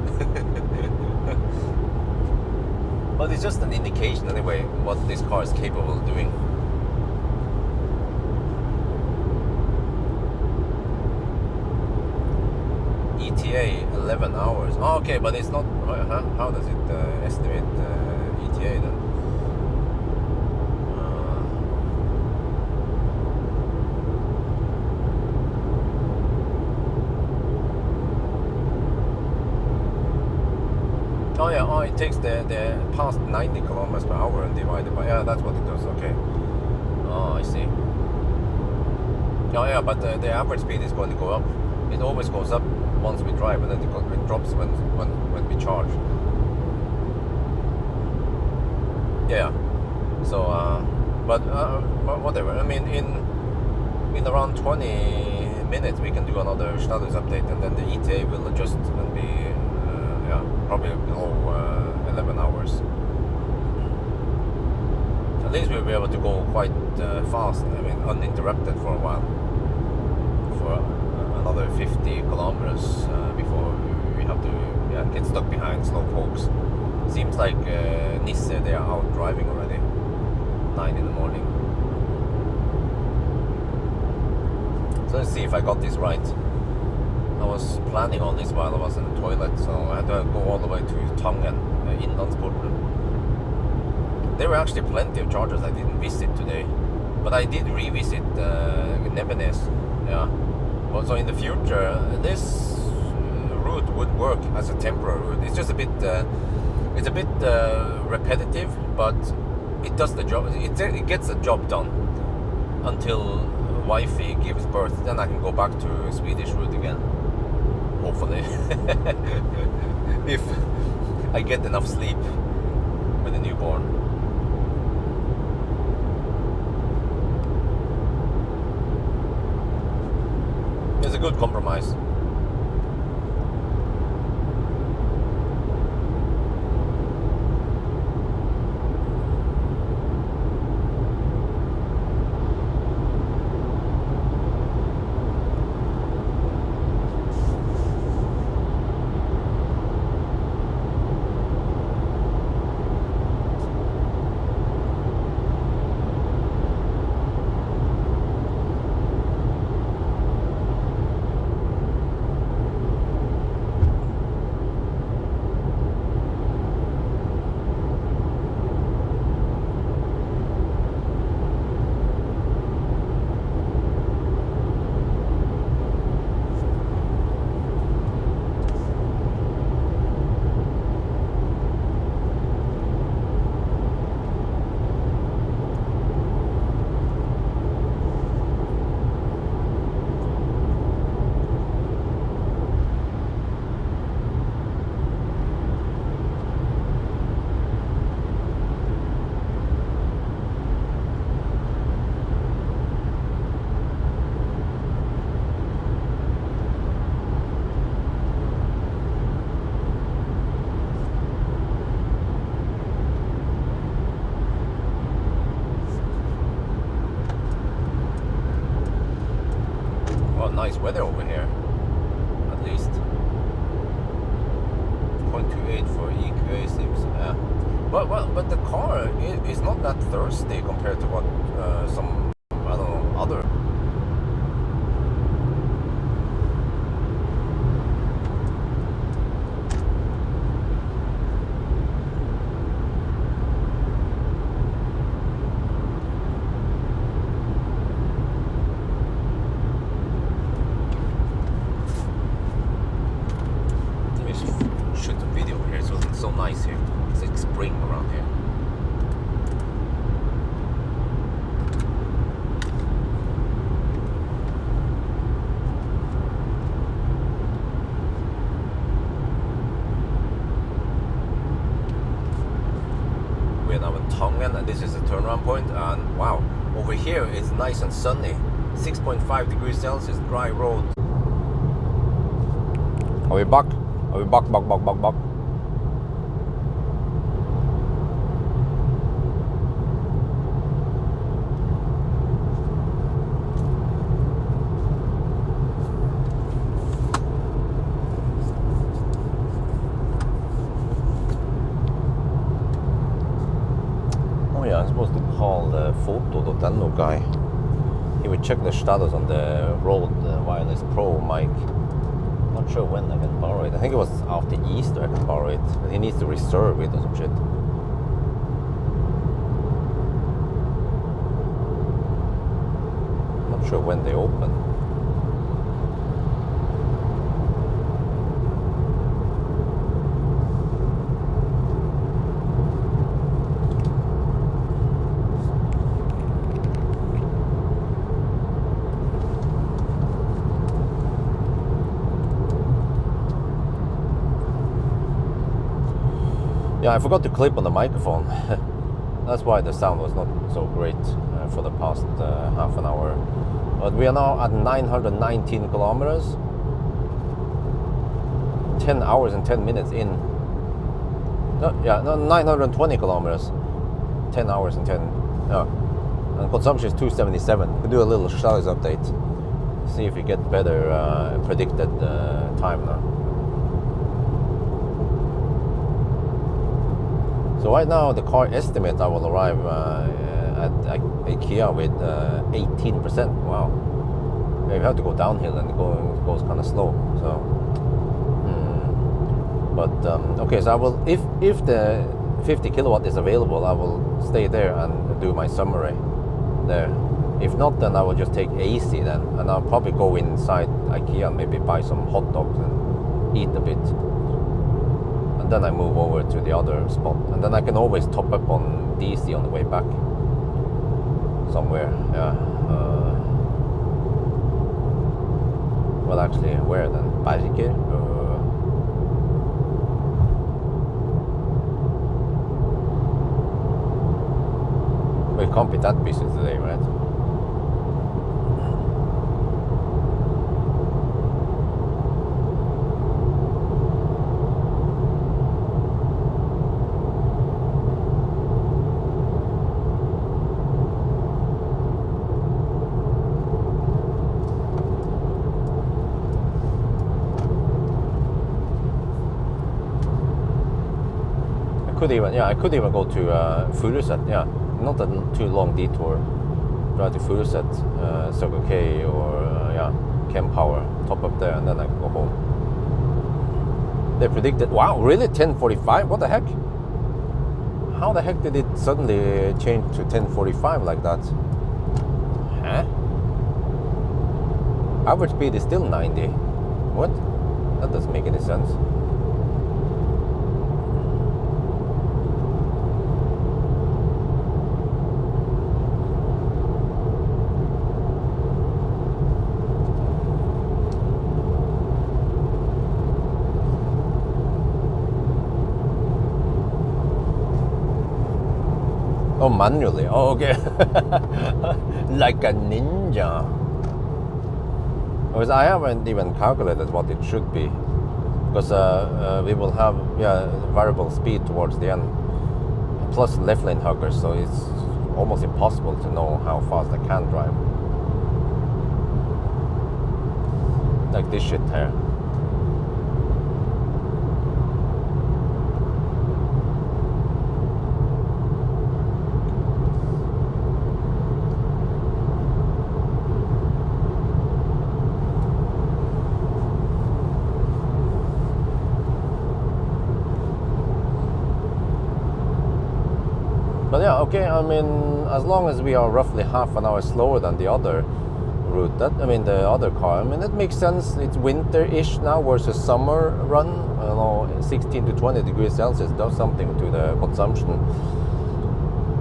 But it's just an indication anyway what this car is capable of doing. ETA 11 hours. Oh, okay, but it's not. How does it estimate ETA then? Oh yeah, oh, it takes the past 90 kilometers per hour and divided by, yeah, that's what it does, okay. Oh, I see. Oh yeah, but the average speed is going to go up. It always goes up once we drive, and then it drops when we charge. Yeah, so, but whatever, I mean, in around 20 minutes we can do another status update, and then the ETA will adjust and be probably below 11 hours. At least we'll be able to go quite fast, I mean uninterrupted for a while, for another 50 kilometers before we have to get stuck behind slow pokes. Seems like Nisse, they are out driving already, 9 in the morning. So let's see if I got this right. I was planning on this while I was in the toilet, so I had to go all the way to Tangen, Innlandsporten. There were actually plenty of chargers I didn't visit today, but I did revisit Nebenes. Yeah. Well, so in the future, this route would work as a temporary route. It's just a bit, repetitive, but it does the job. It gets the job done until wifey gives birth. Then I can go back to Swedish route again. Hopefully, if I get enough sleep with a newborn. It's a good compromise. nice weather over here, at least. 0.28 for EQA seems, yeah. But the car is not that thirsty compared to what some, I don't know, other. Shoot the video here, so it's so nice here. It's like spring around here. We're now in Tongan, and this is the turnaround point. And wow, over here it's nice and sunny. 6.5 degrees Celsius, dry road. Are we back? Are we back? Oh yeah, I'm supposed to call the photo.no guy. He would check the status on the Rode Wireless Pro mic. Not sure when I can borrow it. I think it was after Easter I can borrow it. He needs to reserve it or some shit. Not sure when they open. Yeah, I forgot to clip on the microphone. That's why the sound was not so great for the past half an hour. But we are now at 919 kilometers. 10 hours and 10 minutes in. No, 920 kilometers. 10 hours and 10. Yeah. And consumption is 277. We'll do a little status update. See if we get better predicted time now. So right now the car estimate I will arrive at EQA with 18%. Wow. Yeah, you have to go downhill and it goes kind of slow. So, but okay. So I will, if the 50 kilowatt is available, I will stay there and do my summary there. If not, then I will just take AC then, and I'll probably go inside EQA and maybe buy some hot dogs and eat a bit. Then I move over to the other spot, and then I can always top up on DC on the way back somewhere. Yeah. Well, actually, where then? Berger? We can't be that busy today, right? I could even go to Furuset. Yeah, not a too long detour. Drive to Furuset, Circle K, or Chem Power, top up there, and then I can go home. They predicted. Wow, really? 10:45? What the heck? How the heck did it suddenly change to 10:45 like that? Huh? Average speed is still 90. What? That doesn't make any sense. Oh, manually. Oh, okay. Like a ninja. Because I haven't even calculated what it should be. Because we will have variable speed towards the end. Plus left lane huggers, so it's almost impossible to know how fast I can drive. like this shit here. But yeah, okay, I mean, as long as we are roughly half an hour slower than the other route, the other car, I mean, it makes sense. It's winter-ish now versus summer run. I don't know, 16 to 20 degrees Celsius does something to the consumption.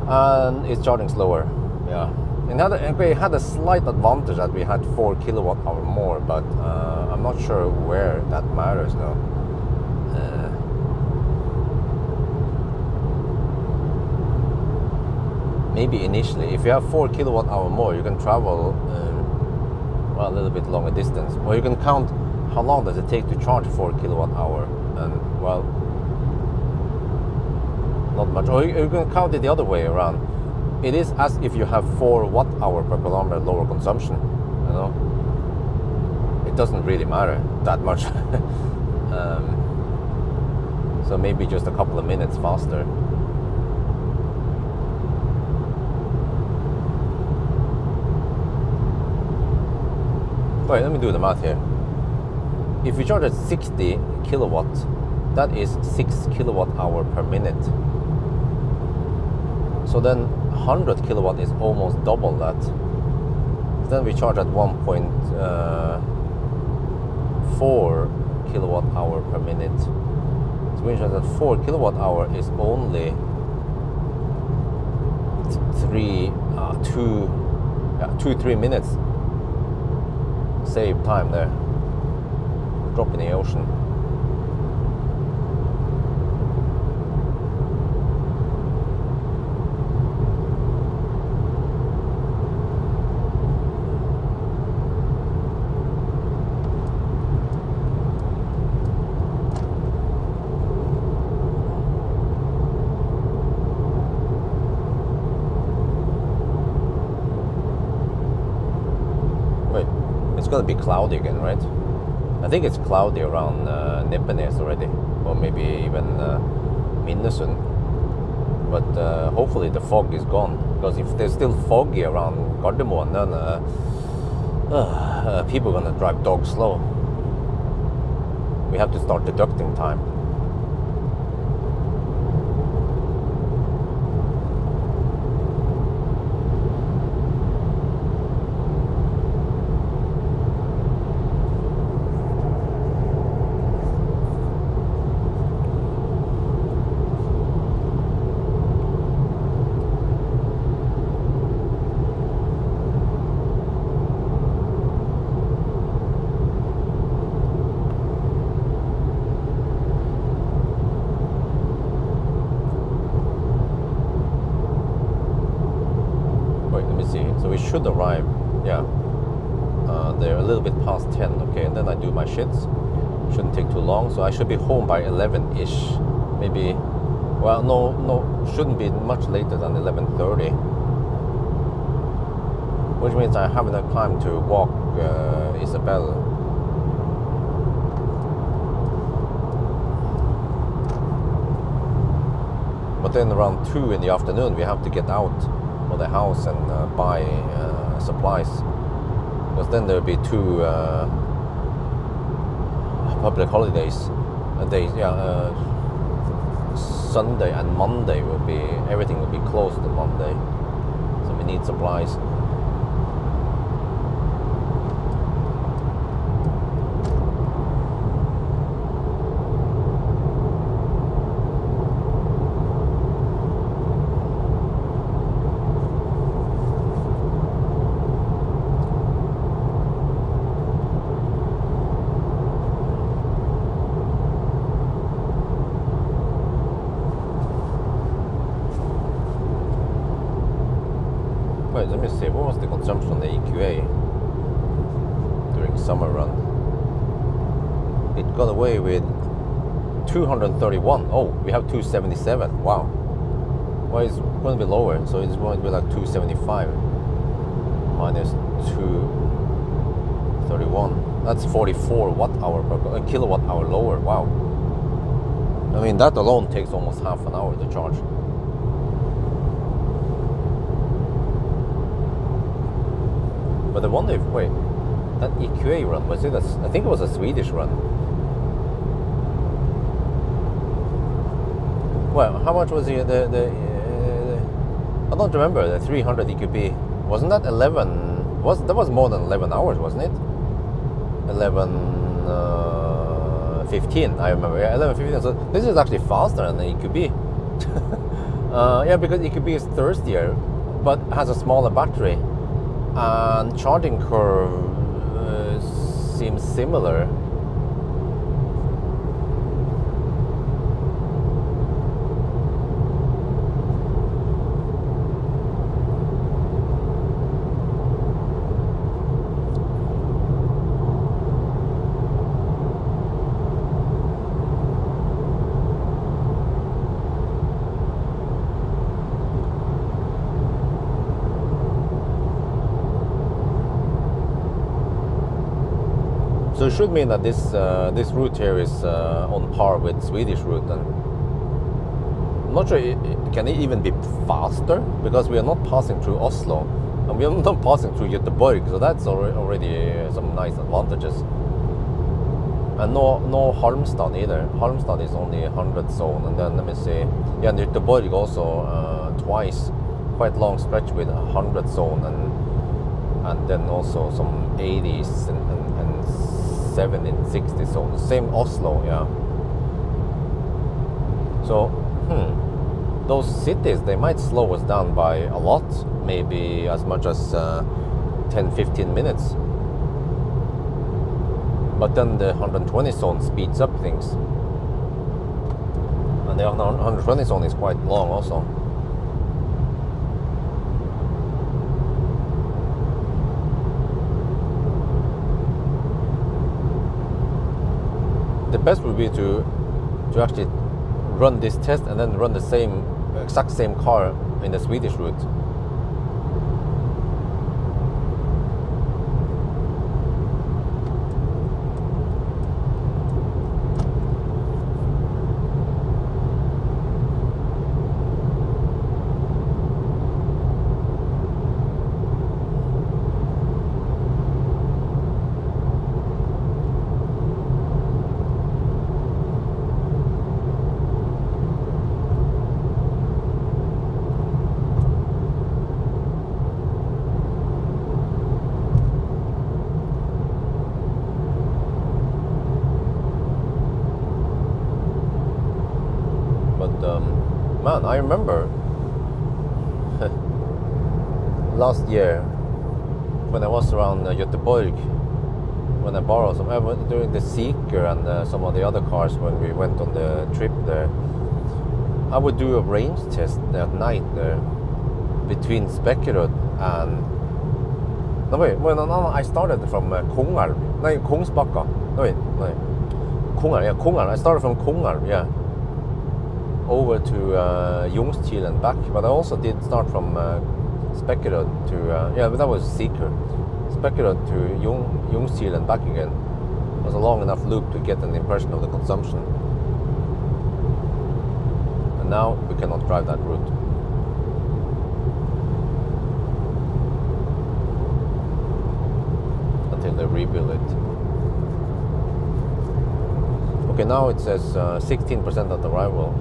And it's charging slower, yeah. It had a slight advantage that we had 4 kilowatt hour more, but I'm not sure where that matters now. Maybe initially, if you have 4 kilowatt hour more, you can travel a little bit longer distance. Or you can count how long does it take to charge 4 kilowatt hour, and well, not much. Or you can count it the other way around. It is as if you have 4 watt hour per kilometer lower consumption. You know, it doesn't really matter that much. So maybe just a couple of minutes faster. Wait, let me do the math here. If you charge at 60 kilowatt, that is 6 kilowatt hour per minute. So then 100 kilowatt is almost double that. Then we charge at 1.4 kilowatt hour per minute. So we charge at 4 kilowatt hour is only 2-3 minutes. Save time there. Drop in the ocean. It's gonna be cloudy again, right? I think it's cloudy around Nippenes already, or maybe even Mjøsen. But hopefully the fog is gone, because if there's still foggy around Gardermoen, then people are gonna drive dog slow. We have to start deducting time. So we should arrive, yeah. They're a little bit past 10, okay, and then I do my shits. Shouldn't take too long, so I should be home by 11-ish. Maybe, well, no, shouldn't be much later than 11:30. Which means I have enough time to walk Isabel. But then around 2 in the afternoon, we have to get out of the house and buy supplies, because then there'll be 2 public holidays days. Sunday and Monday everything will be closed on Monday, so we need supplies. Wait, let me see, what was the consumption on the EQA during summer run? It got away with 231. Oh, we have 277. Wow. Well, it's going to be lower, so it's going to be like 275 minus 231. That's 44 watt-hour per kilowatt-hour lower. Wow. I mean, that alone takes almost half an hour to charge. But I wonder if, wait, that EQA run, was it I think it was a Swedish run. Well, how much was the I don't remember, the 300 EQP. Wasn't that 11? That was more than 11 hours, wasn't it? 11:15, I remember. Yeah, 11:15. So this is actually faster than the EQB. Yeah, because EQB is thirstier, but has a smaller battery, and charging curve seems similar. So it should mean that this route here is on par with Swedish route. Then I'm not sure. Can it even be faster? Because we are not passing through Oslo, and we are not passing through Göteborg. So that's already some nice advantages. And no Halmstad either. Halmstad is only 100 zone, and then let me see. Yeah, and Göteborg also twice, quite long stretch with 100 zone, and then also some 80s and 70 and 60 zone. Same Oslo, yeah. So, those cities, they might slow us down by a lot, maybe as much as 10-15 minutes. But then the 120 zone speeds up things. And the 120 zone is quite long also. The best would be to actually run this test and then run the exact same car in the Swedish route. Man, I remember last year when I was around Göteborg, when I borrowed some, during the Seeker and some of the other cars when we went on the trip there, I would do a range test at night there between Spekkerud and I started from Kungsbacka. Kongarp. I started from Kongarp, yeah, over to Ljungskile and back, but I also did start from Spekkerud to but that was Seeker. Spekkerud to Ljungskile and back again. It was a long enough loop to get an impression of the consumption. And now we cannot drive that route. Until they rebuild it. Okay, now it says 16% at arrival.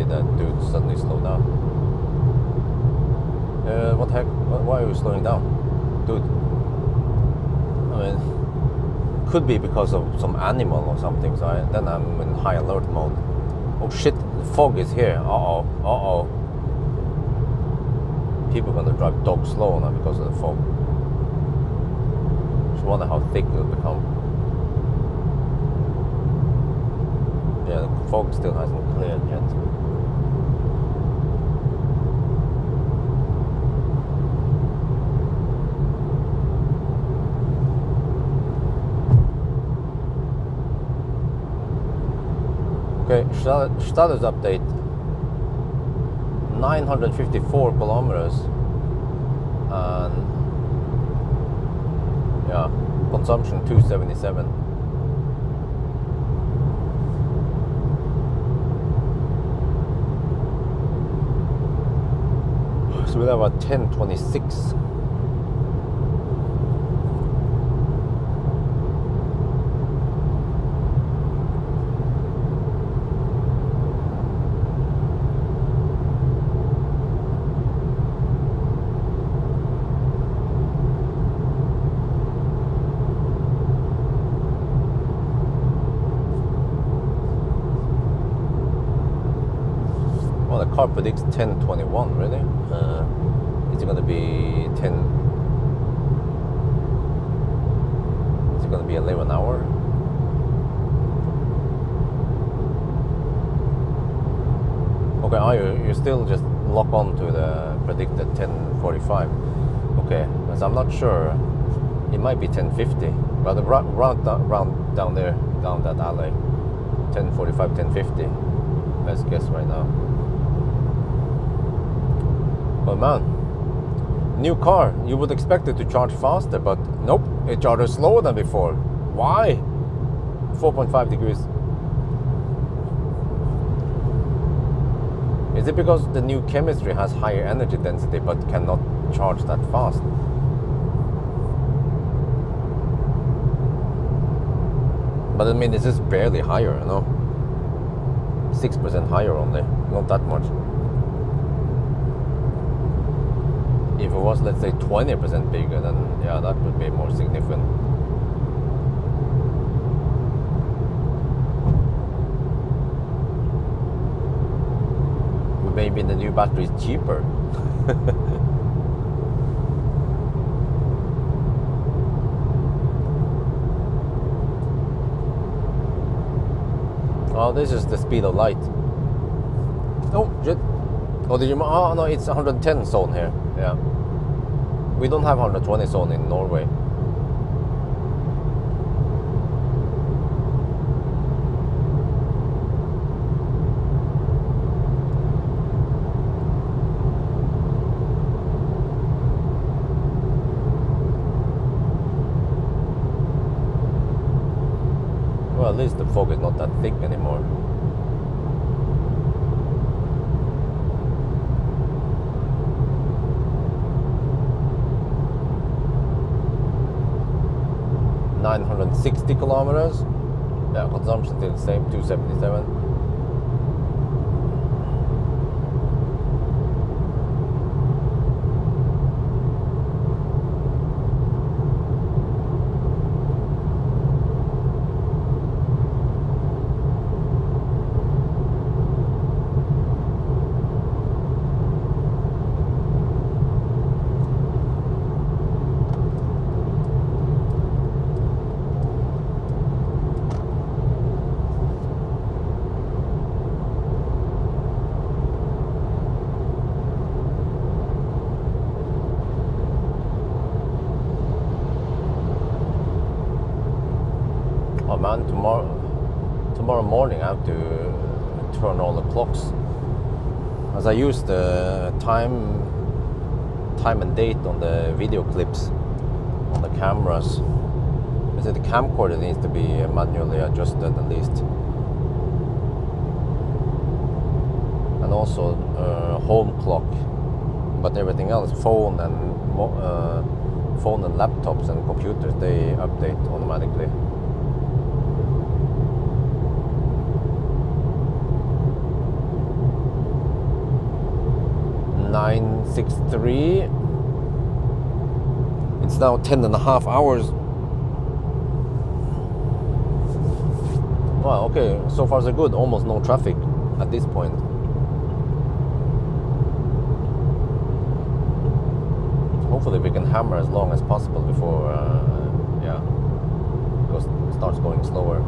did that dude suddenly slow down? What the heck? Why are you slowing down? Dude. I mean, could be because of some animal or something, so then I'm in high alert mode. Oh shit, the fog is here. Uh-oh, uh-oh. People are gonna drive dog slow now because of the fog. Just wonder how thick it'll become. Yeah, the fog still hasn't cleared yet. Okay, status update. 954 kilometers. And yeah, consumption 277. So we have about 1026. Well, the car predicts 1021, really? Is it going to be 10? Is it going to be 11 hour? Okay, you still just lock on to the predicted 1045. Okay, because I'm not sure. It might be 1050, but round down there, down that alley, 1045, 1050. Let's guess right now. But man, new car, you would expect it to charge faster, but nope, it charges slower than before. Why? 4.5 degrees. Is it because the new chemistry has higher energy density but cannot charge that fast? But I mean, this is barely higher, you know? 6% higher only, not that much. If it was, let's say, 20% bigger, then yeah, that would be more significant. Maybe the new battery is cheaper. Oh, this is the speed of light. Oh, shit. Oh, did you? Oh, no, it's 110 zone here. Yeah. We don't have 120 zone in Norway. Well, at least the fog is not that thick anymore. $960 kilometers. Yeah, consumption still the same, 277. Oh man, tomorrow morning I have to turn all the clocks, as I use the time and date on the video clips on the cameras. I said the camcorder needs to be manually adjusted at least, and also home clock. But everything else, phone and laptops and computers, they update automatically. 6:03. It's now 10.5 hours. Wow, okay, so far so good. Almost no traffic at this point. Hopefully we can hammer as long as possible before, it starts going slower.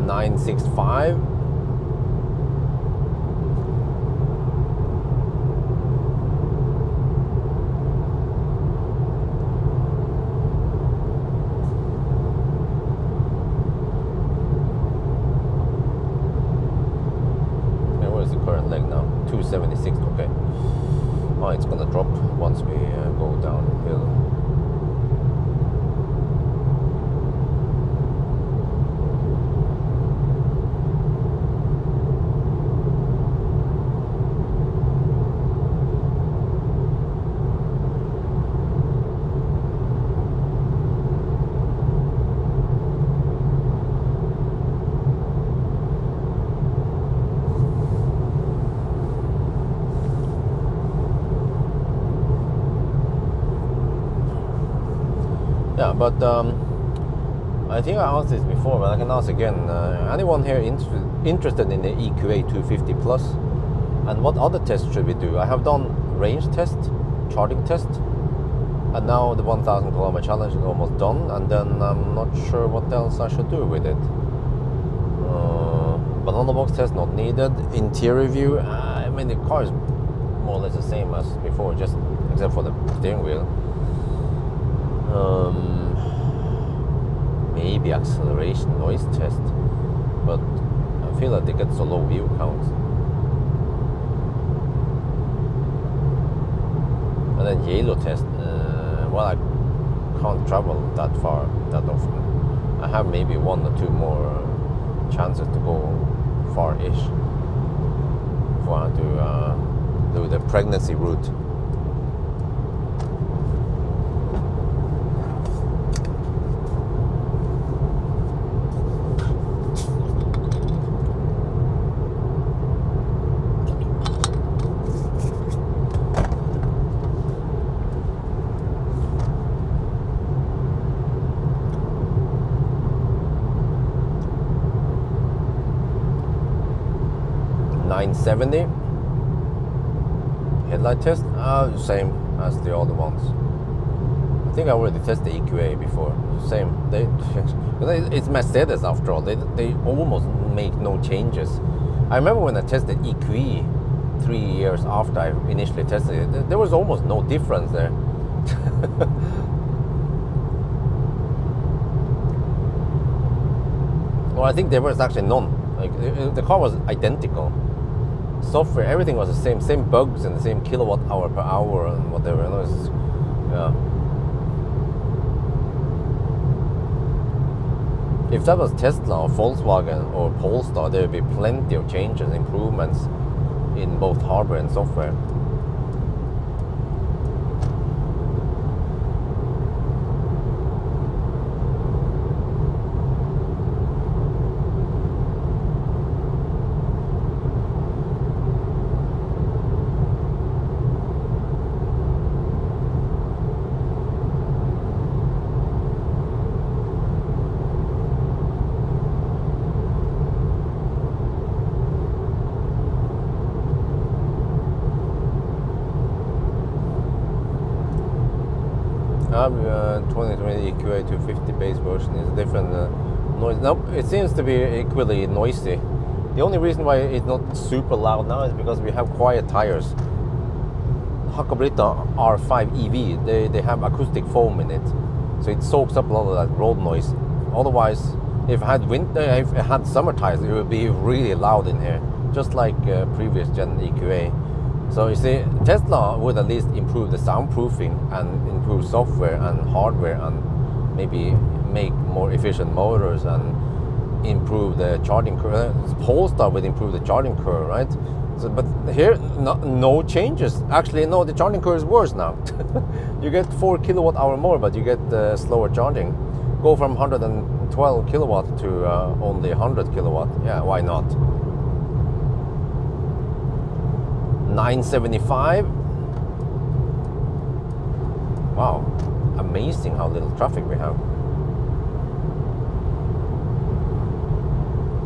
.965. Okay, where is the current leg now? 276. Okay. Oh, it's gonna drop once we go downhill. Yeah, but I think I asked this before, but I can ask again. Anyone here interested in the EQA 250 Plus? And what other tests should we do? I have done range test, charting test, and now the 1,000 kilometer challenge is almost done, and then I'm not sure what else I should do with it. Banana box test not needed. Interior view, I mean the car is more or less the same as before, just except for the steering wheel. Maybe acceleration noise test, but I feel like they get so low view counts. And then yellow test, well, I can't travel that far that often. I have maybe 1 or 2 more chances to go far-ish if I want to do the pregnancy route. .970 headlight test, same as the other ones. I think I already tested the EQA before. Same. It's Mercedes after all. They almost make no changes. I remember when I tested EQE 3 years after I initially tested it, there was almost no difference there. Well, I think there was actually none. Like the car was identical. Software, everything was the same bugs and the same kilowatt hour per hour and whatever. And it was, yeah. If that was Tesla or Volkswagen or Polestar, there would be plenty of changes, improvements in both hardware and software. 2020 EQA 250 base version is different noise. Nope, it seems to be equally noisy. The only reason why it's not super loud now is because we have quiet tires. Hakkabryta R5 EV, they have acoustic foam in it, so it soaks up a lot of that road noise. Otherwise, if I had summer tires, it would be really loud in here, just like previous gen EQA. So you see, Tesla would at least improve the soundproofing and improve software and hardware and maybe make more efficient motors and improve the charging curve. Polestar would improve the charging curve, right? So, but here, no changes. Actually, no, the charging curve is worse now. You get 4 kilowatt hour more, but you get slower charging. Go from 112 kilowatt to only 100 kilowatt. Yeah, why not? 975. Wow, amazing how little traffic we have.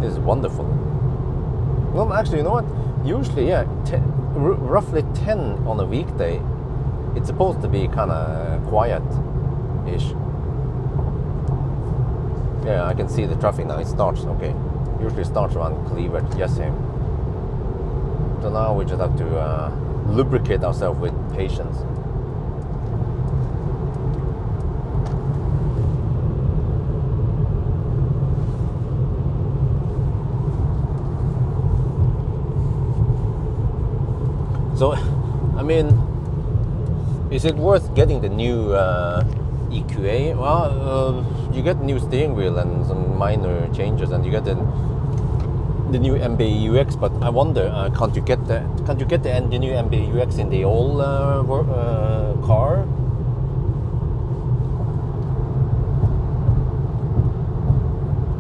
This is wonderful. Well, actually, you know what? Usually, yeah, roughly 10 on a weekday. It's supposed to be kind of quiet-ish. Yeah, I can see the traffic now. It starts, okay. Usually starts around Cleaver, Mjøsen. So now we just have to lubricate ourselves with patience. So, I mean, is it worth getting the new EQA? Well, you get new steering wheel and some minor changes, and you get the new MBUX. But I wonder, can't you get the new MBUX in the old car?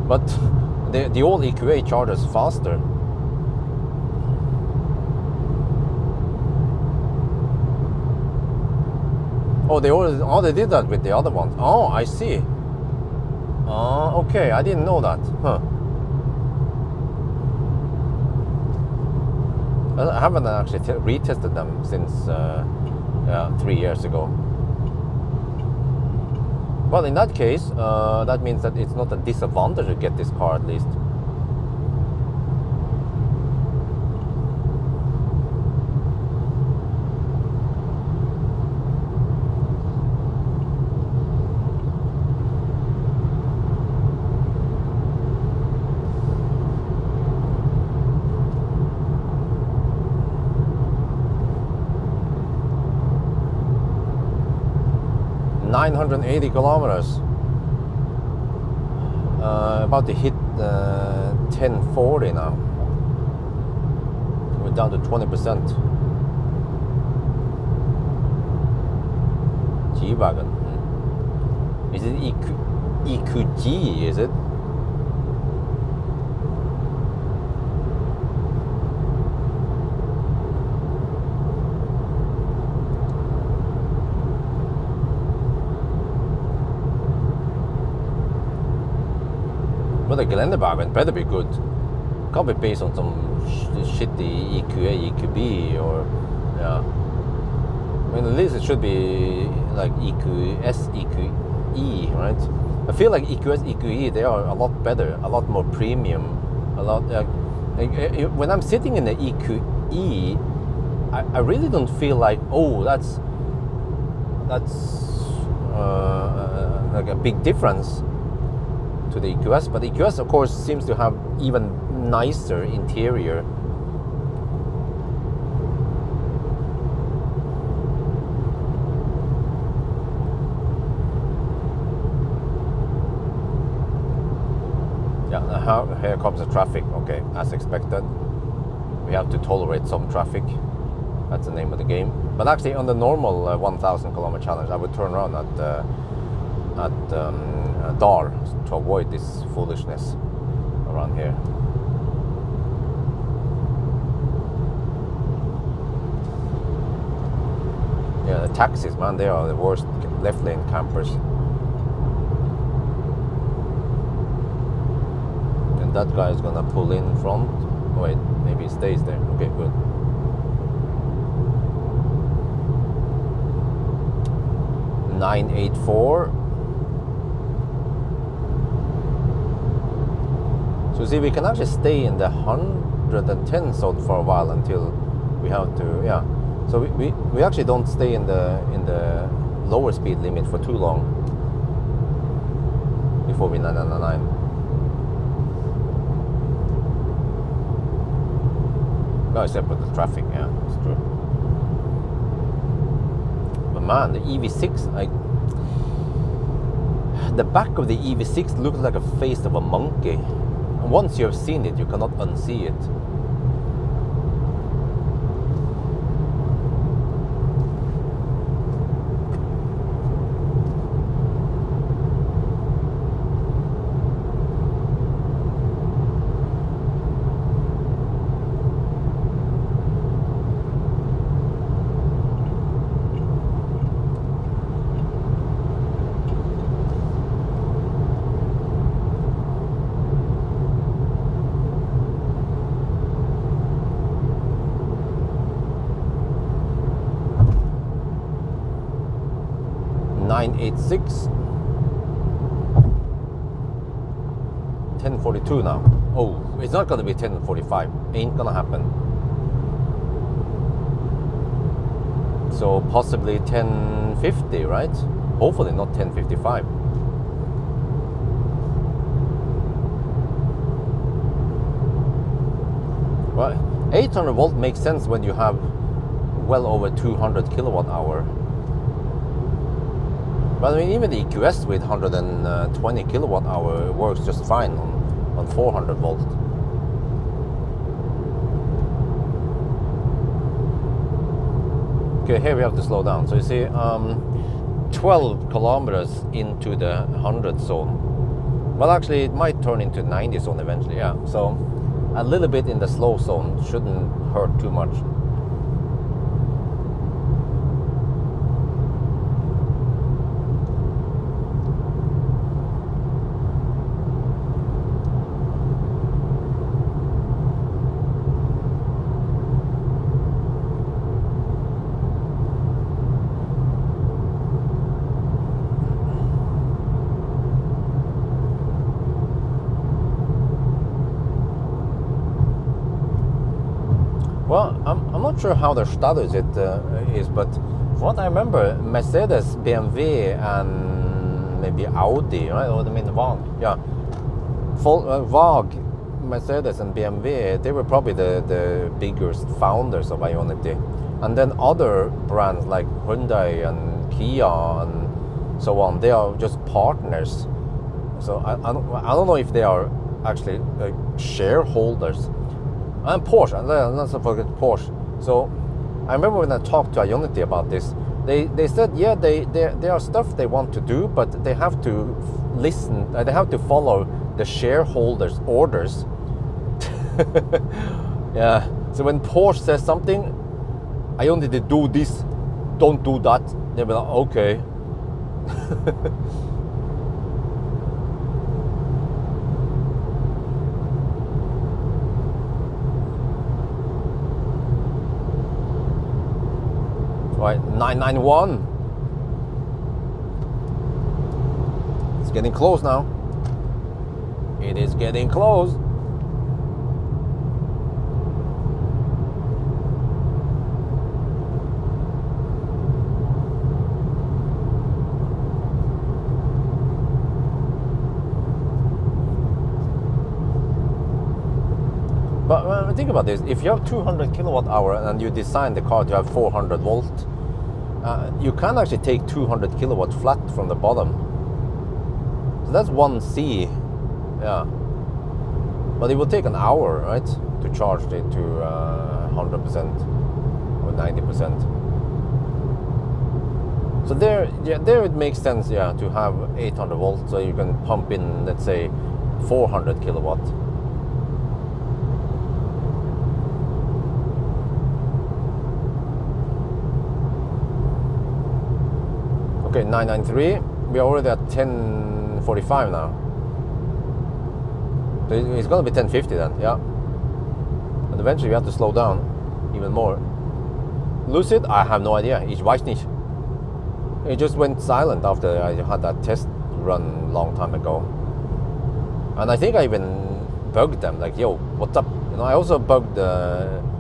But the old EQA charges faster. Oh, they did that with the other ones. Oh, I see. Okay, I didn't know that. Huh. I haven't actually retested them since 3 years ago. Well, in that case, that means that it's not a disadvantage to get this car at least. $980 kilometers. About to hit 1040 now. We're down to 20%. G-Wagon. Is it EQG, is it? Well, the Geländewagen better be good. Can't be based on some shitty EQA, EQB, or yeah. I mean, at least it should be like EQS, EQE, right? I feel like EQS, EQE, they are a lot better, a lot more premium, a lot. When I'm sitting in the EQE, I really don't feel like, oh, that's like a big difference to the EQS, but the EQS of course seems to have even nicer interior. Yeah, here comes the traffic. Okay, as expected. We have to tolerate some traffic. That's the name of the game. But actually on the normal 1,000 kilometer challenge, I would turn around at Dar to avoid this foolishness around here. Yeah, the taxis, man, they are the worst left lane campers. And that guy is gonna pull in front. Oh, wait, maybe he stays there. Okay, good. 984. So see, we can actually stay in the 110 zone for a while until we have to, yeah. So we actually don't stay in the lower speed limit for too long before we 999. No, except with the traffic, yeah, it's true. But man, the EV6, the back of the EV6 looks like a face of a monkey. And once you have seen it, you cannot unsee it. .986, 1042 now. Oh, it's not gonna be 1045. Ain't gonna happen. So possibly 1050, right? Hopefully not 1055. Well, 800 volt makes sense when you have well over 200 kilowatt hour. But I mean, even the EQS with 120 kilowatt hour works just fine on 400 volt. Okay, here we have to slow down. So you see, 12 kilometers into the 100 zone. Well, actually, it might turn into 90 zone eventually, yeah. So a little bit in the slow zone shouldn't hurt too much. Well, I'm not sure how their status is, but from what I remember, Mercedes, BMW, and maybe Audi, right? Or I mean, VAG, yeah. VAG, Mercedes, and BMW, they were probably the biggest founders of Ionity. And then other brands like Hyundai and Kia and so on, they are just partners. So I don't know if they are actually shareholders. And Porsche, let's not forget Porsche. So I remember when I talked to Ionity about this, they said, yeah, there are stuff they want to do, but they have to listen, they have to follow the shareholders' orders. Yeah. So when Porsche says something, Ionity do this, don't do that, they'll be like, okay. Right, 991. It's getting close now. It is getting close. But think about this, if you have 200 kilowatt hour and you design the car to have 400 volt, you can actually take 200 kilowatt flat from the bottom. So that's 1C, yeah. But it will take an hour, right, to charge it to 100% or 90%. So there it makes sense, yeah, to have 800 volts, so you can pump in, let's say, 400 kilowatt. Okay, 993. We are already at 1045 now. So it's going to be 1050 then, yeah. And eventually we have to slow down even more. Lucid, I have no idea. Ich weiß nicht. It just went silent after I had that test run long time ago. And I think I even bugged them, like, yo, what's up? You know, I also bugged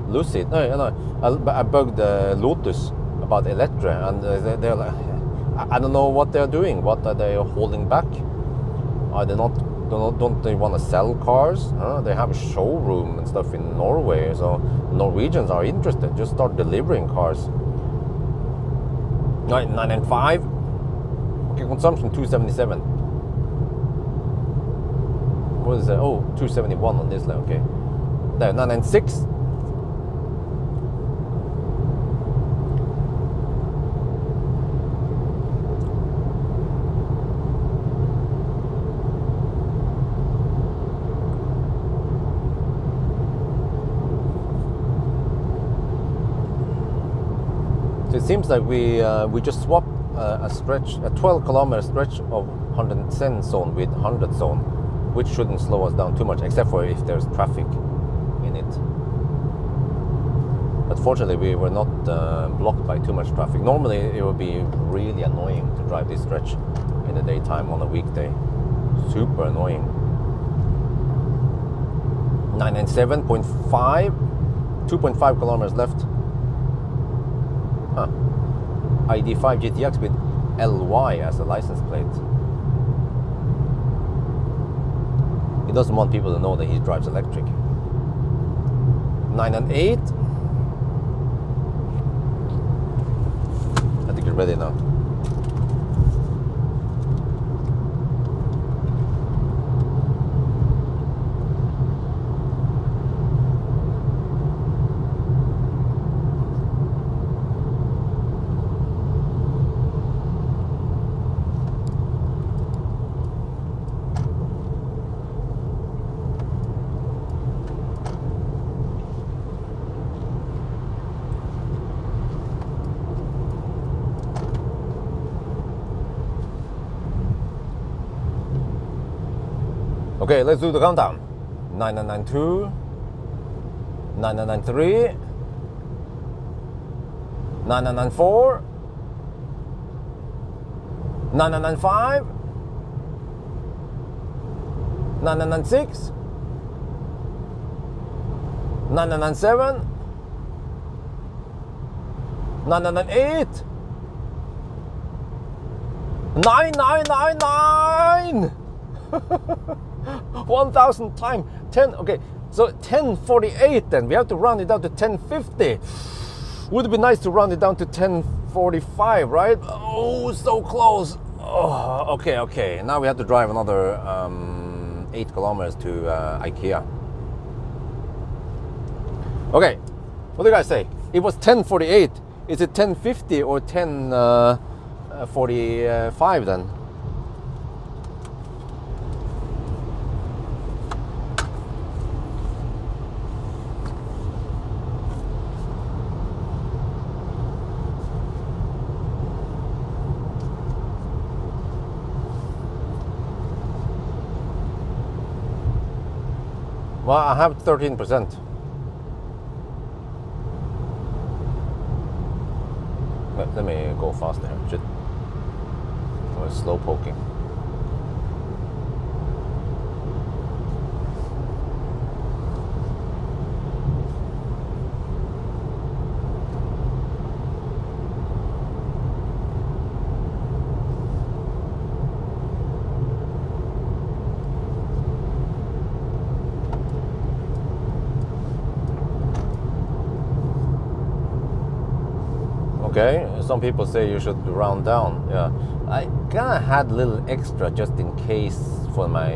Lucid. I bugged Lotus about Electra, and they're like, I don't know what they're doing. What are they holding back? Are they not? Don't they want to sell cars? They have a showroom and stuff in Norway, so Norwegians are interested. Just start delivering cars. 995. Okay, consumption 277. What is that? Oh, 271 on this line. Okay, there 996. So it seems like we just swapped a 12-kilometer stretch of 110 zone with 100 zone, which shouldn't slow us down too much, except for if there's traffic in it. But fortunately, we were not blocked by too much traffic. Normally, it would be really annoying to drive this stretch in the daytime on a weekday. Super annoying. 997.5, 2.5 kilometers left. ID5 GTX with LY as a license plate. He doesn't want people to know that he drives electric. 998. I think you're ready now. Okay, let's do the countdown. 9992, 9993, 9994, 9995, 9996, 997, 998, 9999. 1000 times 10. Okay, so 1048 then. We have to round it down to 1050. Would it be nice to round it down to 1045, right? Oh, so close. Oh, okay. Now we have to drive another 8 kilometers to EQA. Okay, what do you guys say? It was 1048. Is it 1050 or 1045 then? Well, I have 13%. Let me go faster here. Or slow poking. Okay, some people say you should round down. Yeah, I kind of had a little extra just in case for my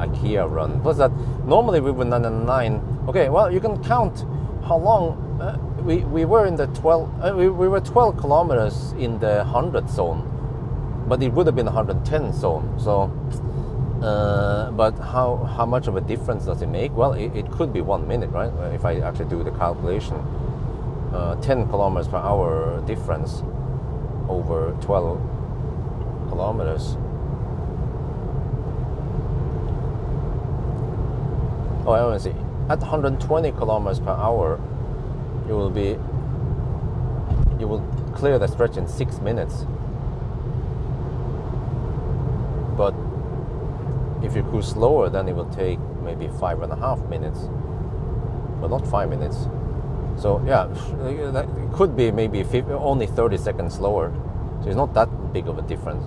EQA run. Plus that normally we were 999. Okay, well you can count how long we were in the 12. We were 12 kilometers in the 100 zone, but it would have been 110 zone. So, but how much of a difference does it make? Well, it could be 1 minute, right? If I actually do the calculation. 10 kilometers per hour difference over 12 kilometers. Oh, I want to see. At 120 kilometers per hour, you will clear the stretch in 6 minutes. but if you cruise slower, then it will take maybe 5.5 minutes, but not 5 minutes. So yeah, that could be maybe only 30 seconds slower. So it's not that big of a difference.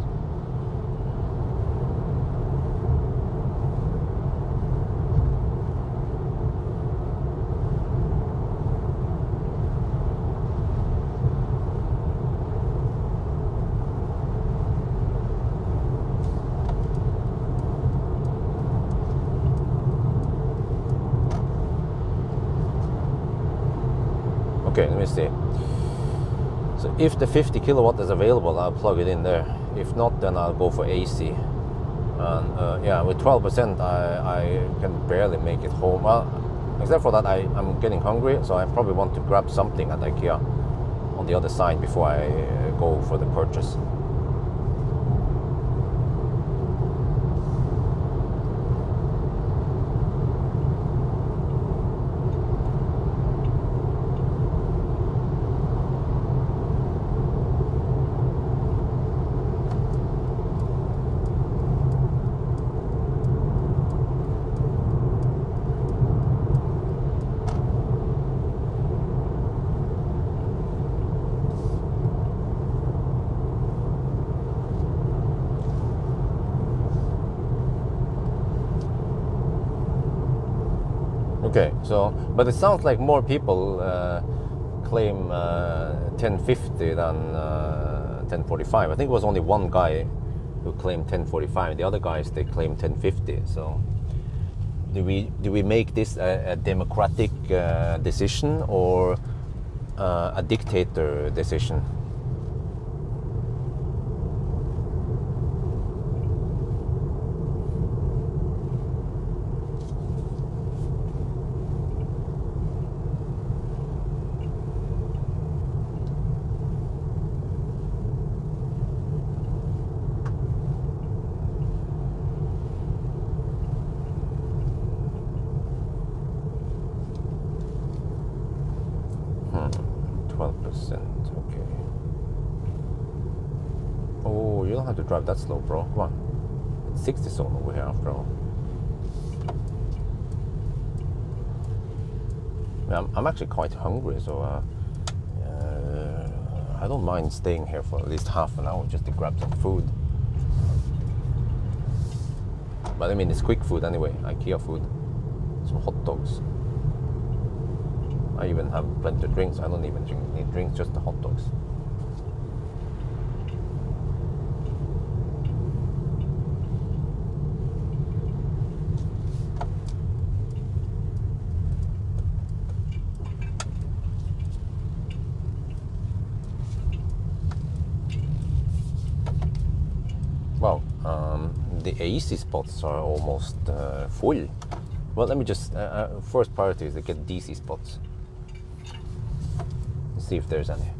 Okay, let me see. So if the 50 kilowatt is available, I'll plug it in there. If not, then I'll go for AC. And yeah, with 12%, I can barely make it home. Well, except for that, I'm getting hungry, so I probably want to grab something at IKEA on the other side before I go for the purchase. Okay, so, but it sounds like more people claim 1050 than 1045. I think it was only one guy who claimed 1045. The other guys, they claim 1050. So do we make this a democratic decision or a dictator decision? Okay. Oh, you don't have to drive that slow, bro. Come on. It's 60 zone over here after all. Yeah, I'm actually quite hungry, so I don't mind staying here for at least half an hour just to grab some food. But I mean, it's quick food anyway, IKEA food. Some hot dogs. I even have plenty of drinks. I don't even need drinks, just the hot dogs. Well, the AC spots are almost full. Well, let me just, first priority is to get DC spots. See if there's any.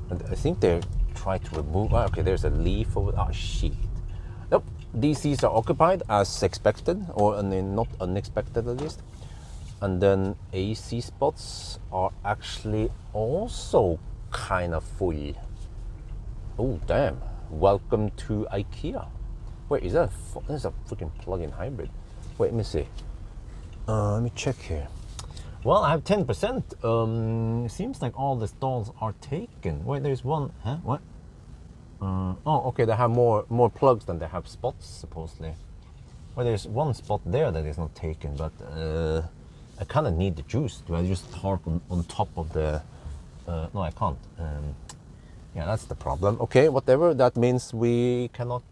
And I think they try to remove. Okay, there's a leaf over. Oh shit! Nope. DCs are occupied as expected, or not unexpected at least. And then AC spots are actually also kind of full. Oh damn! Welcome to IKEA. Wait, is that there's a freaking plug-in hybrid? Wait, let me see. Let me check here. Well, I have 10%. Seems like all the stalls are taken. Wait, there's one. Huh? What? Oh, okay. They have more plugs than they have spots, supposedly. Well, there's one spot there that is not taken, but I kind of need the juice. Do I just park on top of the? No, I can't. Yeah, that's the problem. Okay, whatever. That means we cannot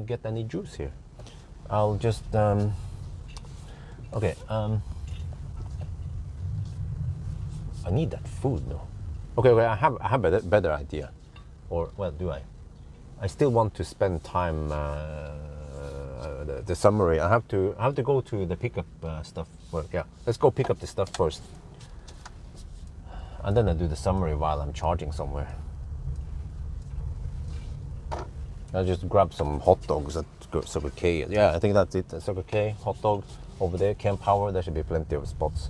get any juice here. I'll just. Okay. I need that food though. Okay, I have a better idea, or well, do I? I still want to spend time. The summary. I have to go to the pickup stuff. Well, yeah, let's go pick up the stuff first, and then I do the summary while I'm charging somewhere. I'll just grab some hot dogs at Circle K. Yeah, I think that's it. Circle K, hot dogs over there. Camp Power. There should be plenty of spots.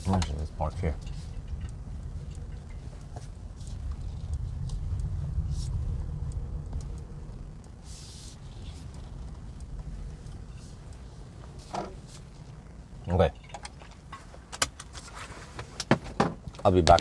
Let's park here. Okay. I'll be back.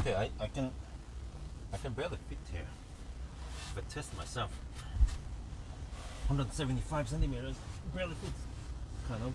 Okay, I can barely fit here. If I test myself, 175 centimeters barely fits. Kind of.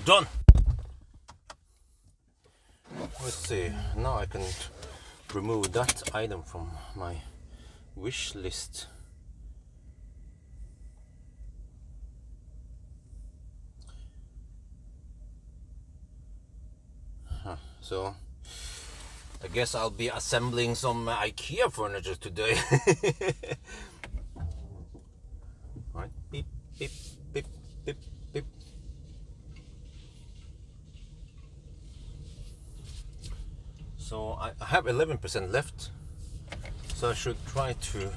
Done. Let's see. Now I can remove that item from my wish list. So I guess I'll be assembling some IKEA furniture today. Right. Beep, beep, beep, beep, beep. So I have 11% left. So I should try to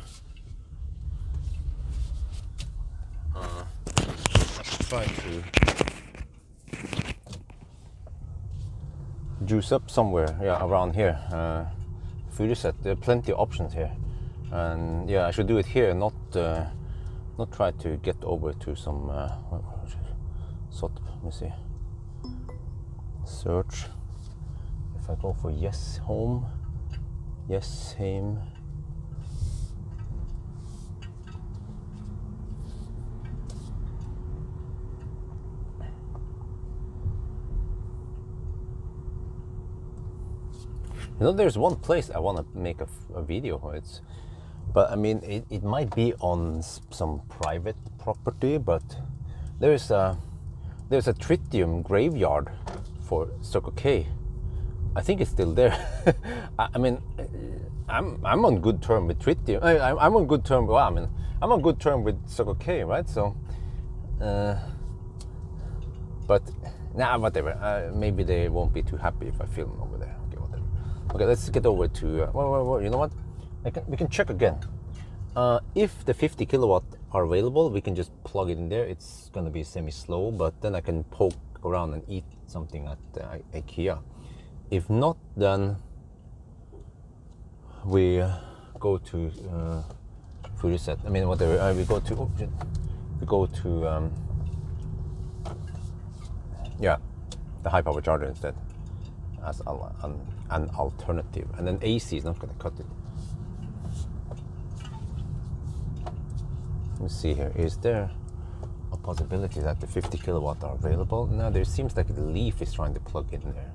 juice up somewhere, yeah, around here. Food set. There are plenty of options here, and yeah, I should do it here, not try to get over to some sort of. Let me see. Search. If I go for yes home. You know, there's one place I want to make a video. But I mean, it might be on some private property, but there's a tritium graveyard for Circle K. I think it's still there. I mean, I'm on good term with tritium. I'm on good term. Well, I mean, I'm on good term with Circle K, right? So, but nah, whatever. Maybe they won't be too happy if I film over there. Okay, whatever. Okay, let's get over to. Well, you know what? We can check again. If the 50 kilowatt are available, we can just plug it in there. It's gonna be semi-slow, but then I can poke around and eat something at IKEA. If not, then we go to food set. I mean, whatever. We go to yeah, the high power charger instead as an alternative. And then AC is not going to cut it. Let me see here. Is there a possibility that the 50 kilowatt are available? No, there seems like the Leaf is trying to plug in there.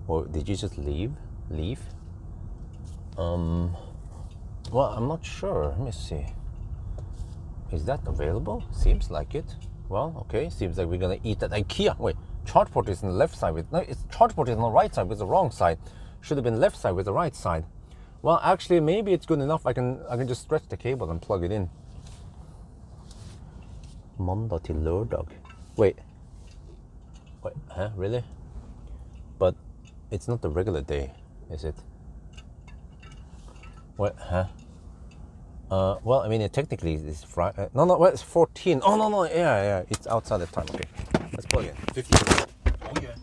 Or did you just leave? Well, I'm not sure. Let me see. Is that available? Seems like it. Well, okay. Seems like we're gonna eat at IKEA. Wait, charge port is on the left side. It's charge port is on the right side with the wrong side. Should have been left side with the right side. Well, actually, maybe it's good enough. I can just stretch the cable and plug it in. Mandag til lørdag. Wait, huh? Really? But it's not the regular day, is it? What? Huh? Well, I mean, technically it's Friday. No, well, it's 14. Oh, no, yeah, it's outside the time. Okay, let's plug in. 50. Oh, yeah.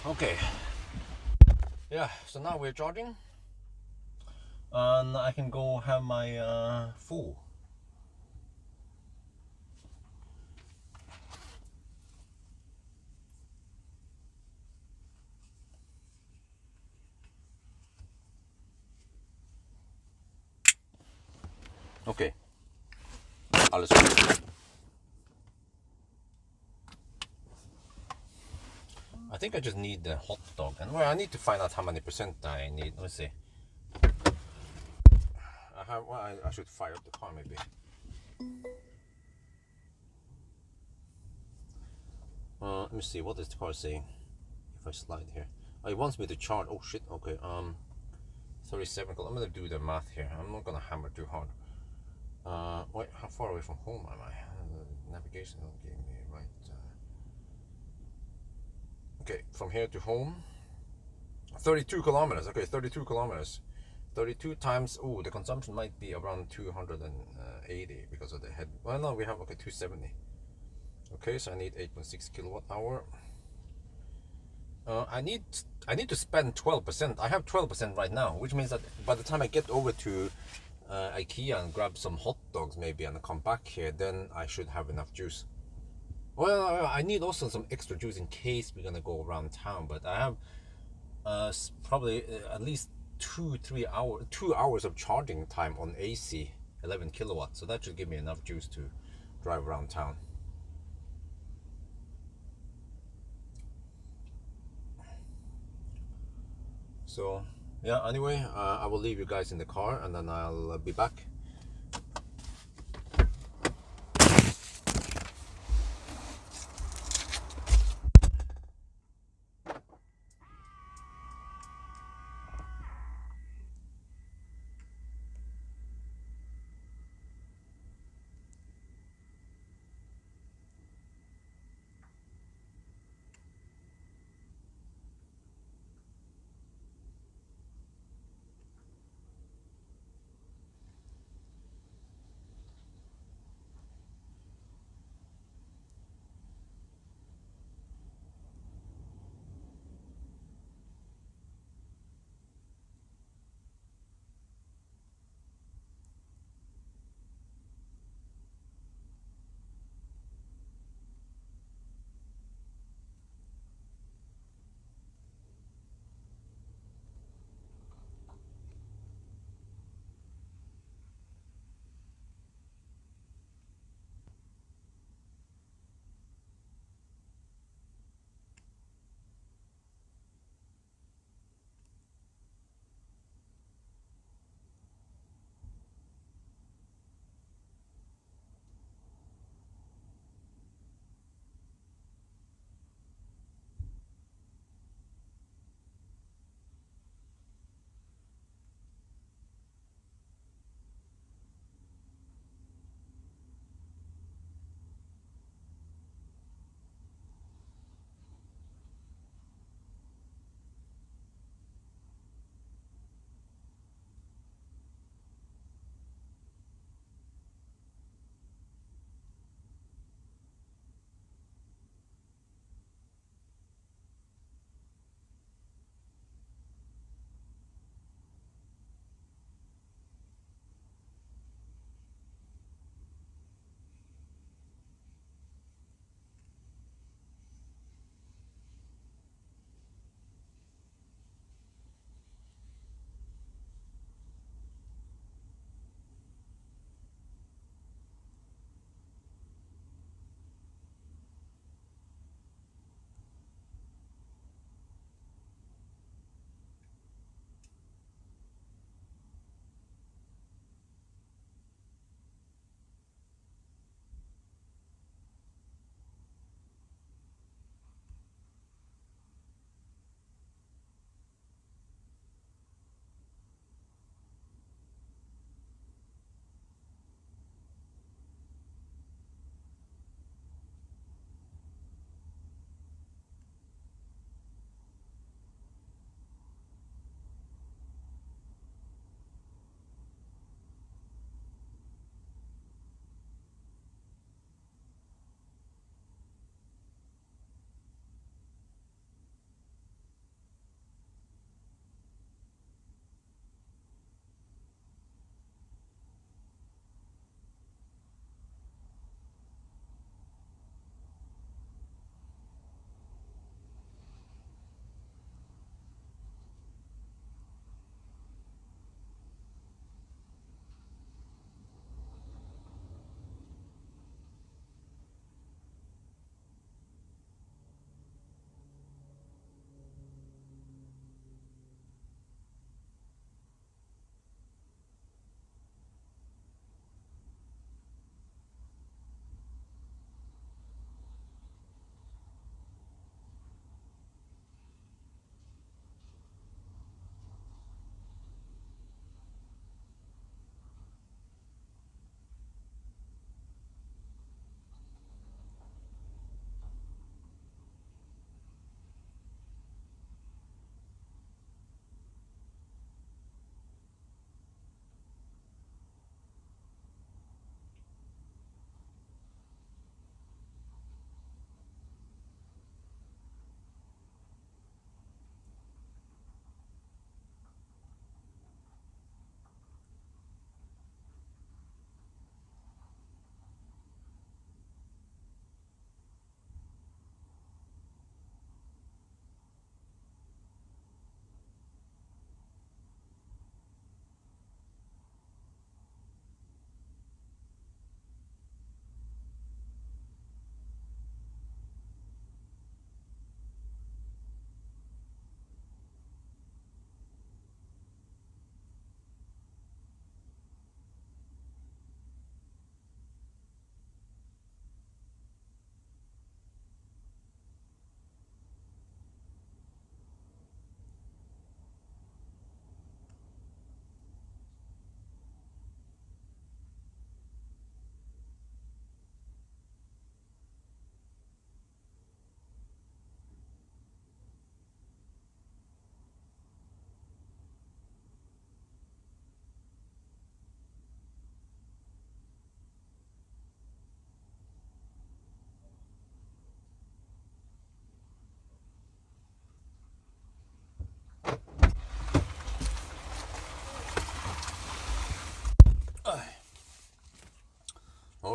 Okay. Yeah, so now we're charging. And I can go have my full. Okay. Alles gut. I think I just need the hot dog. And well, I need to find out how many percent I need. Let's see. I should fire up the car maybe. Let me see. What is the car saying? If I slide here. Oh, it wants me to charge. Oh shit. Okay. 37. I'm gonna do the math here. I'm not gonna hammer too hard. Wait. How far away from home am I? Navigation will give me right. Okay, from here to home. 32 kilometers. Okay, 32 kilometers. 32 times. Oh, the consumption might be around 280 because of the head. Well, no, we have okay 270. Okay, so I need 8.6 kilowatt hour. I need to spend 12%. I have 12% right now, which means that by the time I get over to IKEA and grab some hot dogs maybe and come back here, then I should have enough juice. Well, I need also some extra juice in case we're gonna go around town, but I have probably at least 2 hours of charging time on AC 11 kilowatts, so that should give me enough juice to drive around town. So yeah, anyway, I will leave you guys in the car and then I'll be back.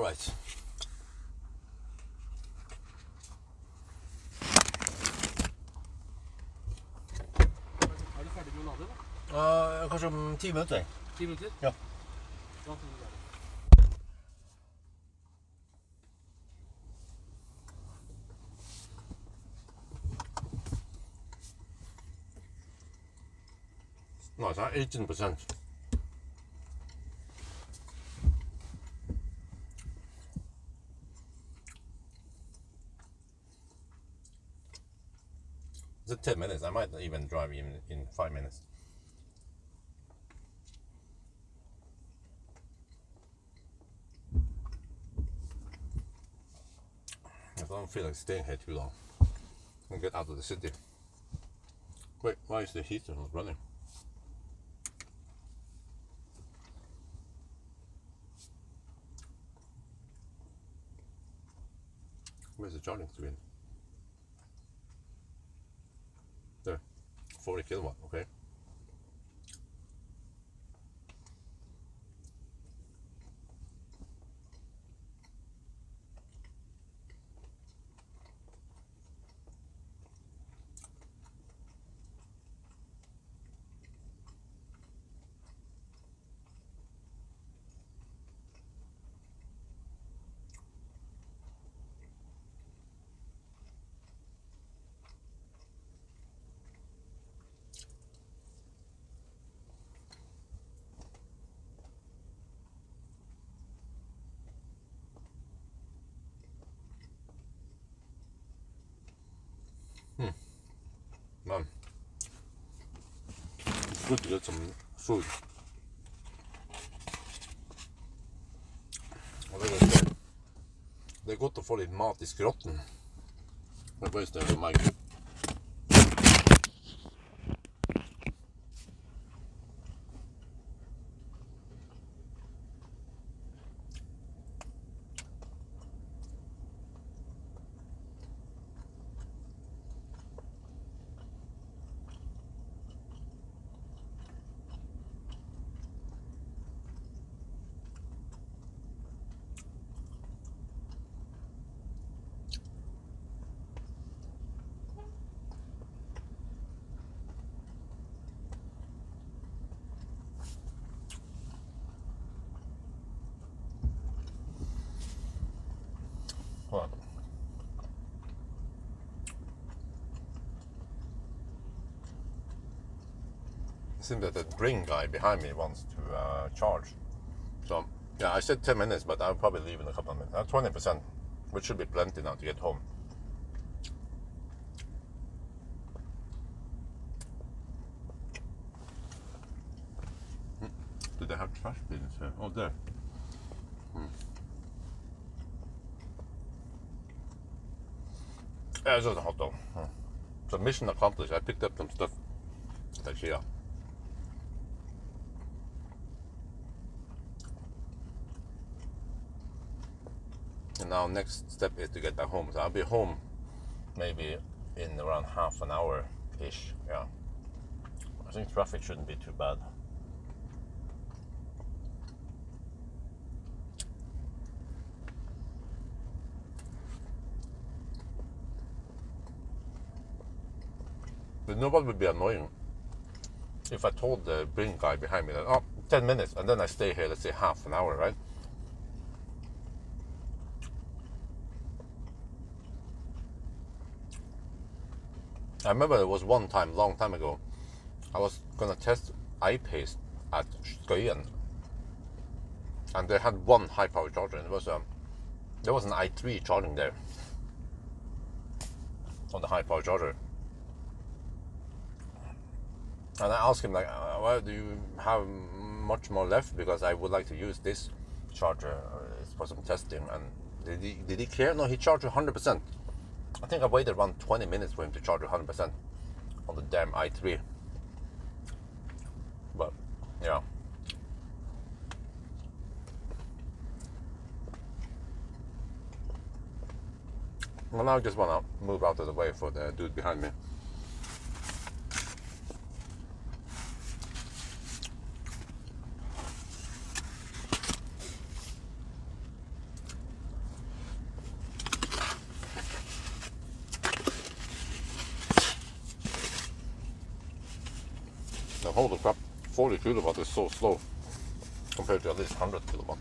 right. Er du ferdig med å lade, da? Kanskje om 10 minutter. 10 minutter? Ja. Da får du lade. No, it's not 18%. Is it 10 minutes? I might even drive in 5 minutes. I don't feel like staying here too long. I'll get out of the city. Wait, why is the heater not running? Where's the charging screen? There, 40 kilowatt, okay. Man, it's good to get some food. Og det er godt å få litt mat I skrotten. Det er bare meg. Hold on. It seems that the bring guy behind me wants to charge. So, yeah, I said 10 minutes, but I'll probably leave in a couple of minutes. 20%, which should be plenty now to get home. Do they have trash bins here? Oh, there. Yeah, it's just a hot dog. So mission accomplished. I picked up some stuff at IKEA. And now next step is to get back home. So I'll be home maybe in around half an hour-ish. Yeah. I think traffic shouldn't be too bad. But nobody would be annoying if I told the bring guy behind me that, oh, 10 minutes, and then I stay here, let's say half an hour, right? I remember there was one time, long time ago, I was gonna test iPaste at Skøyen, and they had one high power charger, and there was an i3 charging there on the high power charger. And I asked him, like, well, do you have much more left? Because I would like to use this charger for some testing. And did he care? No, he charged 100%. I think I waited around 20 minutes for him to charge 100% on the damn i3. But, yeah. Well, now I just want to move out of the way for the dude behind me. 40 kilowatt is so slow compared to at least 100 kilowatt.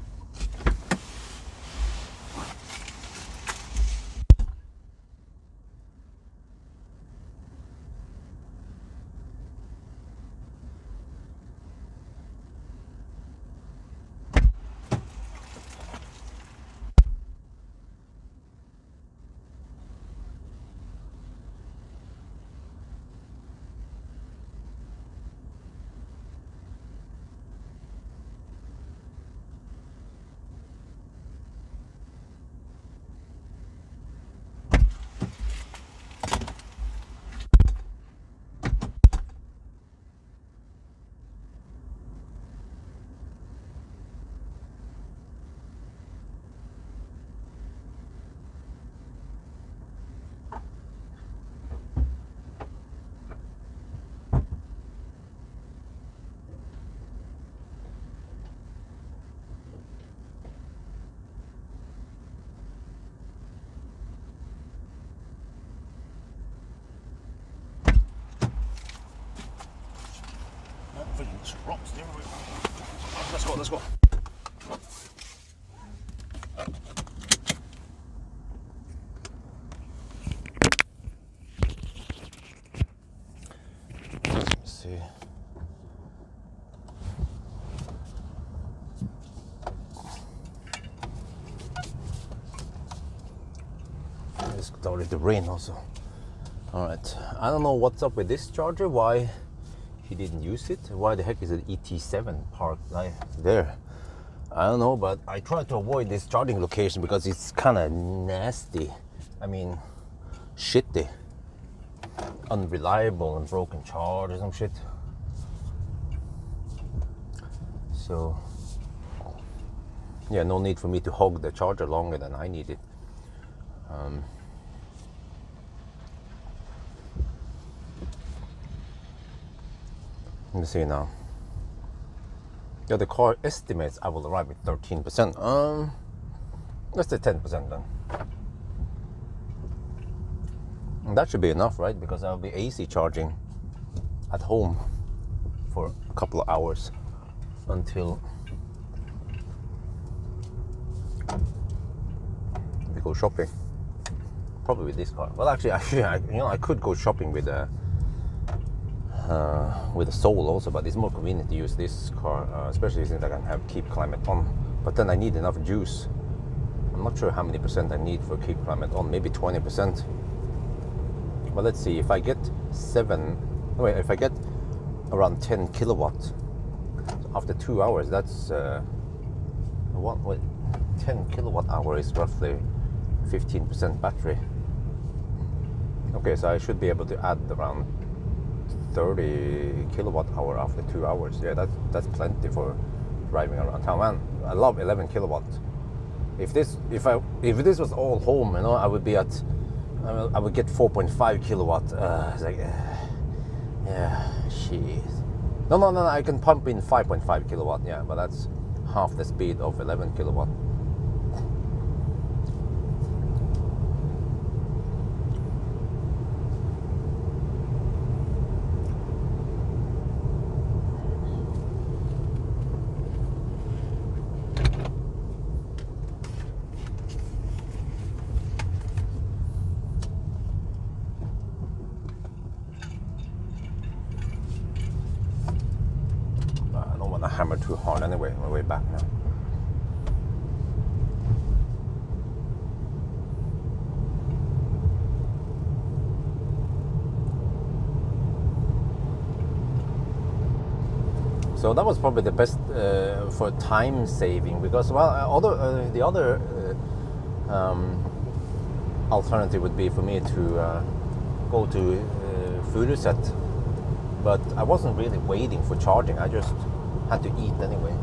Rocks the other way. Let's go, let's go. Let me see. It's started to rain also. Alright, I don't know what's up with this charger, why he didn't use it. Why the heck is it ET7 parked there? I don't know, but I try to avoid this charging location because it's kind of nasty. I mean, shitty, unreliable and broken charge or some shit. So yeah, no need for me to hog the charger longer than I need it. Let me see now. Yeah, the car estimates I will arrive at 13%. Let's say 10% then. And that should be enough, right? Because I'll be AC charging at home for a couple of hours until we go shopping. Probably with this car. Well, actually, I could go shopping with a Soul also, but it's more convenient to use this car, especially since I can have keep climate on. But then I need enough juice. I'm not sure how many percent I need for keep climate on, maybe 20%. But let's see, if I get if I get around 10 kilowatts so after 2 hours, that's 10 kilowatt hour is roughly 15% battery. Okay, so I should be able to add around 30 kilowatt hour after 2 hours. Yeah, that's plenty for driving around town. Man, I love 11 kilowatt. If this was all home, I would be at, I would get 4.5 kilowatt. It's like, yeah, shit. No, I can pump in 5.5 kilowatt. Yeah, but that's half the speed of 11 kilowatt. Hammer too hard anyway, on my way back now. So that was probably the best for time saving, because the other alternative would be for me to go to Furuset, but I wasn't really waiting for charging. I just had to eat anyway.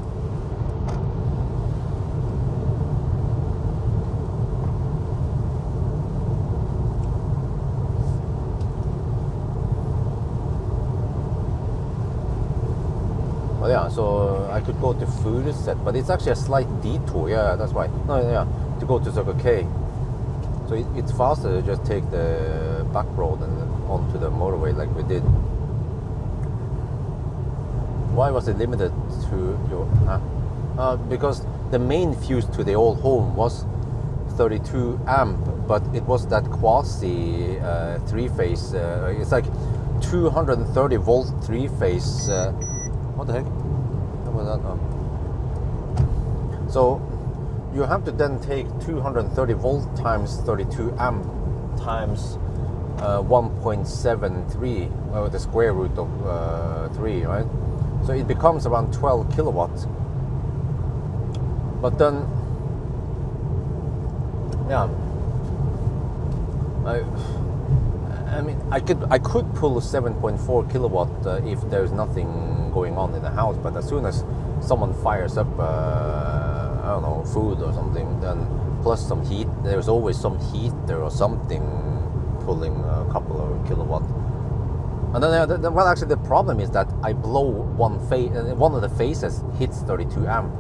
Well, yeah, so I could go to Furuset, but it's actually a slight detour. Yeah, that's why. No, yeah, to go to Circle K. So it's faster to just take the back road and onto the motorway like we did. Why was it limited to your? Because the main fuse to the old home was 32 amp, but it was that quasi three-phase. It's like 230 volt three-phase. What the heck? What was that? So you have to then take 230 volt times 32 amp times 1.73, the square root of 3, right? So it becomes around 12 kilowatts. But then, yeah, I mean, I could pull 7.4 kilowatt if there's nothing going on in the house. But as soon as someone fires up, I don't know, food or something, then plus some heat, there's always some heater or something pulling a couple of kilowatt. And then, well, actually, the problem is that I blow one of the phases hits 32 amp.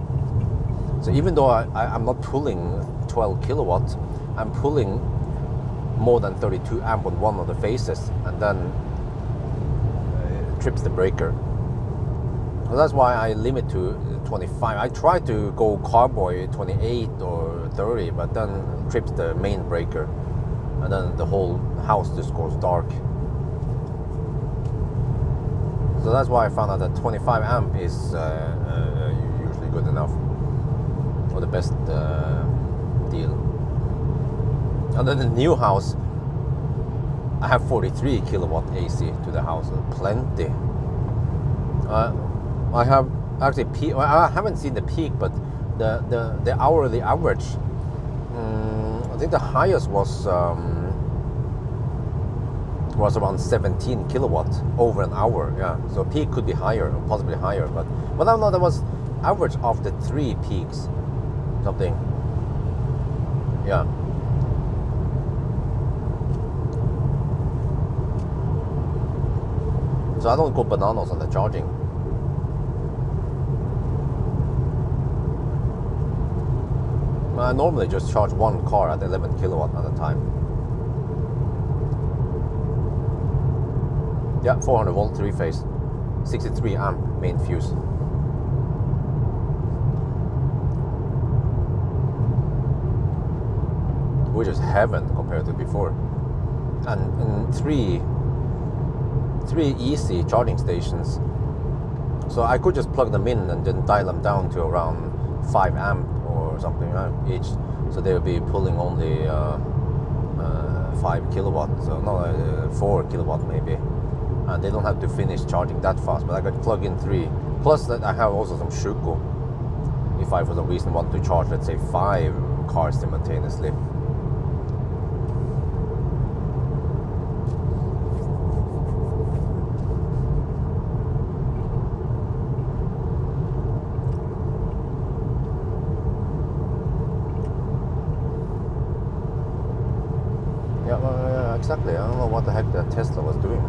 So even though I'm not pulling 12 kilowatts, I'm pulling more than 32 amp on one of the phases, and then it trips the breaker. So that's why I limit to 25. I try to go carboy 28 or 30, but then it trips the main breaker, and then the whole house just goes dark. So that's why I found out that 25 amp is usually good enough, or the best deal. And then the new house, I have 43 kilowatt AC to the house, plenty. I have actually peak. Well, I haven't seen the peak, but the hourly average. I think the highest was around 17 kilowatts over an hour. Yeah, so peak could be higher, possibly higher, but I don't know. That was average of the 3 peaks, something. Yeah. So I don't go bananas on the charging. I normally just charge one car at 11 kilowatt at a time. Yeah, 400 volt, 3-phase, 63 amp main fuse. Which is heaven compared to before. And three easy charging stations. So I could just plug them in and then dial them down to around 5 amp or something each. So they will be pulling only 5 kilowatt, so no, 4 kilowatt maybe. And they don't have to finish charging that fast, but I could plug in 3. Plus that I have also some shuko. If I for some reason want to charge, let's say 5 cars simultaneously. Yeah, exactly. I don't know what the heck that Tesla was doing.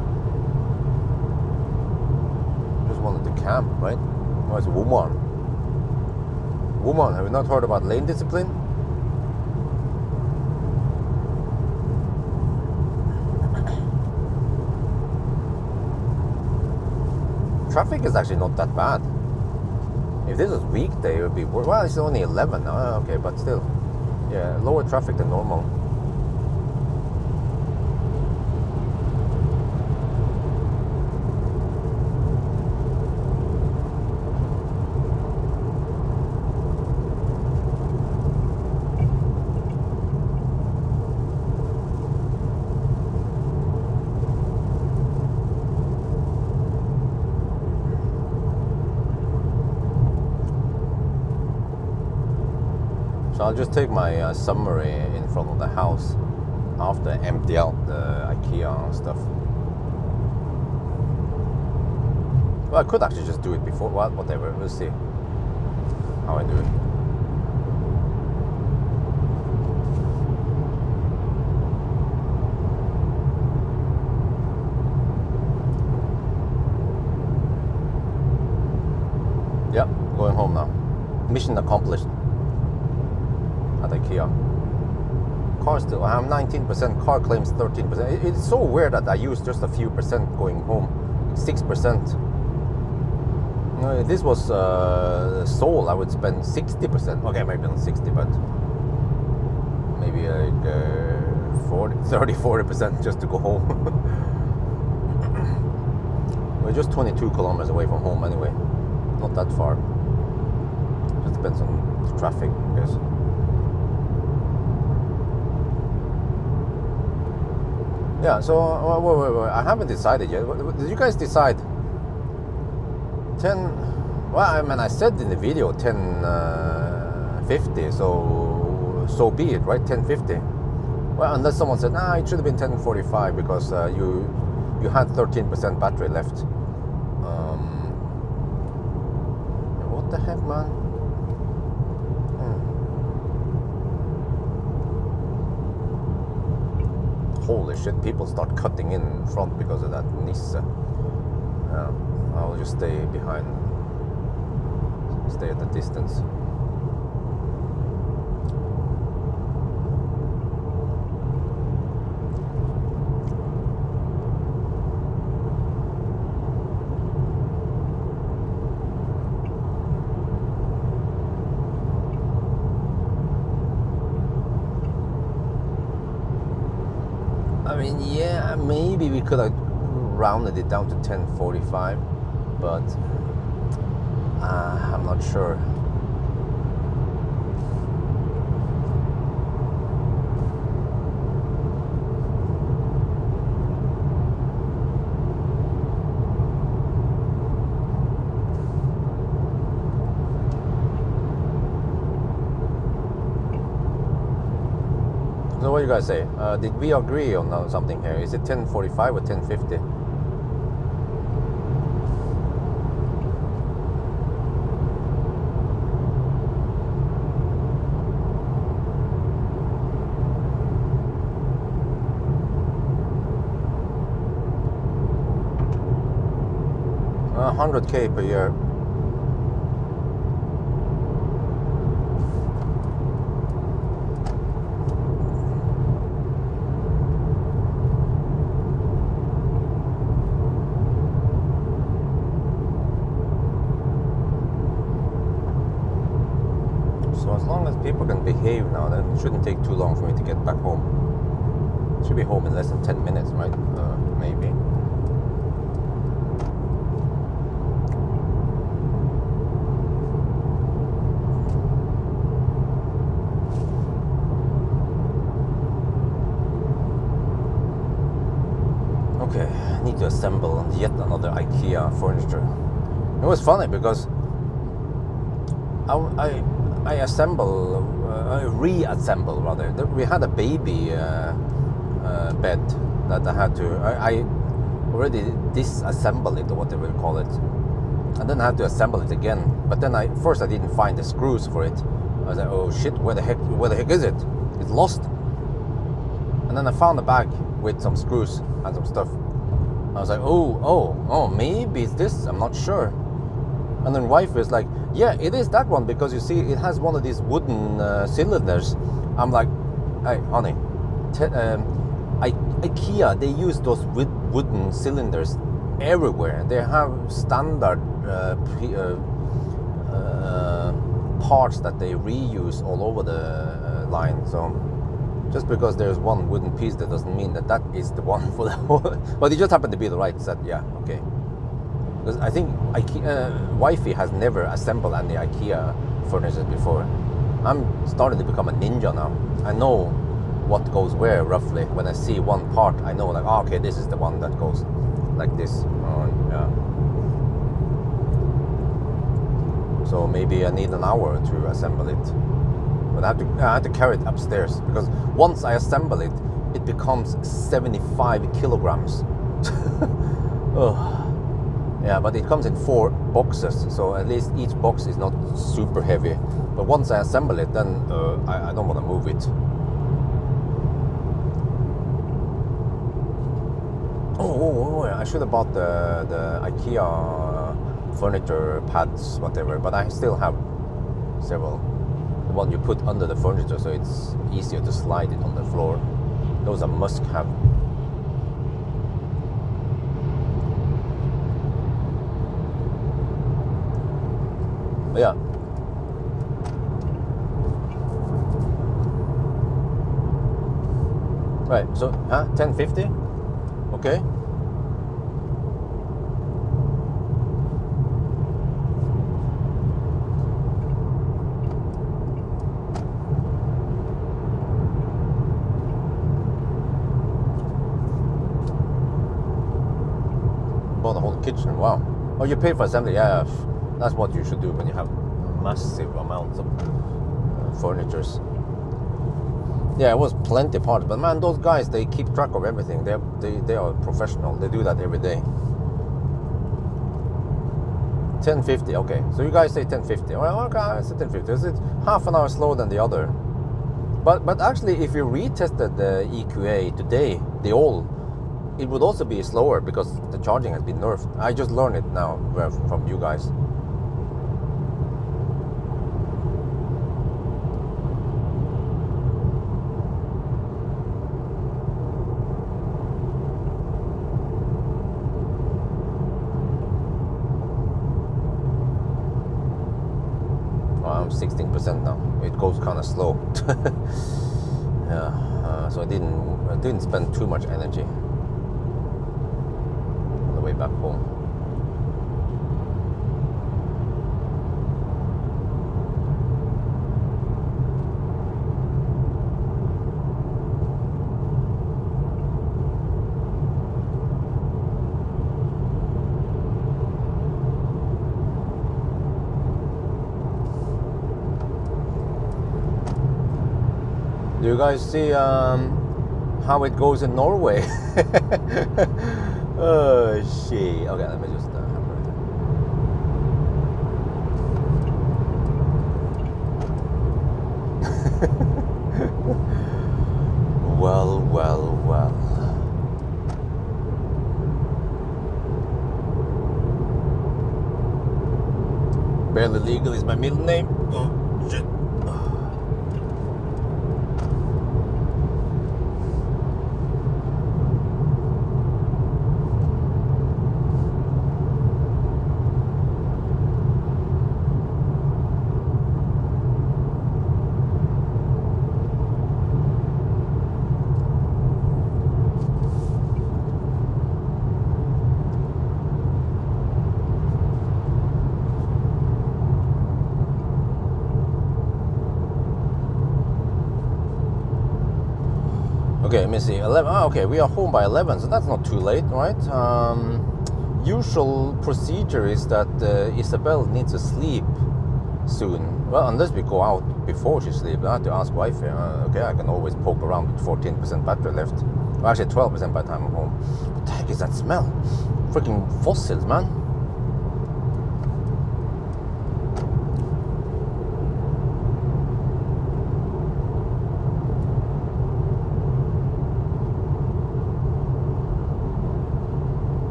Just wanted to camp, right? Oh, it's a woman. Woman, have you not heard about lane discipline? Traffic is actually not that bad. If this was weekday, it would be worse. Well, it's only 11 now. Okay, but still. Yeah, lower traffic than normal. So I'll just take my summary in front of the house after I empty out the EQA stuff. Well, I could actually just do it before. Well, whatever. We'll see how I do it. Yep, going home now. Mission accomplished. At EQA. Car still, I have 19%, car claims 13%. It's so weird that I use just a few percent going home. 6%. If this was Seoul, I would spend 60%. Okay, maybe not 60, but maybe like 40% just to go home. We're just 22 kilometers away from home anyway. Not that far. Just depends on the traffic, I guess. Yeah, so wait, I haven't decided yet. Did you guys decide? 10. Well, I mean, I said in the video 10:50, so be it, right? 10:50. Well, unless someone said, nah, it should have been 10:45 because you had 13% battery left. What the heck, man? Holy shit, people start cutting in front because of that Nisse. I'll just stay behind, stay at the distance. I mean, yeah, maybe we could have rounded it down to 10:45, but I'm not sure. So what do you guys say? Did we agree on something here? Is it 10:45 or 10:50? $100K per year. So as long as people can behave now, then it shouldn't take too long for me to get back home. Should be home in less than 10 minutes, right? Maybe. Okay, I need to assemble yet another IKEA furniture. It was funny because I reassemble rather. We had a baby bed that I had to. I already disassembled it, or whatever you call it, and then I had to assemble it again. But then first I didn't find the screws for it. I was like, oh shit, where the heck is it? It's lost. And then I found a bag with some screws and some stuff. I was like, oh, maybe it's this. I'm not sure. And then wife was like, yeah, it is that one because you see it has one of these wooden cylinders. I'm like, hey, honey, IKEA, they use those wooden cylinders everywhere. They have standard parts that they reuse all over the line. So just because there's one wooden piece, that doesn't mean that that is the one for the whole. But it just happened to be the right set. Yeah, okay. Because I think wifey has never assembled any IKEA furniture before. I'm starting to become a ninja now. I know what goes where roughly. When I see one part, I know like, oh, okay, this is the one that goes like this. Yeah. So maybe I need an hour to assemble it. But I have to carry it upstairs because once I assemble it, it becomes 75 kilograms. Oh. Yeah, but it comes in 4 boxes, so at least each box is not super heavy. But once I assemble it, then I don't want to move it. Oh, I should have bought the IKEA furniture pads, whatever, but I still have several. The one you put under the furniture so it's easier to slide it on the floor. Those are must-have. Yeah. Right, so 1050? Okay. Bought the whole kitchen, wow. Oh, you paid for assembly, yeah. That's what you should do when you have massive amounts of furnitures. Yeah, it was plenty parts, but man, those guys, they keep track of everything. They are professional. They do that every day. 1050, okay. So you guys say 1050. Well, okay, I say 1050. It's half an hour slower than the other. But actually, if you retested the EQA today, it would also be slower because the charging has been nerfed. I just learned it now from you guys. I'm 16% now. It goes kind of slow. Yeah, so I didn't spend too much energy on the way back home. Do you guys see how it goes in Norway? Oh shit. Okay, let me just have well. Barely Legal is my middle name. Oh shit. Okay, let me see. 11. Oh, okay, we are home by 11, so that's not too late, right? Usual procedure is that Isabel needs to sleep soon. Well, unless we go out before she sleeps. I have to ask wife. Okay, I can always poke around with 14% battery left. Well, actually 12% by the time I'm home. What the heck is that smell? Freaking fossils, man.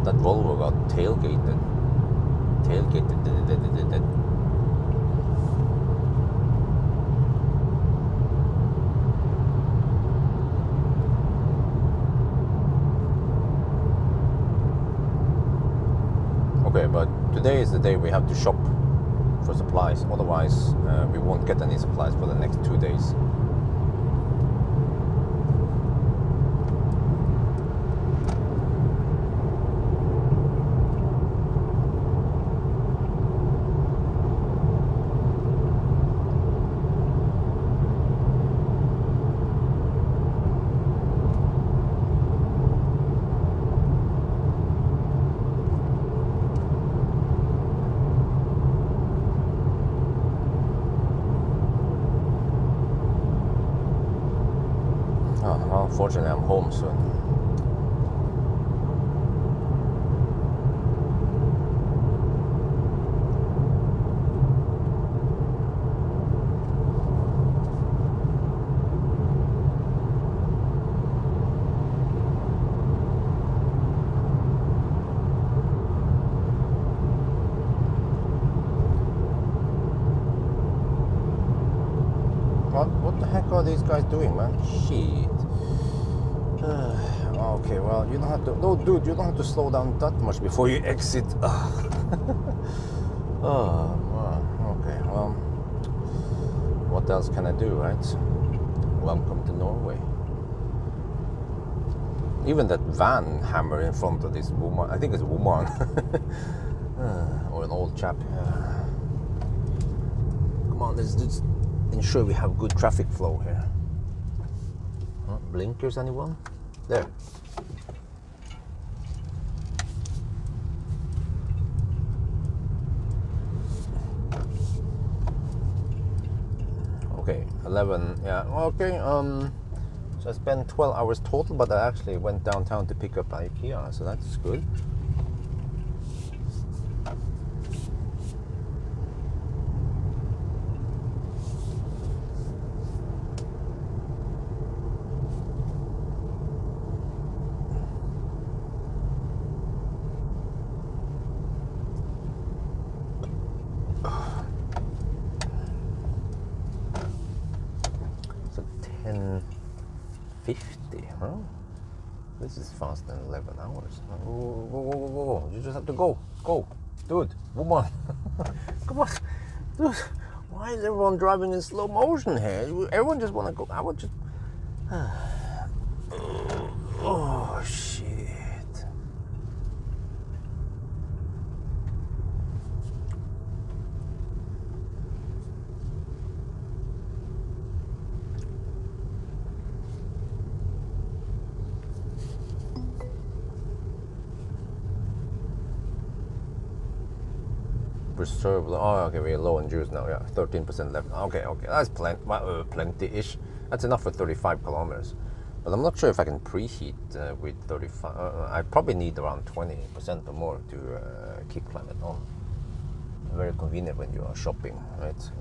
That Volvo got tailgated. Okay, but today is the day we have to shop for supplies. Otherwise, we won't get any supplies for the next 2 days. Unfortunately, I'm home soon. What? heck are these guys doing, man? Shit. Okay, well, you don't have to. No, dude, you don't have to slow down that much before you exit. Oh, wow. Okay, well, what else can I do, right? Welcome to Norway. Even that van hammer in front of this woman, I think it's a woman, or an old chap. Come on, let's just ensure we have good traffic flow here. Blinkers, anyone? There. Okay, 11, yeah, okay, so I spent 12 hours total, but I actually went downtown to pick up EQA, so that's good. So 10:50, huh? This is faster than 11 hours. Go. You just have to go. Dude, woman. Come on. Dude, why is everyone driving in slow motion here? Everyone just want to go. I would just... Oh, shit. Preserve. Oh, okay, we're low on juice now. Yeah, 13% left. Okay, that's plenty-ish. That's enough for 35 kilometers. But I'm not sure if I can preheat with 35. I probably need around 20% or more to keep climate on. Very convenient when you are shopping, right?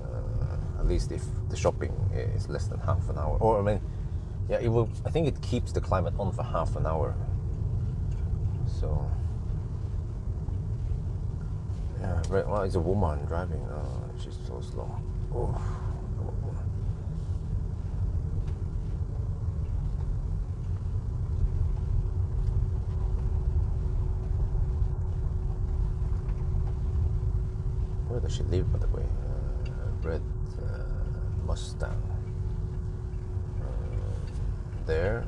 At least if the shopping is less than half an hour. Or I mean, yeah, it will. I think it keeps the climate on for half an hour. So. Yeah, right. Well, it's a woman driving. Oh, she's so slow. Oh, come on. Where does she live, by the way? Red Mustang. There.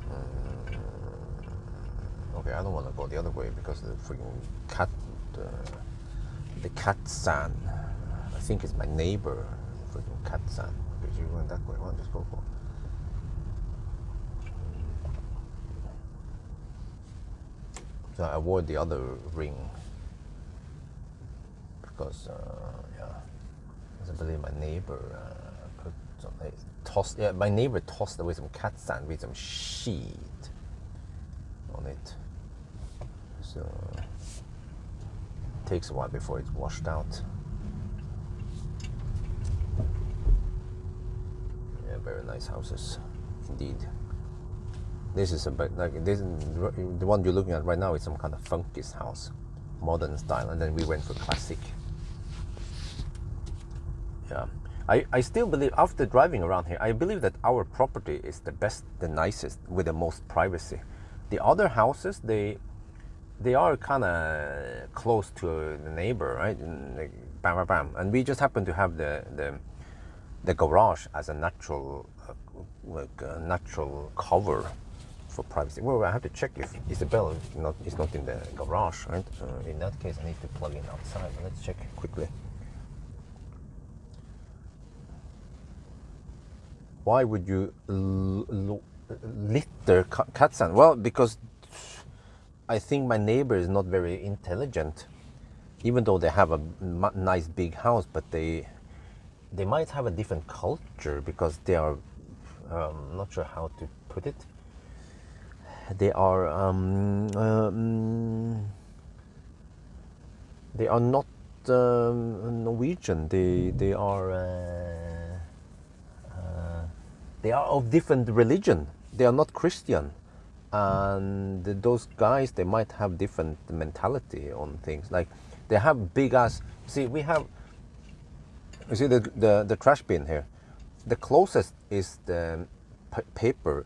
Okay, I don't want to go the other way because the freaking cat. The cat sand. I think it's my neighbor. Freaking cat sand. Because you're going that way. Well, just go. So I avoid the other ring because I believe my neighbor put some tossed. Yeah, my neighbor tossed away some cat sand with some sheet on it. So. Takes a while before it's washed out. Yeah, very nice houses, indeed. This is the one you're looking at right now is some kind of funkist house, modern style, and then we went for classic. Yeah, I still believe after driving around here, I believe that our property is the best, the nicest, with the most privacy. The other houses, they are kind of close to the neighbor, right? And bam, and we just happen to have the garage as a natural natural cover for privacy. Well, I have to check if Isabel is not in the garage, right? In that case, I need to plug in outside. Let's check quickly. Why would you litter cat sand? Well, because I think my neighbor is not very intelligent, even though they have a nice big house, but they might have a different culture because they are, not sure how to put it. They are not Norwegian. They are of different religion. They are not Christian. And those guys, they might have different mentality on things. Like they have big ass. See, we have. You see the trash bin here. the closest is the paper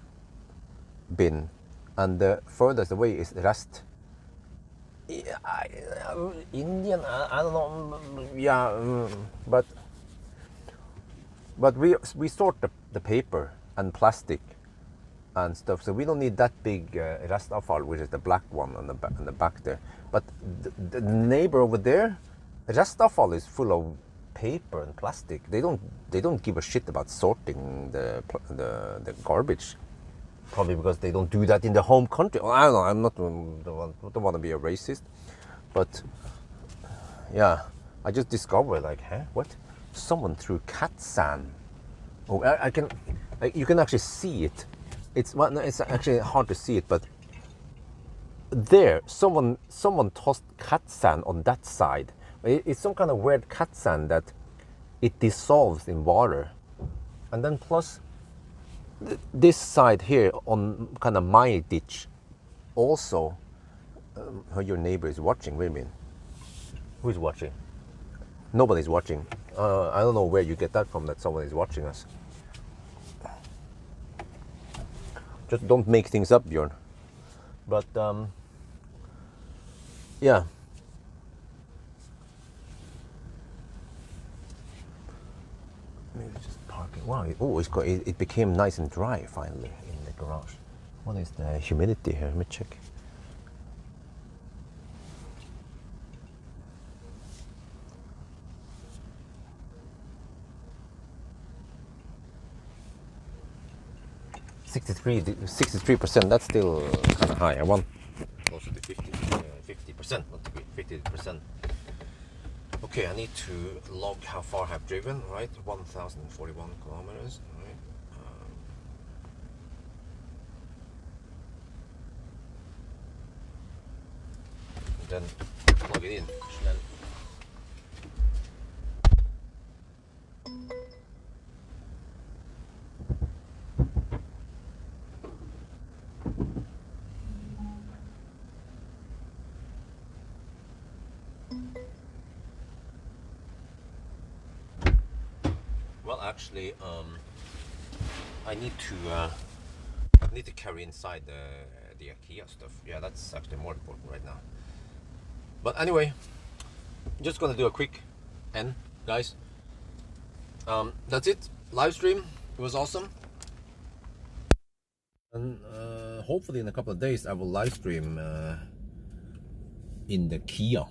bin, and the furthest away is the rest. Yeah, Indian, I don't know. Yeah, but we sort the paper and plastic and stuff, so we don't need that big restavfall, which is the black one on the back there. But the neighbor over there, restavfall is full of paper and plastic. They don't give a shit about sorting the garbage. Probably because they don't do that in the home country. Well, I don't know. I'm not don't want to be a racist, but yeah, I just discovered like, what? Someone threw cat sand. Oh, you can actually see it. It's actually hard to see it, but there, someone tossed cat sand on that side. It's some kind of weird cat sand that it dissolves in water, and then plus this side here on kind of my ditch also. Your neighbor is watching. Wait a minute. Who's watching? Nobody's watching. I don't know where you get that from, that someone is watching us. Just don't make things up, Björn. But yeah. Maybe just parking. Wow, it became nice and dry finally in the garage. What is the humidity here? Let me check. %. That's still kind of high. I want closer to 50%, not to be 50%. Okay, I need to log how far I've driven, right? 1,041 kilometers, right? Then plug it in. Well, actually, I need to carry inside the EQA stuff. Yeah, that's actually more important right now. But anyway, I'm just gonna do a quick end, guys. That's it. Live stream. It was awesome. And hopefully in a couple of days I will live stream in the Kia.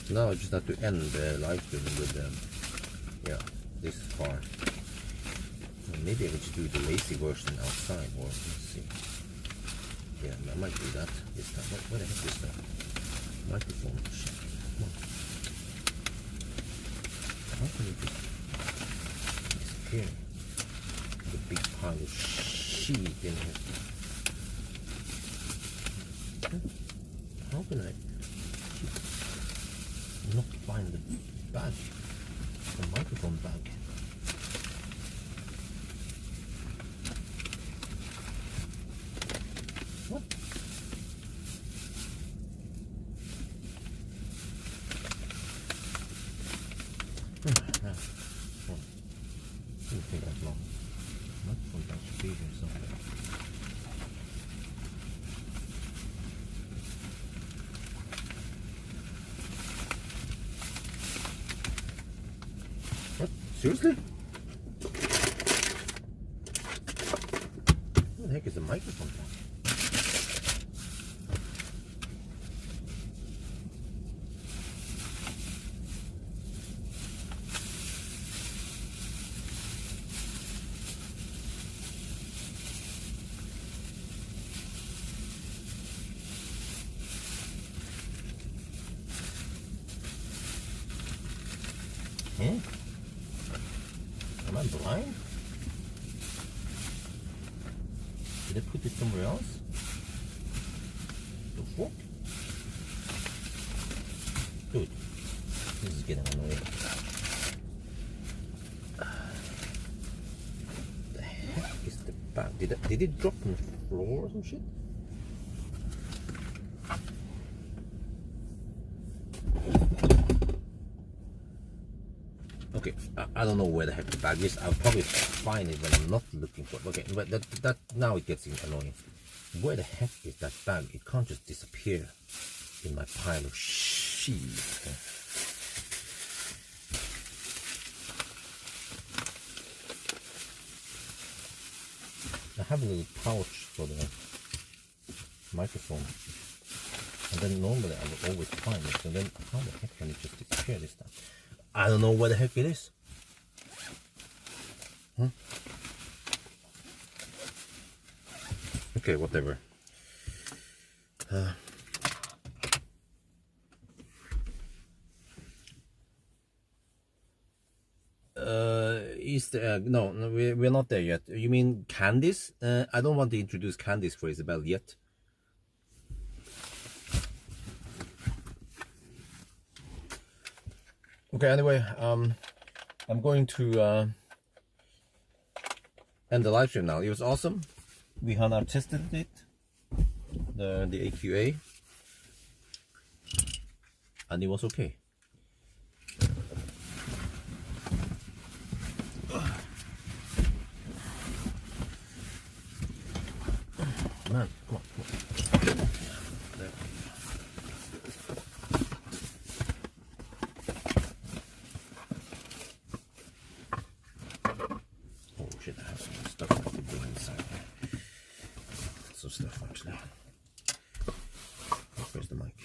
Now I just have to end the live stream with this car. Maybe I could just do the lazy version outside, or let's see. Yeah, I might do that this time. What the heck is that? Microphone shit. Come on. How can you just disappear? The big pile of shit in here. How can I not find the bag? The microphone bag. What? Didn't take that long. Microphone bag should be here somewhere. What? Seriously? What the heck is a microphone bag? Hmm? Am I blind? Did I put it somewhere else? The fuck? Dude, this is getting annoying. The heck is the bag? Did it drop on the floor or some shit? Okay, I don't know where the heck the bag is. I'll probably find it when I'm not looking for it. Okay, but that now it gets annoying. Where the heck is that bag? It can't just disappear in my pile of shit. I have a little pouch for the microphone, and then normally I would always find it. So then, how the heck can it just disappear this time? I don't know where the heck it is. Huh? Okay, whatever. Easter egg? No, we're not there yet. You mean Candice? I don't want to introduce Candice for Isabel yet. Okay, anyway, I'm going to end the live stream now. It was awesome. We had tested it, the EQA, and it was okay. Man, come on, come on. There. Oh shit, I have some stuff I have to do inside there. Lots of stuff actually. Where's the mic?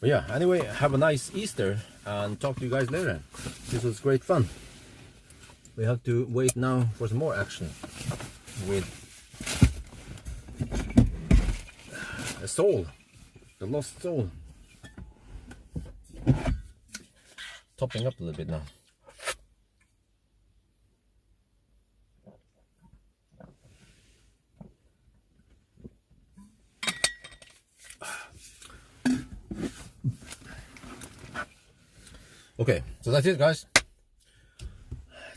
But yeah, anyway, have a nice Easter and talk to you guys later. This was great fun. We have to wait now for some more action with a soul, the lost soul. Topping up a little bit now. Okay, so that's it, guys.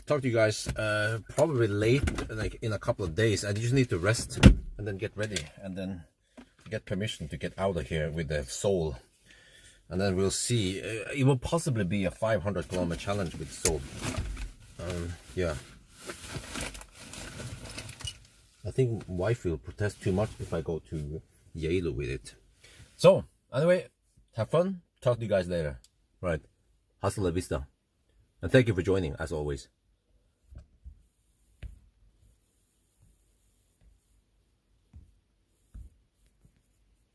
Talk to you guys probably late, like in a couple of days. I just need to rest and then get ready and then get permission to get out of here with the soul. And then we'll see. It will possibly be a 500-kilometer challenge with soul. Yeah. I think wife will protest too much if I go to Yale with it. So, anyway, have fun. Talk to you guys later. Right. Hasta la vista. And thank you for joining, as always.